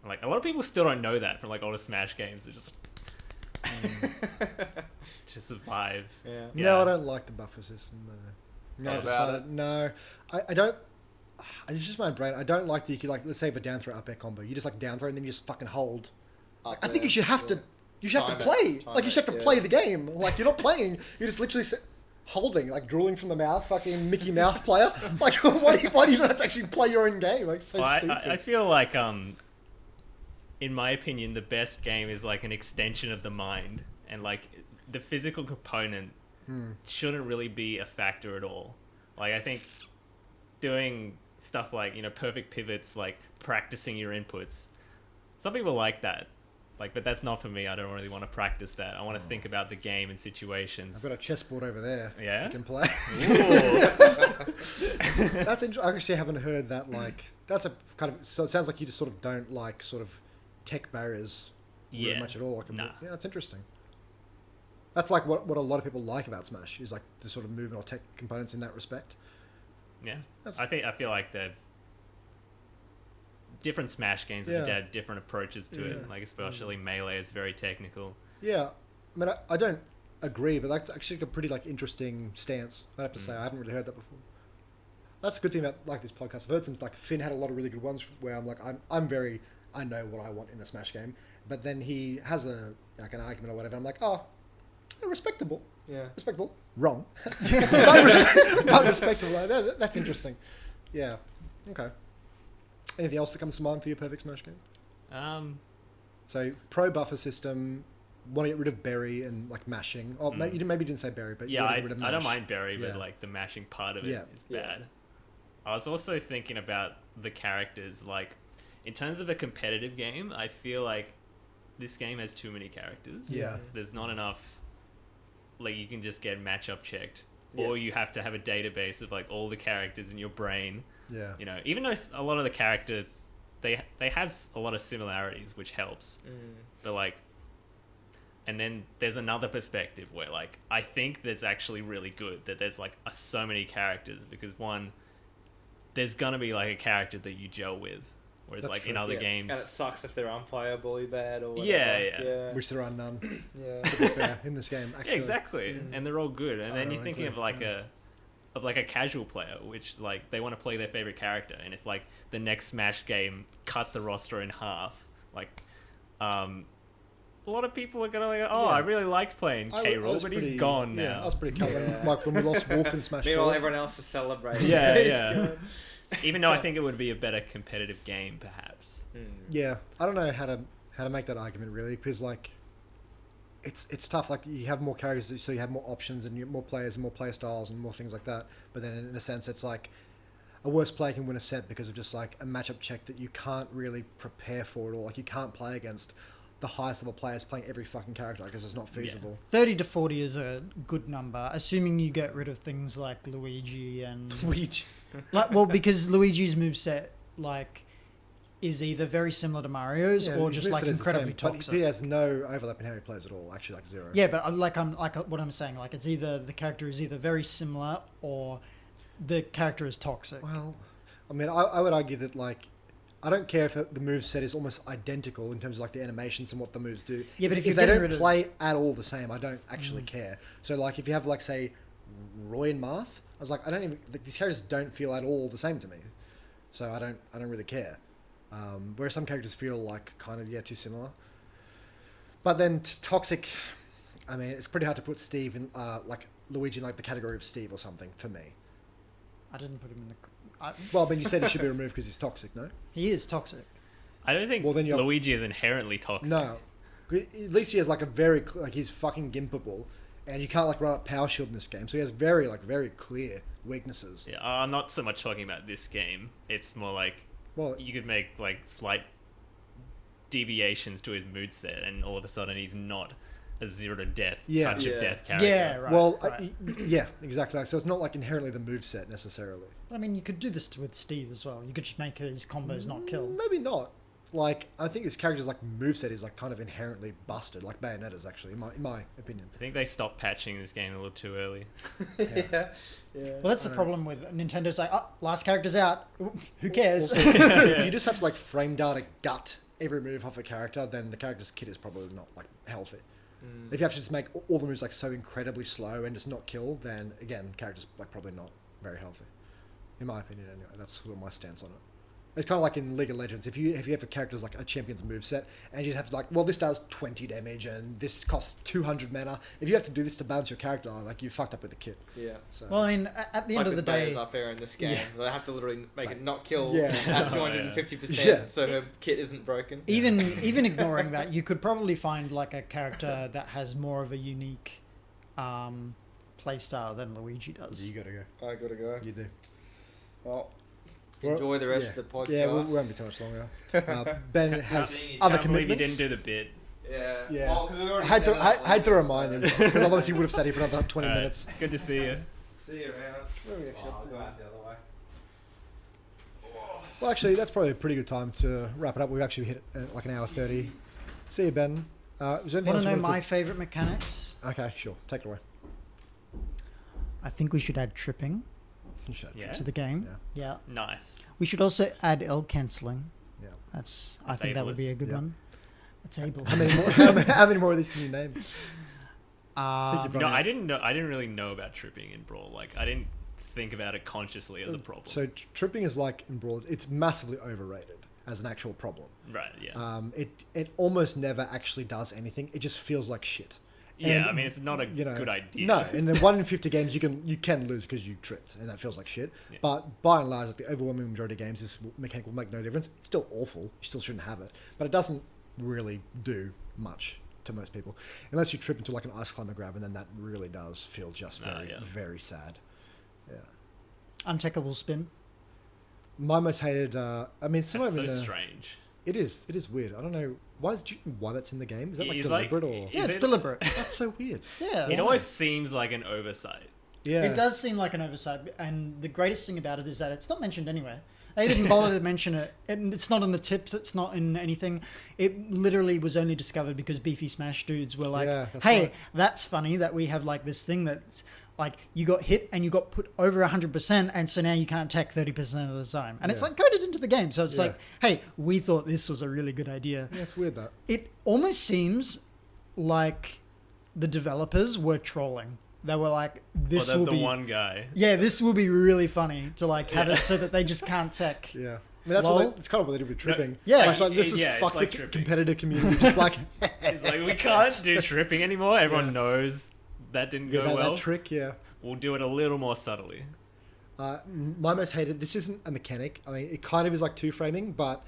S3: Like a lot of people still don't know that from like older Smash games. They're just to survive.
S2: Yeah.
S1: No, I don't like the buffer system. No,
S2: Not
S1: I
S2: about
S1: decided no. I don't. It's just my brain. I don't like that you could like let's say if a down throw up air combo, you just like down throw and then you just fucking hold.
S2: Up
S1: I think
S2: there,
S1: you should have
S2: yeah.
S1: to. You should have
S2: Time
S1: to
S2: it,
S1: play.
S2: time
S1: Like you should
S2: it,
S1: have to
S2: yeah.
S1: play the game. Like you're not playing. You're just literally holding, like drooling from the mouth, fucking Mickey Mouse player. Like why do you not have to actually play your own game? Like so
S3: Well,
S1: stupid.
S3: I feel like in my opinion, the best game is like an extension of the mind, and like the physical component shouldn't really be a factor at all. Like I think doing stuff like perfect pivots, like practicing your inputs. Some people like that, but that's not for me. I don't really want to practice that. I want to think about the game and situations.
S1: I've got a chessboard over there.
S3: Yeah?
S1: You can play. That's interesting. I actually haven't heard that. Like, that's a kind of. So it sounds like you just sort of don't like sort of tech barriers really
S3: Yeah.
S1: much at all. Like,
S3: Nah.
S1: yeah, that's interesting. That's like what a lot of people like about Smash is like the sort of movement or tech components in that respect.
S3: Yeah,
S1: That's-
S3: I feel like the different Smash games
S1: Yeah.
S3: have had different approaches to it.
S1: Yeah.
S3: Like especially Melee is very technical.
S1: Yeah, I mean, I don't agree, but that's actually a pretty like interesting stance. I have to say, I haven't really heard that before. That's a good thing about like this podcast. I've heard some like Finn had a lot of really good ones where I'm like I know what I want in a Smash game, but then he has an argument or whatever. I'm like, oh, respectable,
S2: Yeah.
S1: respectable, wrong, but respectable. Like, that's interesting. Yeah, okay. Anything else that comes to mind for your perfect Smash game? So pro buffer system. Want to get rid of berry and like mashing. Oh, maybe you didn't say berry, but you
S3: Yeah,
S1: want to
S3: I
S1: get rid of mash.
S3: don't mind Berry, but
S1: Yeah.
S3: like the mashing part of it
S1: Yeah.
S3: is
S2: Yeah.
S3: bad. I was also thinking about the characters. Like in terms of a competitive game, I feel like this game has too many characters.
S1: Yeah.
S3: There's not enough. Like you can just get matchup checked,
S2: Yeah.
S3: or you have to have a database of like all the characters in your brain.
S1: Yeah.
S3: Even though a lot of the characters, they have a lot of similarities, which helps. But like, and then there's another perspective where like I think that's actually really good that there's like so many characters, because one, there's gonna be like a character that you gel with, whereas
S1: That's
S3: like
S1: true.
S3: in other
S2: Yeah.
S3: games,
S2: And it sucks if they're unplayably bad or whatever.
S3: Yeah.
S1: Which there are none.
S2: Yeah.
S1: To be fair, in this game,
S3: yeah,
S1: actually.
S3: exactly, and they're all good. And then you're thinking of like
S1: Ironically,
S3: a casual player, which like they want to play their favorite character, and if like the next Smash game cut the roster in half, like a lot of people are gonna like, oh,
S1: Yeah.
S3: I really liked playing
S1: I
S3: K-Rool,
S1: was
S3: but
S1: pretty-
S3: he's gone
S1: Yeah,
S3: now.
S1: I was pretty covered.
S2: Yeah.
S1: Like when we lost Wolf in Smash
S2: Meanwhile,
S1: 4.
S2: everyone else is celebrating.
S3: Yeah,
S2: He's
S3: yeah.
S2: gone.
S3: Even though I think it would be a better competitive game, perhaps.
S1: Yeah, I don't know how to make that argument really, because like it's tough. Like you have more characters, so you have more options and more players and more play styles and more things like that. But then in a sense, it's like a worse player can win a set because of just like a matchup check that you can't really prepare for at all. Like you can't play against the highest level players playing every fucking character because it's not feasible.
S4: 30 to 40 is a good number, assuming you get rid of things like Luigi and
S1: Luigi.
S4: Because Luigi's moveset is either very similar to Mario's or
S1: his
S4: just like
S1: moveset is the
S4: incredibly
S1: same, but
S4: toxic.
S1: he has no overlap in how he plays at all. Actually, like zero.
S4: Yeah, but what I'm saying, like it's either the character is either very similar or the character is toxic.
S1: Well, I mean, I would argue that like I don't care if the moveset is almost identical in terms of like the animations and what the moves do.
S4: Yeah, but if
S1: they
S4: you're getting
S1: don't
S4: rid of-
S1: play at all the same, I don't actually care. So like if you have like say Roy and Marth, I was like I don't even like, these characters don't feel at all the same to me. So I don't really care. Whereas some characters feel like kind of too similar. But then toxic, I mean, it's pretty hard to put Steve in like Luigi in like the category of Steve or something for me.
S4: I didn't put him in the.
S1: Well, I mean, you said he should be removed because he's toxic, no?
S4: He is toxic.
S3: I don't think
S1: Then
S3: Luigi is inherently toxic.
S1: No. At least he has like a very like he's fucking gimpable, and you can't like run up power shield in this game, so he has very clear weaknesses.
S3: Yeah, I'm not so much talking about this game. It's more like you could make like slight deviations to his moveset, and all of a sudden he's not a zero to death, touch of death character.
S4: Yeah, right.
S1: Well,
S4: right.
S1: yeah, exactly. So it's not like inherently the moveset necessarily.
S4: I mean, you could do this with Steve as well. You could just make his combos not kill.
S1: Maybe not. Like I think his character's like moveset is like kind of inherently busted, like Bayonetta's actually, in my opinion.
S3: I think they stopped patching this game a little too early.
S2: Yeah.
S4: Well, that's the problem with Nintendo's like, last character's out. Who cares?
S1: Also, if you just have to like frame data gut every move off a character, then the character's kit is probably not like healthy. If you have to just make all the moves like so incredibly slow and just not kill, then again, character's like probably not very healthy, in my opinion. Anyway, that's sort of my stance on it. It's kind of like in League of Legends. If you have a character's like a champion's moveset, and you just have to like, well, this does 20 damage and this costs 200 mana. If you have to do this to balance your character, like you fucked up with the kit.
S2: Yeah.
S1: So
S4: Well, I mean, at the end of the day,
S2: up air in this game,
S1: Yeah.
S2: they have to literally make it not kill
S1: Yeah.
S2: at 250%,
S1: Yeah.
S2: so her kit isn't broken.
S4: even ignoring that, you could probably find like a character that has more of a unique playstyle than Luigi does.
S1: you gotta go.
S2: I gotta go.
S1: You do.
S2: Well, enjoy the rest of the podcast.
S1: Yeah, we won't be too much longer. Ben has
S3: I
S1: other
S3: can't believe you
S1: commitments.
S3: didn't do the bit.
S2: Yeah.
S1: Yeah.
S2: Well, 'cause we
S1: I
S2: already
S1: had
S2: said
S1: to,
S2: that
S1: I had to
S2: last
S1: remind him
S2: episode.
S1: because otherwise he would have stayed here for another 20
S3: Alright,
S1: minutes.
S3: Good to see you.
S2: See you around.
S1: Where are we actually up
S2: I'll
S1: to?
S2: go out the other way.
S1: Well, actually, that's probably a pretty good time to wrap it up. We've actually hit like an hour 30. See you, Ben. Was there anything
S4: Want
S1: else
S4: to
S1: you
S4: know my
S1: wanted
S4: favorite mechanics?
S1: Okay, sure. Take it away.
S4: I think we should add tripping
S1: You should.
S3: Yeah.
S4: to the game. Yeah.
S3: Nice.
S4: We should also add L cancelling.
S1: Yeah.
S4: I think that would be a good
S1: Yeah.
S4: one. It's able.
S1: How many more? How many more of these can you name?
S4: Uh,
S1: Right
S3: No,
S1: now.
S3: I didn't really know about tripping in Brawl. Like, I didn't think about it consciously as a problem.
S1: So tripping is like in Brawl. It's massively overrated as an actual problem.
S3: Right. Yeah.
S1: It almost never actually does anything. It just feels like shit.
S3: Yeah.
S1: And,
S3: I mean, it's not a good idea.
S1: No, in the 1 in 50 games you can lose because you tripped, and that feels like shit.
S3: Yeah.
S1: But by and large, like the overwhelming majority of games, this mechanic will make no difference. It's still awful. You still shouldn't have it, but it doesn't really do much to most people, unless you trip into like an ice climber grab, and then that really does feel just very sad. Yeah.
S4: Untechable spin.
S1: My most hated. I mean, some
S3: That's
S1: of
S3: so
S1: them.
S3: strange.
S1: It is weird. I don't know why that's in the game. Is that like
S3: It's like-
S1: deliberate or?
S4: Yeah,
S3: Is
S4: it's
S3: it-
S4: deliberate.
S1: That's so weird.
S4: Yeah.
S3: It always seems like an oversight.
S1: Yeah.
S4: It does seem like an oversight, and the greatest thing about it is that it's not mentioned anywhere. They didn't bother to mention it, and it's not in the tips. It's not in anything. It literally was only discovered because Beefy Smash dudes were like,
S1: Yeah, that's
S4: "Hey,
S1: right.
S4: that's funny that we have like this thing that's like you got hit and you got put over 100%, and so now you can't attack 30% of the time." And it's
S1: Yeah.
S4: like coded into the game, so it's
S1: Yeah.
S4: like, "Hey, we thought this was a really good idea."
S1: Yeah, it's weird that.
S4: It almost seems like the developers were trolling. They were like, "This
S3: Or
S4: will
S3: the
S4: be
S3: one guy.
S4: yeah, this will be really funny to like have it so that they just can't tech."
S1: Yeah. I mean, that's
S4: Lol.
S1: it's kind of what they did with tripping.
S4: Yeah.
S1: It's like, this is
S3: Yeah, it's
S1: fuck
S3: like
S1: the
S3: tripping.
S1: competitive community. Just like,
S3: It's like, we can't do tripping anymore. Everyone
S1: Yeah.
S3: knows that didn't go
S1: that
S3: well.
S1: trick, yeah.
S3: We'll do it a little more subtly.
S1: My most hated. This isn't a mechanic. I mean, it kind of is like two framing, but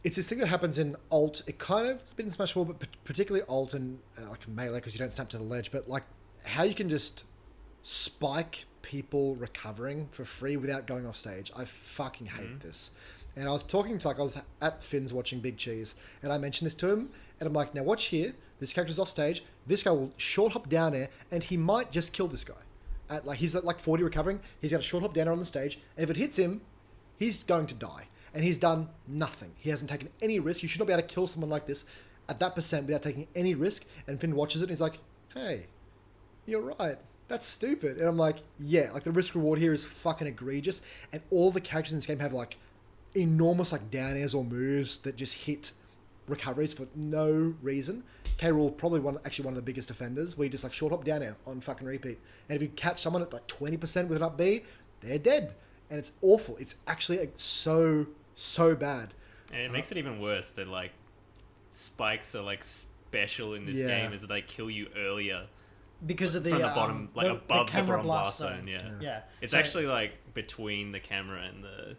S1: it's this thing that happens in alt. It kind of been in Smash 4, but particularly alt and like melee because you don't snap to the ledge. But like how you can just spike people recovering for free without going off stage. I fucking hate this. And I was talking to I was at Finn's watching Big Cheese, and I mentioned this to him, and I'm like, now watch here. This character's off stage. This guy will short hop down air, and he might just kill this guy. He's at like 40 recovering. He's got a short hop down air on the stage, and if it hits him, he's going to die. And he's done nothing. He hasn't taken any risk. You should not be able to kill someone like this at that percent without taking any risk. And Finn watches it, and he's like, hey, you're right. That's stupid. And I'm like, yeah, like the risk reward here is fucking egregious. And all the characters in this game have like enormous like down airs or moves that just hit recoveries for no reason. K-Rool probably one of the biggest offenders where you just like short hop down air on fucking repeat. And if you catch someone at like 20% with an up B, they're dead. And it's awful. It's actually like, so bad.
S3: And it makes it even worse that like spikes are like special in this game is that they kill you earlier.
S4: Because of the
S3: from the bottom, like above the bottom blast zone,
S4: yeah.
S3: It's actually like between the camera and the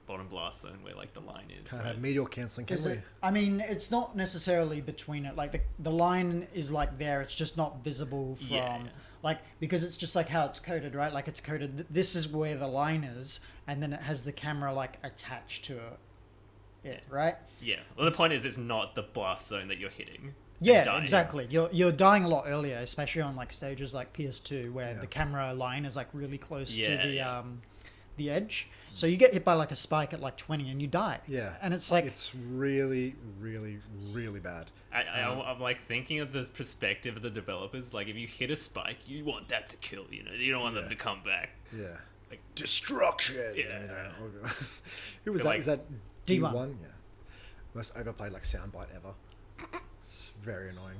S3: bottom blast zone where like the line is.
S1: Can't have meteor cancelling, can we?
S4: I mean, it's not necessarily between it. Like the line is like there. It's just not visible from like because it's just like how it's coded, right? Like it's coded. This is where the line is, and then it has the camera like attached to it, right?
S3: Yeah. Well, the point is, it's not the blast zone that you're hitting.
S4: Yeah, exactly. You're dying a lot earlier, especially on like stages like PS2 where the camera line is like really close to the edge. So you get hit by like a spike at like 20 and you die.
S1: Yeah.
S4: And it's like
S1: it's really, really, really bad.
S3: I'm like thinking of the perspective of the developers. Like if you hit a spike, you want that to kill. You know, you don't want them to come back.
S1: Yeah.
S3: Like
S1: destruction.
S3: Yeah.
S1: You know? Who was
S3: But
S1: that?
S3: like,
S1: Is that
S4: D1?
S1: Yeah. Most overplayed like soundbite ever. It's very annoying.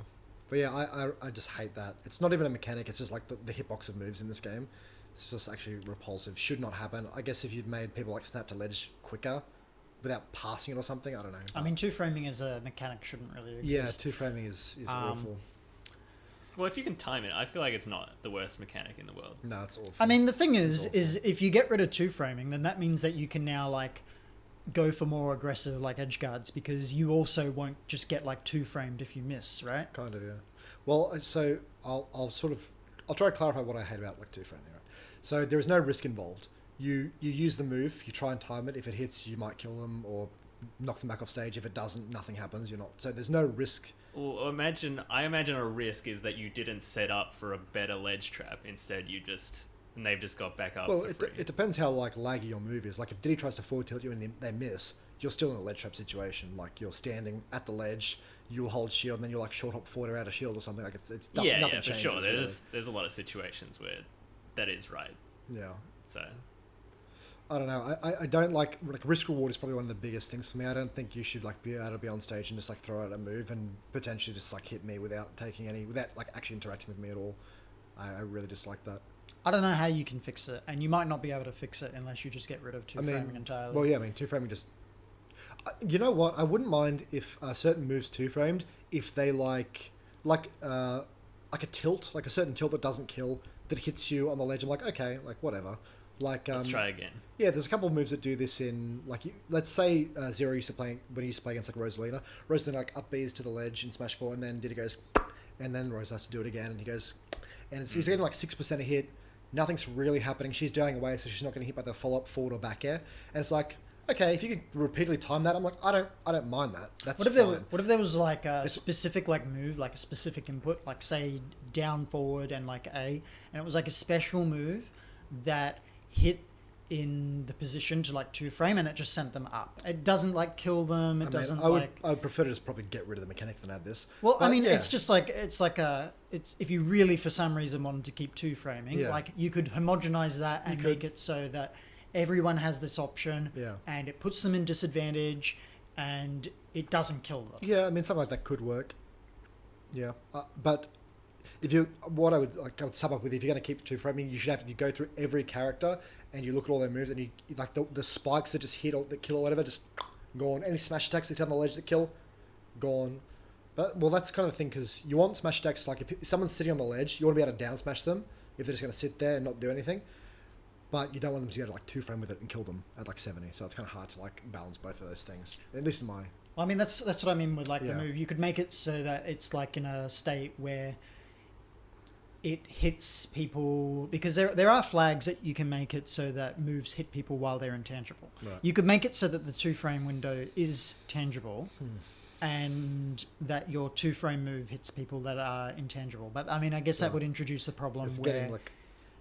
S1: But yeah, I just hate that. It's not even a mechanic. It's just like the hitbox of moves in this game. It's just actually repulsive. Should not happen. I guess if you'd made people like snap to ledge quicker without passing it or something, I don't know.
S4: I mean, two framing as a mechanic shouldn't really exist.
S1: Yeah, two framing is awful.
S3: well, if you can time it, I feel like it's not the worst mechanic in the world.
S1: No, it's awful.
S4: I mean, the thing is if you get rid of two framing, then that means that you can now like go for more aggressive like edge guards because you also won't just get like two framed if you miss, right?
S1: Kind of, yeah. Well, so I'll try to clarify what I hate about like two framing. Right? So there is no risk involved. You use the move, you try and time it. If it hits, you might kill them or knock them back off stage. If it doesn't, nothing happens. You're not. So there's no risk.
S3: Well, I imagine a risk is that you didn't set up for a better ledge trap. Instead, and they've just got back up.
S1: Well,
S3: for free.
S1: it depends how like laggy your move is. Like if Diddy tries to forward tilt you and they miss, you're still in a ledge trap situation. Like you're standing at the ledge, you'll hold shield, and then you'll like short hop forward or out of shield or something. Like it's nothing
S3: for
S1: changes.
S3: sure.
S1: Really.
S3: There's a lot of situations where that is right.
S1: Yeah.
S3: So
S1: I don't know. I don't like risk reward is probably one of the biggest things for me. I don't think you should like be able to be on stage and just like throw out a move and potentially just like hit me without like actually interacting with me at all. I really dislike that.
S4: I don't know how you can fix it, and you might not be able to fix it unless you just get rid of two framing entirely.
S1: Well, yeah, I mean, two framing just. You know what? I wouldn't mind if certain moves two framed if they like a tilt, like a certain tilt that doesn't kill that hits you on the ledge. I'm like, okay, like whatever. Like
S3: let's try again.
S1: Yeah, there's a couple of moves that do this in like let's say Zero used to play against like Rosalina. Rosalina like up Bs to the ledge in Smash 4, and then Diddy goes, and then Rose has to do it again, and he goes, and he's getting like 6% a hit. Nothing's really happening. She's dying away, so she's not getting hit by the follow-up forward or back air. And it's like, okay, if you can repeatedly time that, I'm like, I don't mind that. That's fine.
S4: What if there was like a specific like move, like a specific input, like say down forward and like A, and it was like a special move that hit in the position to like two frame and it just sent them up. It doesn't like kill them.
S1: I would prefer to just probably get rid of the mechanic than add this.
S4: Well, I mean, it's just like it's if you really for some reason wanted to keep two framing, like you could homogenize that and make it so that everyone has this option, and it puts them in disadvantage, and it doesn't kill them.
S1: Yeah, I mean, something like that could work. Yeah, but I would sum up with, if you're going to keep two framing, you go through every character and you look at all their moves, and you like the spikes that just hit or that kill or whatever, just gone. Any smash attacks that hit on the ledge that kill, gone. But well, that's kind of the thing, because you want smash attacks, like if someone's sitting on the ledge, you want to be able to down smash them, if they're just going to sit there and not do anything. But you don't want them to go to like 2-frame with it and kill them at like 70. So it's kind of hard to like balance both of those things. At least in my...
S4: Well, I mean, that's what I mean with like the
S1: Yeah.
S4: move. You could make it so that it's like in a state where it hits people, because there are flags that you can make it so that moves hit people while they're intangible.
S1: Right.
S4: You could make it so that the 2-frame window is tangible, and that your 2-frame move hits people that are intangible. But I mean, I guess that
S1: Right.
S4: would introduce a problem
S1: It's
S4: where...
S1: getting like...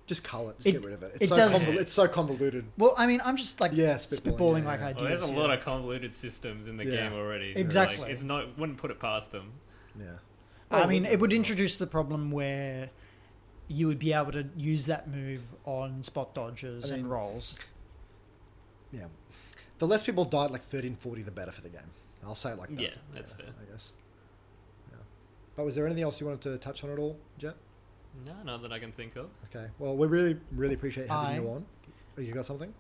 S1: Just cull it. Just
S4: It-
S1: get rid of it.
S4: it does-
S1: It's so convoluted.
S4: Well, I mean, I'm just like
S1: Yeah,
S4: spitballing
S1: spitballing,
S4: like
S1: yeah.
S4: ideas.
S3: Well, there's a
S4: here.
S3: lot of convoluted systems in the
S1: Yeah.
S3: game already.
S4: Exactly.
S3: Like, it's not, wouldn't put it past them.
S1: Yeah.
S4: I mean, it would introduce the problem where you would be able to use that move on spot dodges
S1: I mean,
S4: and rolls.
S1: Yeah. The less people die at like 30 and 40, the better for the game. I'll say it like that.
S3: Yeah, that's fair.
S1: I guess. Yeah. But was there anything else you wanted to touch on at all, Jett?
S3: No, not that I can think of.
S1: Okay. Well, we really, really appreciate having you on. Oh, you got something?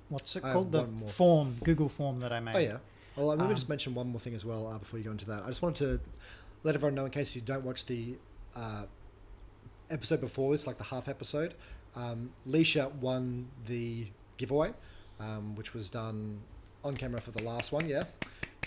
S4: What's it
S1: I have
S4: called? The
S1: one more.
S4: form, Google form that I made.
S1: Oh, yeah. Well, let me
S4: Um,
S1: just mention one more thing as well before you go into that. I just wanted to let everyone know, in case you don't watch the episode before this, like the half episode, Leisha won the giveaway, which was done on camera for the last one, yeah?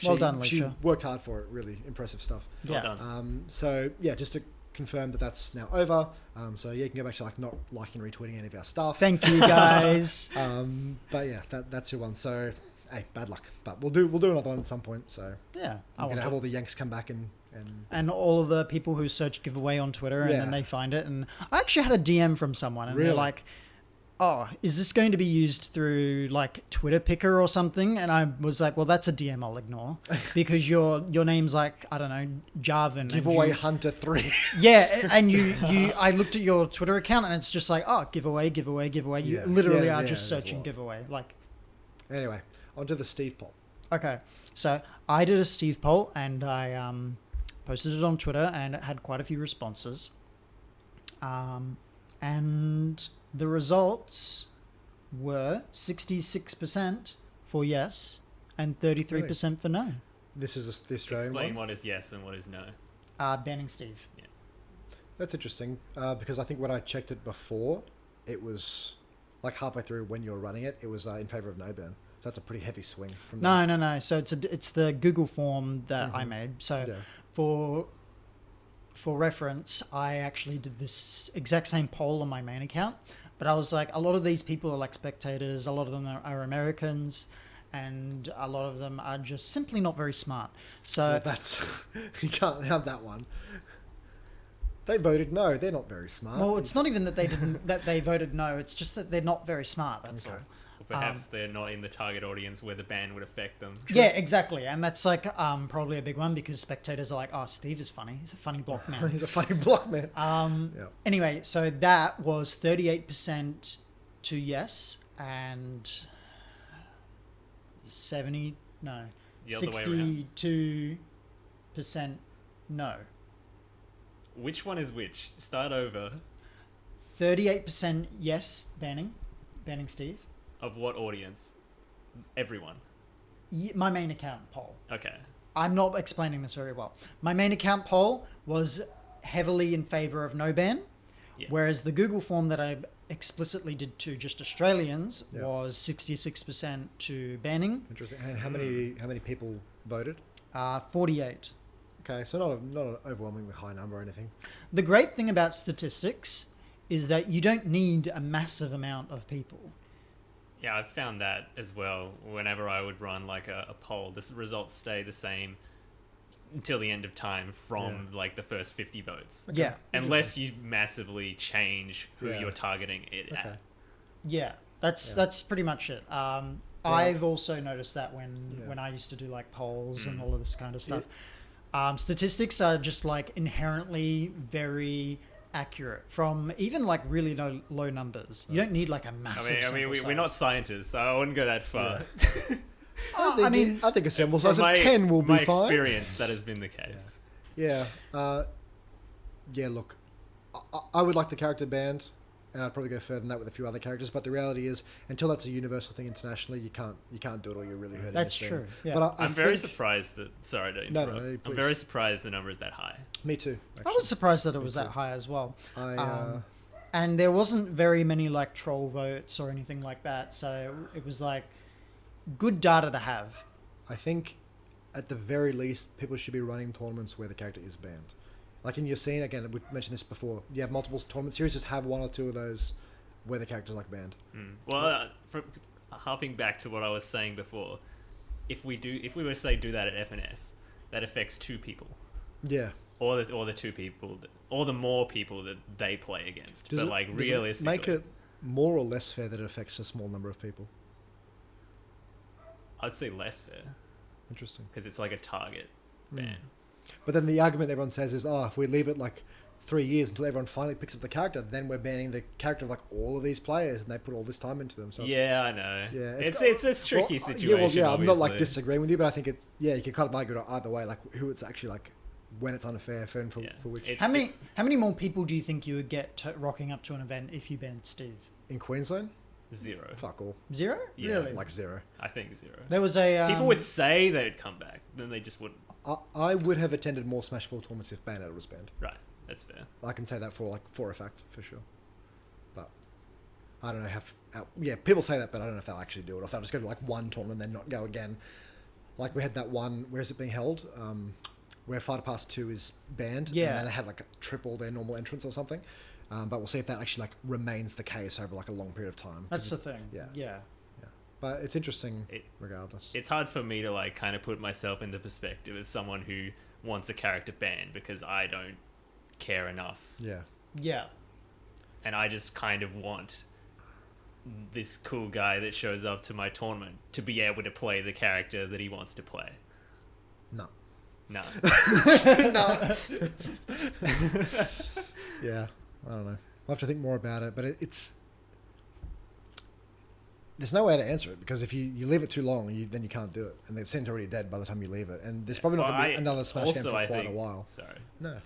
S4: Well done,
S1: She
S4: Leisha.
S1: worked hard for it, really impressive stuff.
S3: Well
S4: Yeah.
S3: done.
S1: So, yeah, just to confirm that that's now over. So, yeah, you can go back to like not liking and retweeting any of our stuff.
S4: Thank you, guys.
S1: But yeah, that's your one. So, hey, bad luck. But we'll do another one at some point. So
S4: Yeah, I
S1: I'm
S4: want
S1: gonna have
S4: to.
S1: all the Yanks come back and
S4: And all of the people who search giveaway on Twitter and
S1: Yeah.
S4: then they find it. And I actually had a DM from someone and they're
S1: Really?
S4: like, oh, is this going to be used through like Twitter Picker or something? And I was like, well, that's a DM I'll ignore because your name's like, I don't know, Jarvan. and
S1: giveaway
S4: you-
S1: Hunter 3.
S4: Yeah, and I looked at your Twitter account and it's just like, oh, giveaway. You
S1: Yeah.
S4: literally
S1: Yeah,
S4: are
S1: yeah,
S4: just
S1: there's a
S4: searching
S1: lot.
S4: giveaway. Like,
S1: Anyway, onto the Steve poll.
S4: okay, so I did a Steve poll and I posted it on Twitter and it had quite a few responses. And the results were 66% for yes and 33% for no.
S1: This is the Australian
S3: Explain
S1: one.
S3: what is yes and what is no.
S4: Banning Steve.
S1: That's interesting because I think when I checked it before, it was like halfway through when you were running it, it was in favor of no ban. So that's a pretty heavy swing. From
S4: No. So it's the Google form that I
S1: Mhm.
S4: made. So
S1: Yeah.
S4: for reference, I actually did this exact same poll on my main account, but I was like, a lot of these people are like spectators, a lot of them are Americans, and a lot of them are just simply not very smart. So
S1: Well, that's you can't have that one. They voted no. They're not very smart.
S4: well, it's not even that they voted no. It's just that they're not very smart. That's
S1: Okay.
S4: all.
S3: Or perhaps they're not in the target audience where the ban would affect them.
S4: Yeah, exactly, and that's like probably a big one because spectators are like, "Oh, Steve is funny. He's a funny block man."
S1: He's a funny block man. Yeah.
S4: Anyway, so that was 38% to yes and 70 no
S3: The other way around.
S4: 62% no.
S3: Which one is which? Start over.
S4: 38% yes banning Steve.
S3: Of what audience? Everyone.
S4: My main account poll.
S3: Okay.
S4: I'm not explaining this very well. My main account poll was heavily in favor of no ban,
S3: Yeah.
S4: whereas the Google form that I explicitly did to just Australians
S1: Yeah.
S4: was 66% to banning,
S1: Interesting. And how many people voted?
S4: 48.
S1: Okay, so not an overwhelmingly high number or anything.
S4: The great thing about statistics is that you don't need a massive amount of people.
S3: Yeah, I've found that as well. Whenever I would run like a poll, the results stay the same until the end of time from like the first 50 votes.
S1: Okay.
S4: Yeah.
S3: Unless you massively change who
S1: Yeah.
S3: you're targeting it
S1: Okay.
S3: at.
S4: Yeah, that's pretty much it. I've also noticed that when I used to do like polls and all of this kind of stuff. Statistics are just like inherently very accurate from even like really low numbers. You don't need like a massive.
S3: We're not scientists, so I wouldn't go that far.
S4: I mean,
S1: I think a sample
S3: From
S1: size of 10 will be
S3: my
S1: fine.
S3: experience, that has been the case.
S1: Yeah. Yeah, look, I would like the character banned. and I'd probably go further than that with a few other characters. But the reality is, until that's a universal thing internationally, you can't do it, or you're really hurting.
S4: That's
S1: your scene.
S4: true. Yeah.
S1: But
S3: I'm very surprised that. Sorry to interrupt.
S1: No,
S3: I'm
S1: please.
S3: very surprised the number is that high.
S1: Me too.
S4: I
S1: Actually.
S4: was surprised that it
S1: Me
S4: was
S1: too.
S4: that high as well.
S1: I
S4: And there wasn't very many like troll votes or anything like that, so it was like good data to have.
S1: I think at the very least, people should be running tournaments where the character is banned. Like in your scene, again, we mentioned this before. You have multiple tournament series, just have one or two of those where the character's like banned.
S3: Well, harping back to what I was saying before, if we were to say do that at FNS, that affects 2 people,
S1: Yeah.
S3: or the 2 people, or the more people that they play against.
S1: Does
S3: but
S1: it-
S3: like
S1: does it
S3: realistically,
S1: make it more or less fair that it affects a small number of people?
S3: I'd say less fair
S1: Interesting.
S3: because it's like a target ban.
S1: But then the argument everyone says is, if we leave it like 3 years until everyone finally picks up the character, then we're banning the character of like all of these players, and they put all this time into them. So
S3: Yeah, I know.
S1: Yeah,
S3: it's a tricky situation.
S1: I'm not like
S3: obviously.
S1: disagreeing with you, but I think it's you can kind of argue it either way, like who it's actually like when it's unfair for
S3: Yeah.
S1: which.
S3: It's-
S4: How many more people do you think you would get rocking up to an event if you banned Steve?
S1: In Queensland,
S3: 0.
S1: fuck all,
S4: 0?
S3: Yeah.
S4: Really?
S1: like 0.
S3: I think 0.
S4: There was a
S3: People would say they'd come back, then they just wouldn't.
S1: I would have attended more Smash 4 tournaments if Bayonetta was banned.
S3: Right, that's fair.
S1: I can say that for a fact, for sure. But I don't know how. People say that, but I don't know if they'll actually do it. Or if they'll just go to like one tournament and then not go again. Like we had that one. Where is it being held? Where Fighter Pass 2 is banned.
S4: Yeah.
S1: And then they had like triple their normal entrance or something. But we'll see if that actually like remains the case over like a long period of time.
S4: That's the thing.
S1: Yeah.
S4: Yeah.
S1: But it's interesting regardless.
S3: It's hard for me to like kind of put myself in the perspective of someone who wants a character banned because I don't care enough,
S1: Yeah.
S4: Yeah.
S3: and I just kind of want this cool guy that shows up to my tournament to be able to play the character that he wants to play.
S1: No.
S3: No.
S1: No. Yeah. I don't know. I'll have to think more about it, but it's. There's no way to answer it because if you leave it too long, then you can't do it, and the scene's already dead by the time you leave it, and there's probably not going to be another Smash game for quite a while.
S3: Sorry,
S1: No,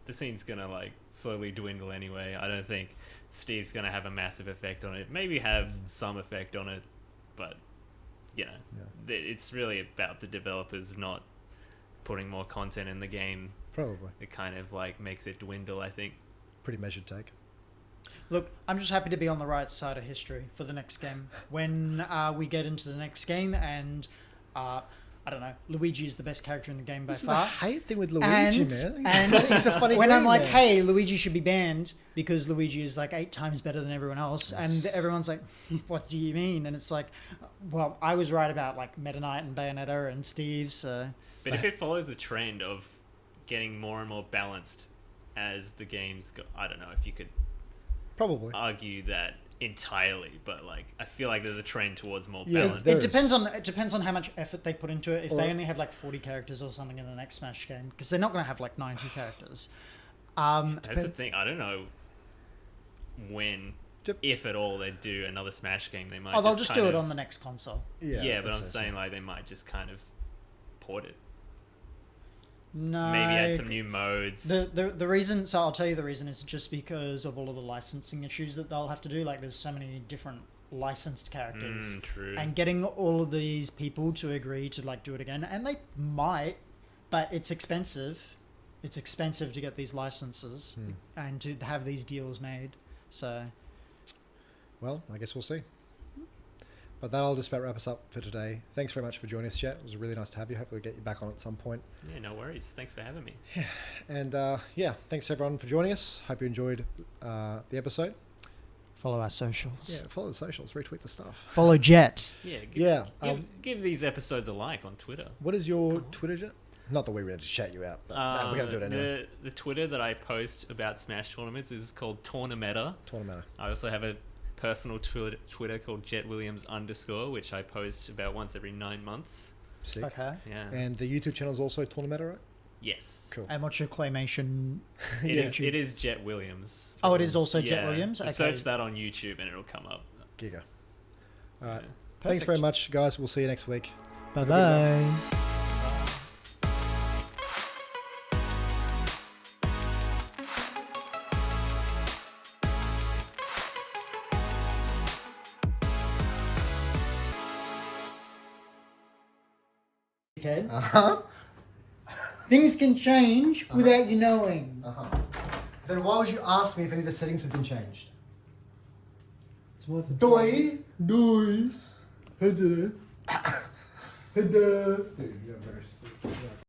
S3: the scene's gonna like slowly dwindle anyway. I don't think Steve's gonna have a massive effect on it. Maybe have some effect on it, but you know, it's really about the developers not putting more content in the game.
S1: probably
S3: It kind of like makes it dwindle, I think.
S1: pretty measured take.
S4: Look, I'm just happy to be on the right side of history for the next game. When we get into the next game and, I don't know, Luigi is the best character in the game by
S1: This is the
S4: far.
S1: hate thing with Luigi, man.
S4: And
S1: He's a funny
S4: when
S1: guy,
S4: I'm like,
S1: man.
S4: hey, Luigi should be banned because Luigi is like 8 times better than everyone else. And everyone's like, what do you mean? And it's like, well, I was right about like Meta Knight and Bayonetta and Steve, so...
S3: But if it follows the trend of getting more and more balanced as the games go, I don't know if you could
S1: Probably.
S3: argue that entirely, but like I feel like there's a trend towards more
S1: Yeah,
S3: balance.
S1: there
S4: It
S1: is.
S4: depends on how much effort they put into it. If
S1: Or-
S4: they only have like 40 characters or something in the next Smash game, because they're not going to have like 90 characters.
S3: That's the thing. I don't know when,
S1: Dep-
S3: if at all, they do another Smash game. They might.
S4: Oh, they'll just
S3: kind
S4: do it
S3: of-
S4: on the next console.
S3: Yeah, but
S1: that's
S3: I'm
S1: so
S3: saying
S1: sad.
S3: like they might just kind of port it.
S4: No.
S3: Maybe add some new modes.
S4: The reason, so I'll tell you the reason is just because of all of the licensing issues that they'll have to do. Like, there's so many different licensed characters,
S3: True.
S4: and getting all of these people to agree to like do it again, and they might, but it's expensive. It's expensive to get these licenses and to have these deals made. So,
S1: Well, I guess we'll see. But that'll just about wrap us up for today. Thanks very much for joining us, Jett. It was really nice to have you. Hopefully we'll get you back on at some point.
S3: Yeah, no worries. Thanks for having me.
S1: And thanks everyone for joining us. Hope you enjoyed the episode.
S4: follow our socials.
S1: Yeah, follow the socials, retweet the stuff.
S4: Follow Jett.
S3: Yeah.
S1: Yeah.
S3: Give these episodes a like on Twitter.
S1: What is your Twitter, Jett? Not that we really just shout you out, but we're going to do it anyway.
S3: The Twitter that I post about Smash tournaments is called Tournameta.
S1: Tournameta.
S3: I also have a personal Twitter called JettWilliams_, which I post about once every 9 months.
S1: Sick.
S4: Okay.
S3: Yeah.
S1: And the YouTube channel is also Tournameta, right?
S3: Yes.
S1: Cool.
S4: And what's your claymation?
S3: It is Jett Williams.
S4: Oh, it is also
S3: Yeah,
S4: Jett Williams.
S3: so
S4: Okay.
S3: search that on YouTube and it'll come up.
S1: Giga. All right.
S3: Yeah.
S1: Thanks very much, guys. We'll see you next week.
S4: Bye bye. dickhead.
S1: Uh-huh.
S4: Things can change without you knowing.
S1: Uh-huh. Then why would you ask me if any of the settings have been changed? Doi.
S4: Doi. Hey,
S1: Dude, you're very stupid.